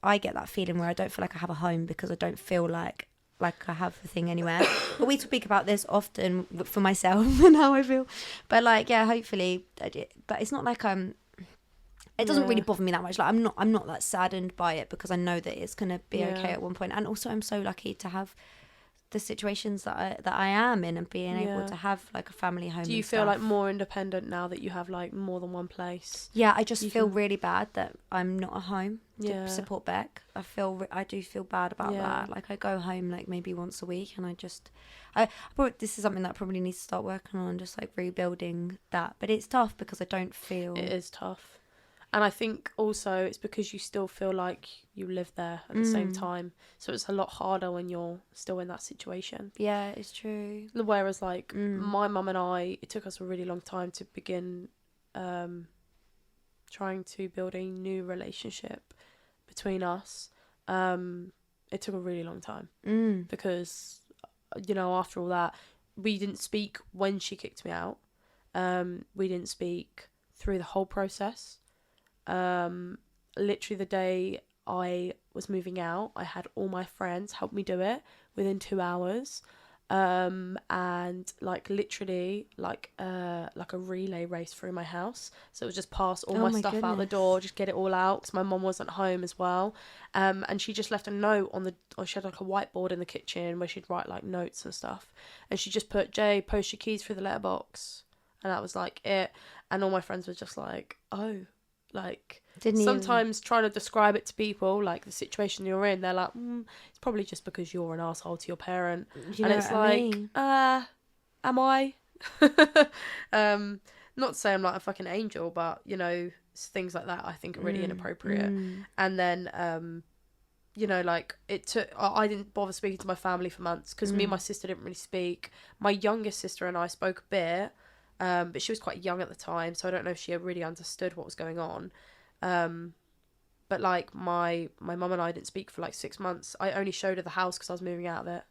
I get that feeling where I don't feel like I have a home because I don't feel like I have a thing anywhere. But we speak about this often for myself and how I feel. But like, yeah, hopefully, but it's not like it doesn't really bother me that much. Like I'm not that saddened by it because I know that it's gonna be okay at one point. And also, I'm so lucky to have the situations that I am in and being able to have like a family home. Do you feel like more independent now that you have like more than one place? Yeah, I just feel really bad that I'm not at home to support Beck. I do feel bad about that. Like I go home like maybe once a week, and this is something that I probably need to start working on, just like rebuilding that. But it's tough because I don't feel it is tough. And I think also it's because you still feel like you live there at the same time. So it's a lot harder when you're still in that situation. Yeah, it's true. Whereas like my mum and I, it took us a really long time to begin trying to build a new relationship between us. It took a really long time because, after all that, we didn't speak when she kicked me out. We didn't speak through the whole process. Literally the day I was moving out, I had all my friends help me do it within 2 hours, and like literally like a relay race through my house. So it was just pass all my stuff out the door, just get it all out because my mum wasn't home as well, and she just left a note she had like a whiteboard in the kitchen where she'd write like notes and stuff, and she just put, "Jay, post your keys through the letterbox," and that was like it. And all my friends were just like, "Oh." Like sometimes trying to describe it to people, like the situation you're in, they're like, it's probably just because you're an asshole to your parent. And it's like, am I? Not to say I'm like a fucking angel, but things like that I think are really inappropriate. And then like I didn't bother speaking to my family for months because me and my sister didn't really speak. My youngest sister and I spoke a bit. But she was quite young at the time, so I don't know if she really understood what was going on. But like my mum and I didn't speak for like 6 months. I only showed her the house because I was moving out of it.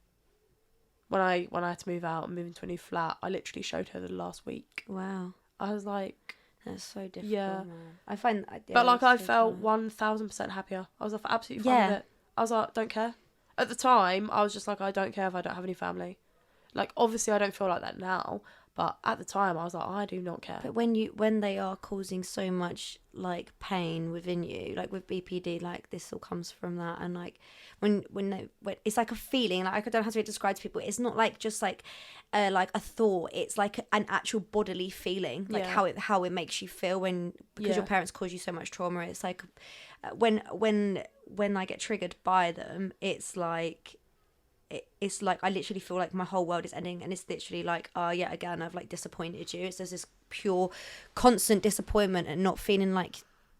When I had to move out and move into a new flat, I literally showed her the last week. Wow. I was like, that's so difficult. Yeah, man. I find. But like I felt 1000% happier. I was like, absolutely fine with it. I was like, don't care. At the time, I was just like, I don't care if I don't have any family. Like obviously, I don't feel like that now. But at the time, I was like, I do not care. But when they are causing so much like pain within you, like with BPD, like this all comes from that. And like when it's like a feeling, like I don't know how to describe to people. It's not like just like a thought. It's like an actual bodily feeling, like how it makes you feel because your parents cause you so much trauma. It's like when I get triggered by them, it's like I literally feel like my whole world is ending, and it's literally like, again, I've like disappointed you. It's just this pure constant disappointment and not feeling like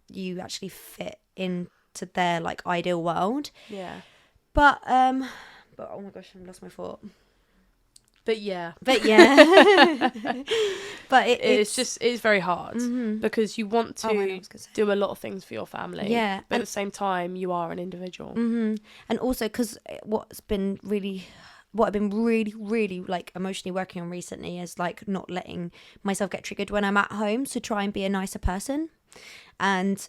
you actually fit into their like ideal world. Yeah. But oh my gosh, I've lost my thought. But yeah. But it's very hard because you want to do a lot of things for your family. Yeah. But at the same time, you are an individual. Mm-hmm. And also because what I've been really, really like emotionally working on recently is like not letting myself get triggered when I'm at home, to try and be a nicer person and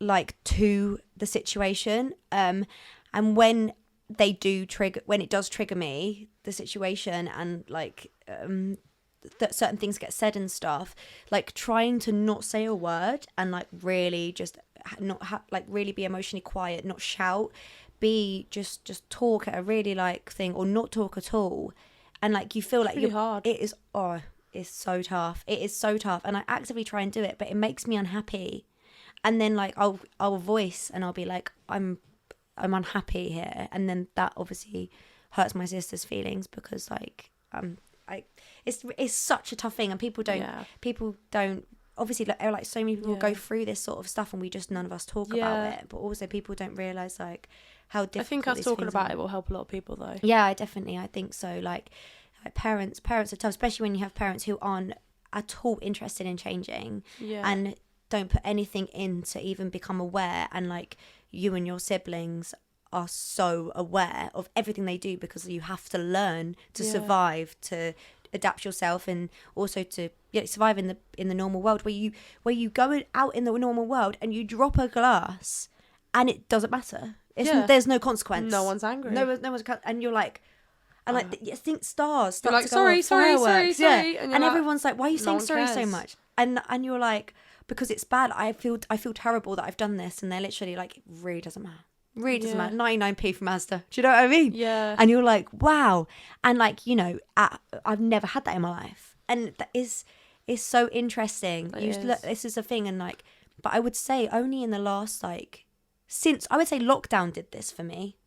like to the situation. And when it does trigger me, the situation, and like that certain things get said and stuff, like trying to not say a word and like really just not like really be emotionally quiet, not shout, be just talk at a really like thing, or not talk at all. And like you feel like really hard. It's so tough. It is so tough, and I actively try and do it, but it makes me unhappy. And then like I'll voice and I'll be like, I'm unhappy here, and then that obviously hurts my sister's feelings because like it's such a tough thing, and people don't obviously like so many people go through this sort of stuff, and we just none of us talk about it. But also people don't realize like how difficult. I think us talking about it will help a lot of people though. Yeah, I think so. Like parents are tough, especially when you have parents who aren't at all interested in changing. Yeah. And don't put anything in to even become aware, and like you and your siblings are so aware of everything they do because you have to learn to survive, to adapt yourself, and also to survive in the normal world where you go out in the normal world and you drop a glass and it doesn't matter. There's no consequence. No one's angry. No one's, and you're like, and like I think stars start like, to go off, fireworks, sorry, and like, everyone's like, why are you saying sorry so cares. much? And you're like, because it's bad. I feel terrible that I've done this, and they're literally like, it really doesn't matter. Really doesn't matter. 99p from Asda. Do you know what I mean? Yeah. And you're like, wow. And like, you know, I've never had that in my life, and that is so interesting. This is a thing, and like, but I would say only in the last since I would say lockdown did this for me.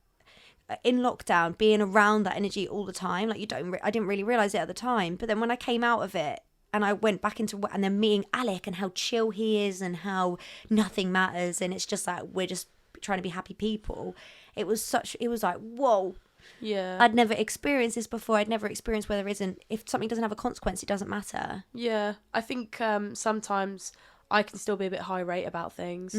In lockdown, being around that energy all the time, like I didn't really realize it at the time, but then when I came out of it and I went back into and then meeting Alec and how chill he is and how nothing matters, and it's just like we're just trying to be happy people. It was like, whoa. Yeah. I'd never experienced this before. I'd never experienced where there isn't, if something doesn't have a consequence, it doesn't matter. Yeah. I think sometimes I can still be a bit high rate about things.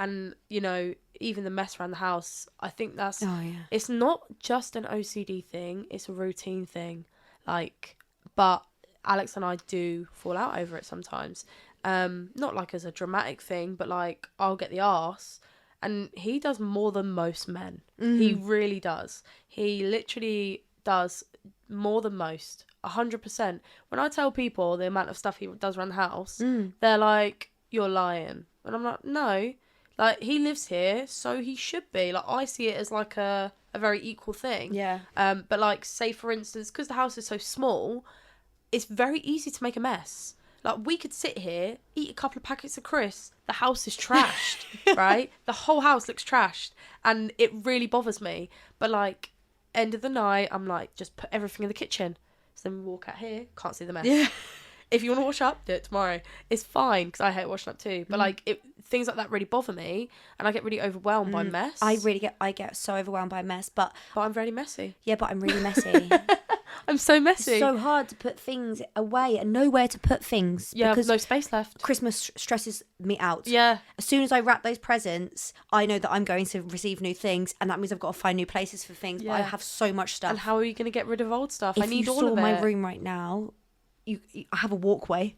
And, you know, even the mess around the house, I think that's... Oh, yeah. It's not just an OCD thing. It's a routine thing. Like, but Alex and I do fall out over it sometimes. Not like as a dramatic thing, but like, I'll get the arse. And he does more than most men. He really does. He literally does more than most. 100%. When I tell people the amount of stuff he does around the house, they're like, you're lying. And I'm like, no. Like, he lives here, so he should be. Like, I see it as like a very equal thing. Yeah. But like, say for instance, because the house is so small, it's very easy to make a mess. Like, we could sit here, eat a couple of packets of crisps, the house is trashed, right? The whole house looks trashed, and it really bothers me. But like, end of the night, I'm like, just put everything in the kitchen. So then we walk out here, can't see the mess. Yeah. If you want to wash up, do it tomorrow. It's fine, because I hate washing up too. But like, things like that really bother me, and I get really overwhelmed by mess. I get so overwhelmed by mess, but I'm very messy. Yeah, but I'm really messy. I'm so messy. It's so hard to put things away and nowhere to put things. Yeah, because no space left. Christmas stresses me out. Yeah. As soon as I wrap those presents, I know that I'm going to receive new things, and that means I've got to find new places for things. Yeah. But I have so much stuff. And how are you going to get rid of old stuff? If I need you all saw of it. my room right now, I have a walkway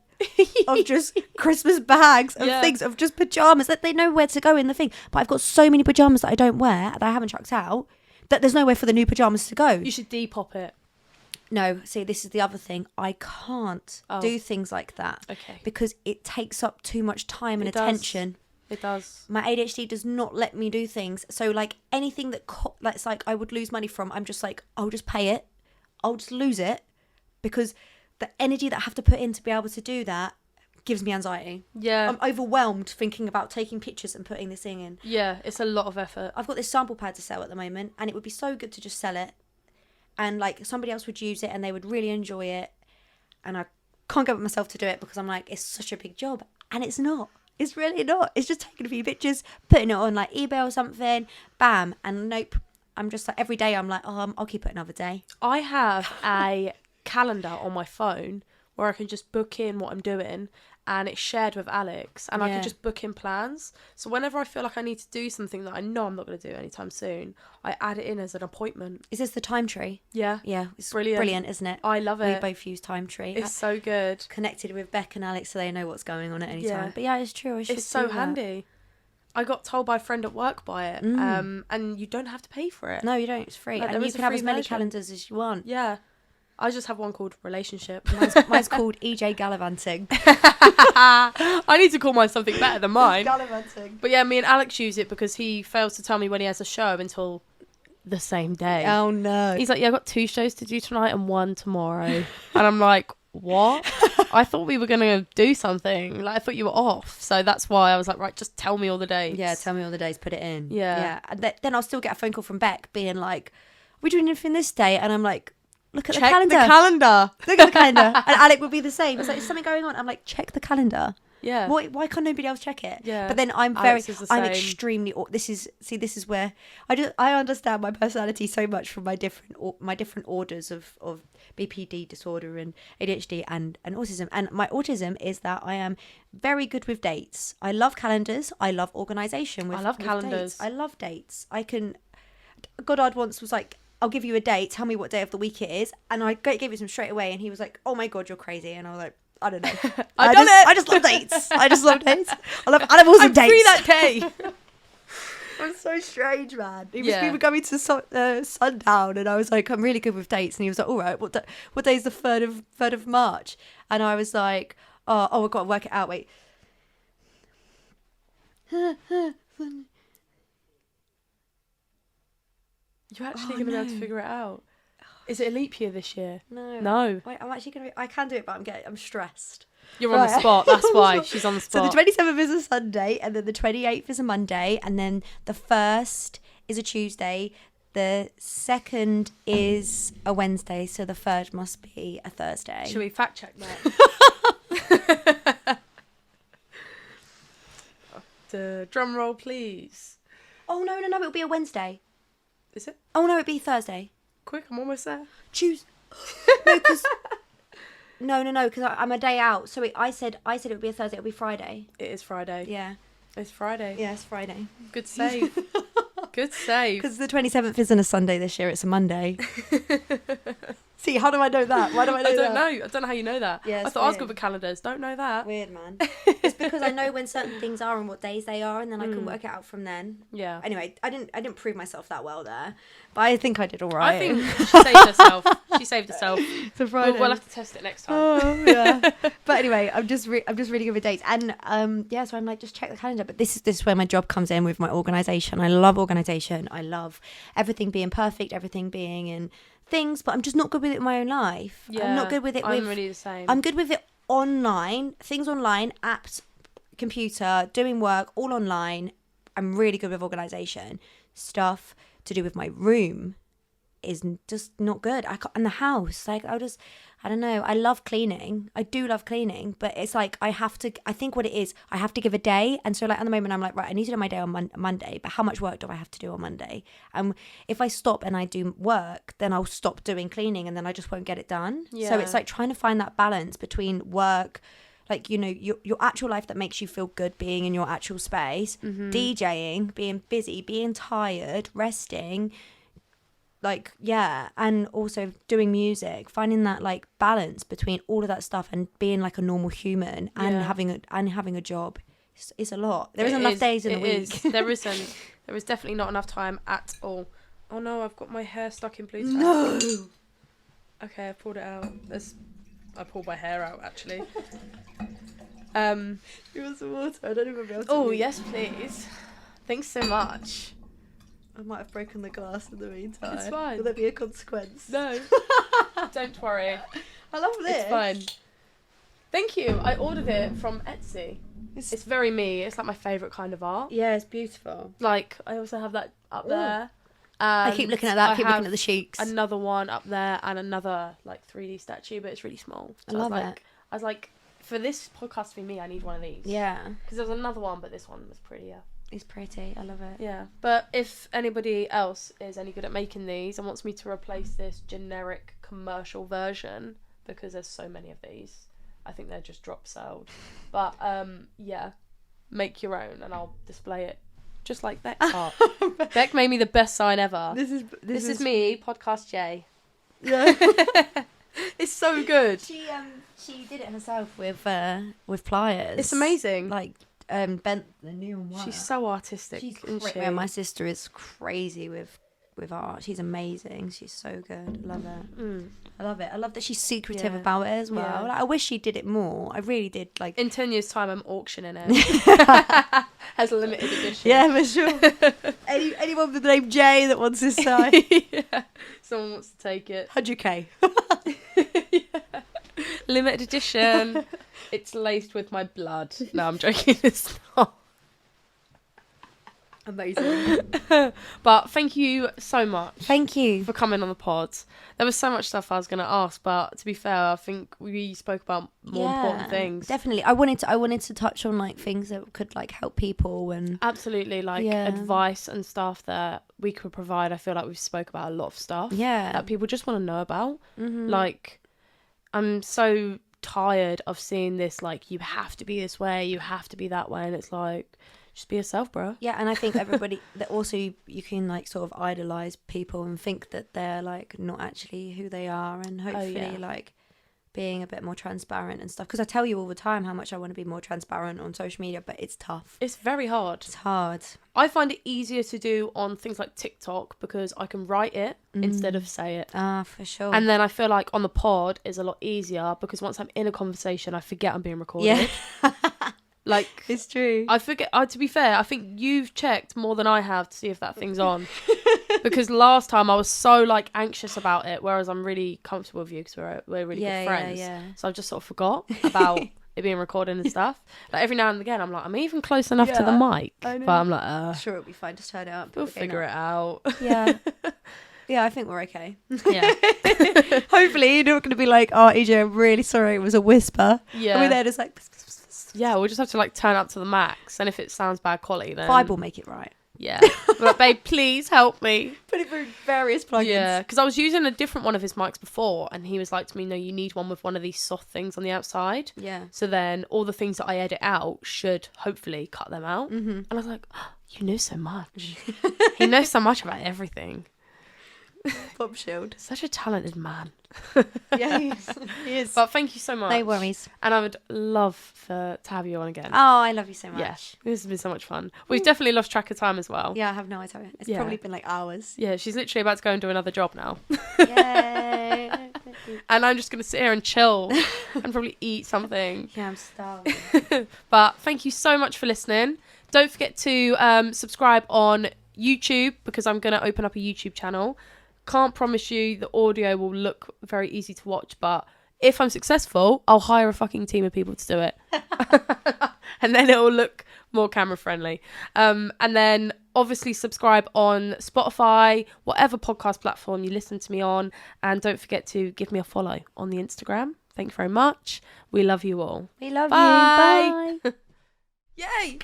of just Christmas bags of things, of just pajamas that they know where to go in the thing. But I've got so many pajamas that I don't wear, that I haven't chucked out, that there's nowhere for the new pajamas to go. You should depop it. No, see, this is the other thing. I can't do things like that. Okay. Because it takes up too much time and attention. It does. My ADHD does not let me do things. So, like, anything that's like I would lose money from, I'm just like, I'll just pay it. I'll just lose it. Because the energy that I have to put in to be able to do that gives me anxiety. Yeah. I'm overwhelmed thinking about taking pictures and putting this thing in. Yeah, it's a lot of effort. I've got this sample pad to sell at the moment, and it would be so good to just sell it. And like somebody else would use it and they would really enjoy it. And I can't get myself to do it because I'm like, it's such a big job. And it's not. It's really not. It's just taking a few pictures, putting it on like eBay or something, bam. And nope. I'm just like, every day I'm like, I'll keep it another day. I have a calendar on my phone where I can just book in what I'm doing, and it's shared with Alex, and I can just book in plans. So whenever I feel like I need to do something that I know I'm not going to do anytime soon, I add it in as an appointment. Is this the Time Tree? Yeah. Yeah, it's Brilliant. brilliant, isn't it? I love it. We both use Time Tree. It's so good. Connected with Beck and Alex so they know what's going on at any Yeah. time. But yeah, it's true. It's so handy. I got told by a friend at work by it, and you don't have to pay for it. No, you don't. It's free. Like, and you can have as many version. calendars as you want. Yeah. I just have one called Relationship. Mine's called EJ Gallivanting. I need to call mine something better than mine. Gallivanting. But yeah, me and Alex use it because he fails to tell me when he has a show until the same day. Oh no. He's like, yeah, I've got 2 shows to do tonight and 1 tomorrow. And I'm like, what? I thought we were going to do something. Like, I thought you were off. So that's why I was like, right, just tell me all the dates. Yeah, tell me all the days, put it in. Yeah. And then I'll still get a phone call from Beck being like, are we doing anything this day? And I'm like, look at Check the calendar. the calendar. Look at the calendar. And Alec would be the same. It's like, is something going on? I'm like, check the calendar. Yeah. Why can't nobody else check it? Yeah. But then I'm Alex is the I'm same. extremely. This is where I understand my personality so much from my different orders of BPD disorder and ADHD and autism. And my autism is that I am very good with dates. I love calendars. I love organisation. I love calendars. Dates. I love dates. I can. Goddard once was like, I'll give you a date. Tell me what day of the week it is. And I gave it to him straight away. And he was like, oh my God, you're crazy. And I was like, I don't know. I just love dates. I just love dates. I love animals and dates. Free that day. I'm so strange, man. We were going to Sundown, and I was like, I'm really good with dates. And he was like, all right, what day is the 3rd of March? And I was like, oh, I've got to work it out. Wait. You're actually going to be able to figure it out. Is it a leap year this year? No. Wait, I'm actually going to I can do it, but I'm stressed. You're on the spot. That's why. She's on the spot. So the 27th is a Sunday, and then the 28th is a Monday, and then the 1st is a Tuesday. The 2nd is a Wednesday, so the 3rd must be a Thursday. Should we fact check that? The drum roll, please. Oh, no, it'll be a Wednesday. Is it? Oh, no, it'd be Thursday. Quick, I'm almost there. No, because... No, because I'm a day out. So I said it would be a Thursday. It'll be Friday. It is Friday. Yeah. It's Friday. Yeah, it's Friday. Good save. Good save. Because the 27th isn't a Sunday this year. It's a Monday. See, how do I know that? Why do I know that? I don't know how you know that. Yeah, I thought I was good with calendars. Don't know that. Weird, man. It's because I know when certain things are and what days they are, and then I can work it out from then. Yeah. Anyway, I didn't prove myself that well there, but I think I did all right. I think she saved herself. She saved herself. It's a Friday. We'll have to test it next time. Oh, yeah. But anyway, I'm just really good with dates, and so I'm like, just check the calendar. But this is where my job comes in with my organisation. I love organisation. I love everything being perfect, everything being in things, but I'm just not good with it in my own life. Yeah, I'm not good with it. I'm really the same. I'm good with it online, things online, apps, computer, doing work, all online. I'm really good with organisation. Stuff to do with my room is just not good. And the house, like I don't know. I love cleaning. I do love cleaning, but it's like I think what it is, I have to give a day. And so like at the moment I'm like, right, I need to do my day on Monday, but how much work do I have to do on Monday? If I stop and I do work, then I'll stop doing cleaning and then I just won't get it done. Yeah. So it's like trying to find that balance between work, like, you know, your actual life that makes you feel good, being in your actual space, DJing, being busy, being tired, resting, like, yeah, and also doing music, finding that like balance between all of that stuff and being like a normal human and having a job is a lot. There isn't enough days in the week. There isn't. There is definitely not enough time at all. Oh no, I've got my hair stuck in Bluetooth. No. Okay, I pulled it out. I pulled my hair out actually. You want some water? I don't even be able to. Oh yes, please. Thanks so much. I might have broken the glass in the meantime. It's fine. Will there be a consequence? No. Don't worry. I love this. It's fine. Thank you. I ordered it from Etsy. It's very me. It's like my favourite kind of art. Yeah, it's beautiful. Like, I also have that up there. I keep looking at that. Keep looking at the cheeks. Another one up there and another like 3D statue, but it's really small. So I love it. I was like, for this podcast for me, I need one of these. Yeah. Because there was another one, but this one was prettier. It's pretty. I love it. Yeah. But if anybody else is any good at making these and wants me to replace this generic commercial version, because there's so many of these, I think they're just drop sold. But yeah, make your own and I'll display it just like Beck's art. Beck made me the best sign ever. This is me, Podcast J. Yeah. It's so good. She did it herself with pliers. It's amazing. Like bent the neon wire. She's so artistic. Isn't she? Yeah, my sister is crazy with art. She's amazing. She's so good. I love it. I love it. I love that she's secretive about it as well. Yeah. Like, I wish she did it more. I really did. Like in 10 years' time, I'm auctioning it as a limited edition. Yeah, for sure. Anyone with the name Jay that wants this sign. Yeah. Someone wants to take it. 100k. Yeah. Limited edition. It's laced with my blood. No, I'm joking. It's not. Amazing. But thank you so much. Thank you. For coming on the pod. There was so much stuff I was going to ask, but to be fair, I think we spoke about more important things. Definitely. I wanted to touch on like things that could like help people and absolutely like advice and stuff that we could provide. I feel like we've spoke about a lot of stuff that people just want to know about. Like, I'm so tired of seeing this, like, you have to be this way, you have to be that way, and it's like, just be yourself, bro. Yeah, and I think everybody that also you can like sort of idolize people and think that they're like not actually who they are, and hopefully like being a bit more transparent and stuff, because I tell you all the time how much I want to be more transparent on social media, but it's tough. It's very hard. It's hard. I find it easier to do on things like TikTok because I can write it instead of say it. For sure. And then I feel like on the pod is a lot easier because once I'm in a conversation, I forget I'm being recorded. Yeah. Like, it's true. I forget. To be fair, I think you've checked more than I have to see if that thing's on. Because last time I was so like anxious about it, whereas I'm really comfortable with you because we're really good friends. Yeah. So I just sort of forgot about it being recorded and stuff. Like every now and again, I'm like, I'm even close enough to the mic, but I'm like, I'm sure it'll be fine. Just turn it up. We'll figure it out. Yeah. Yeah, I think we're okay. Yeah. Hopefully you're not going to be like, oh, EJ, I'm really sorry, it was a whisper. Yeah. And we're there just like... Yeah, we'll just have to like turn up to the max, and if it sounds bad quality, then Vibe will make it right. Yeah, but babe, please help me. Put it through various plugins. Yeah, because I was using a different one of his mics before, and he was like to me, "No, you need one with one of these soft things on the outside." Yeah. So then all the things that I edit out should hopefully cut them out. And I was like, oh, "You know so much. He knows so much about everything." Bob Shield. Such a talented man. Yeah, he is. But thank you so much. No worries. And I would love to have you on again. Oh, I love you so much. Yeah, this has been so much fun. We've definitely lost track of time as well. Yeah, I have no idea. It's probably been like hours. Yeah, she's literally about to go and do another job now. Yay. And I'm just going to sit here and chill and probably eat something. Yeah, I'm starving. But thank you so much for listening. Don't forget to subscribe on YouTube, because I'm going to open up a YouTube channel. Can't promise you the audio will look very easy to watch, but if I'm successful, I'll hire a fucking team of people to do it. And then it will look more camera friendly. And then obviously subscribe on Spotify, whatever podcast platform you listen to me on. And don't forget to give me a follow on the Instagram. Thank you very much. We love you all. We love Bye. you. Bye. Yay.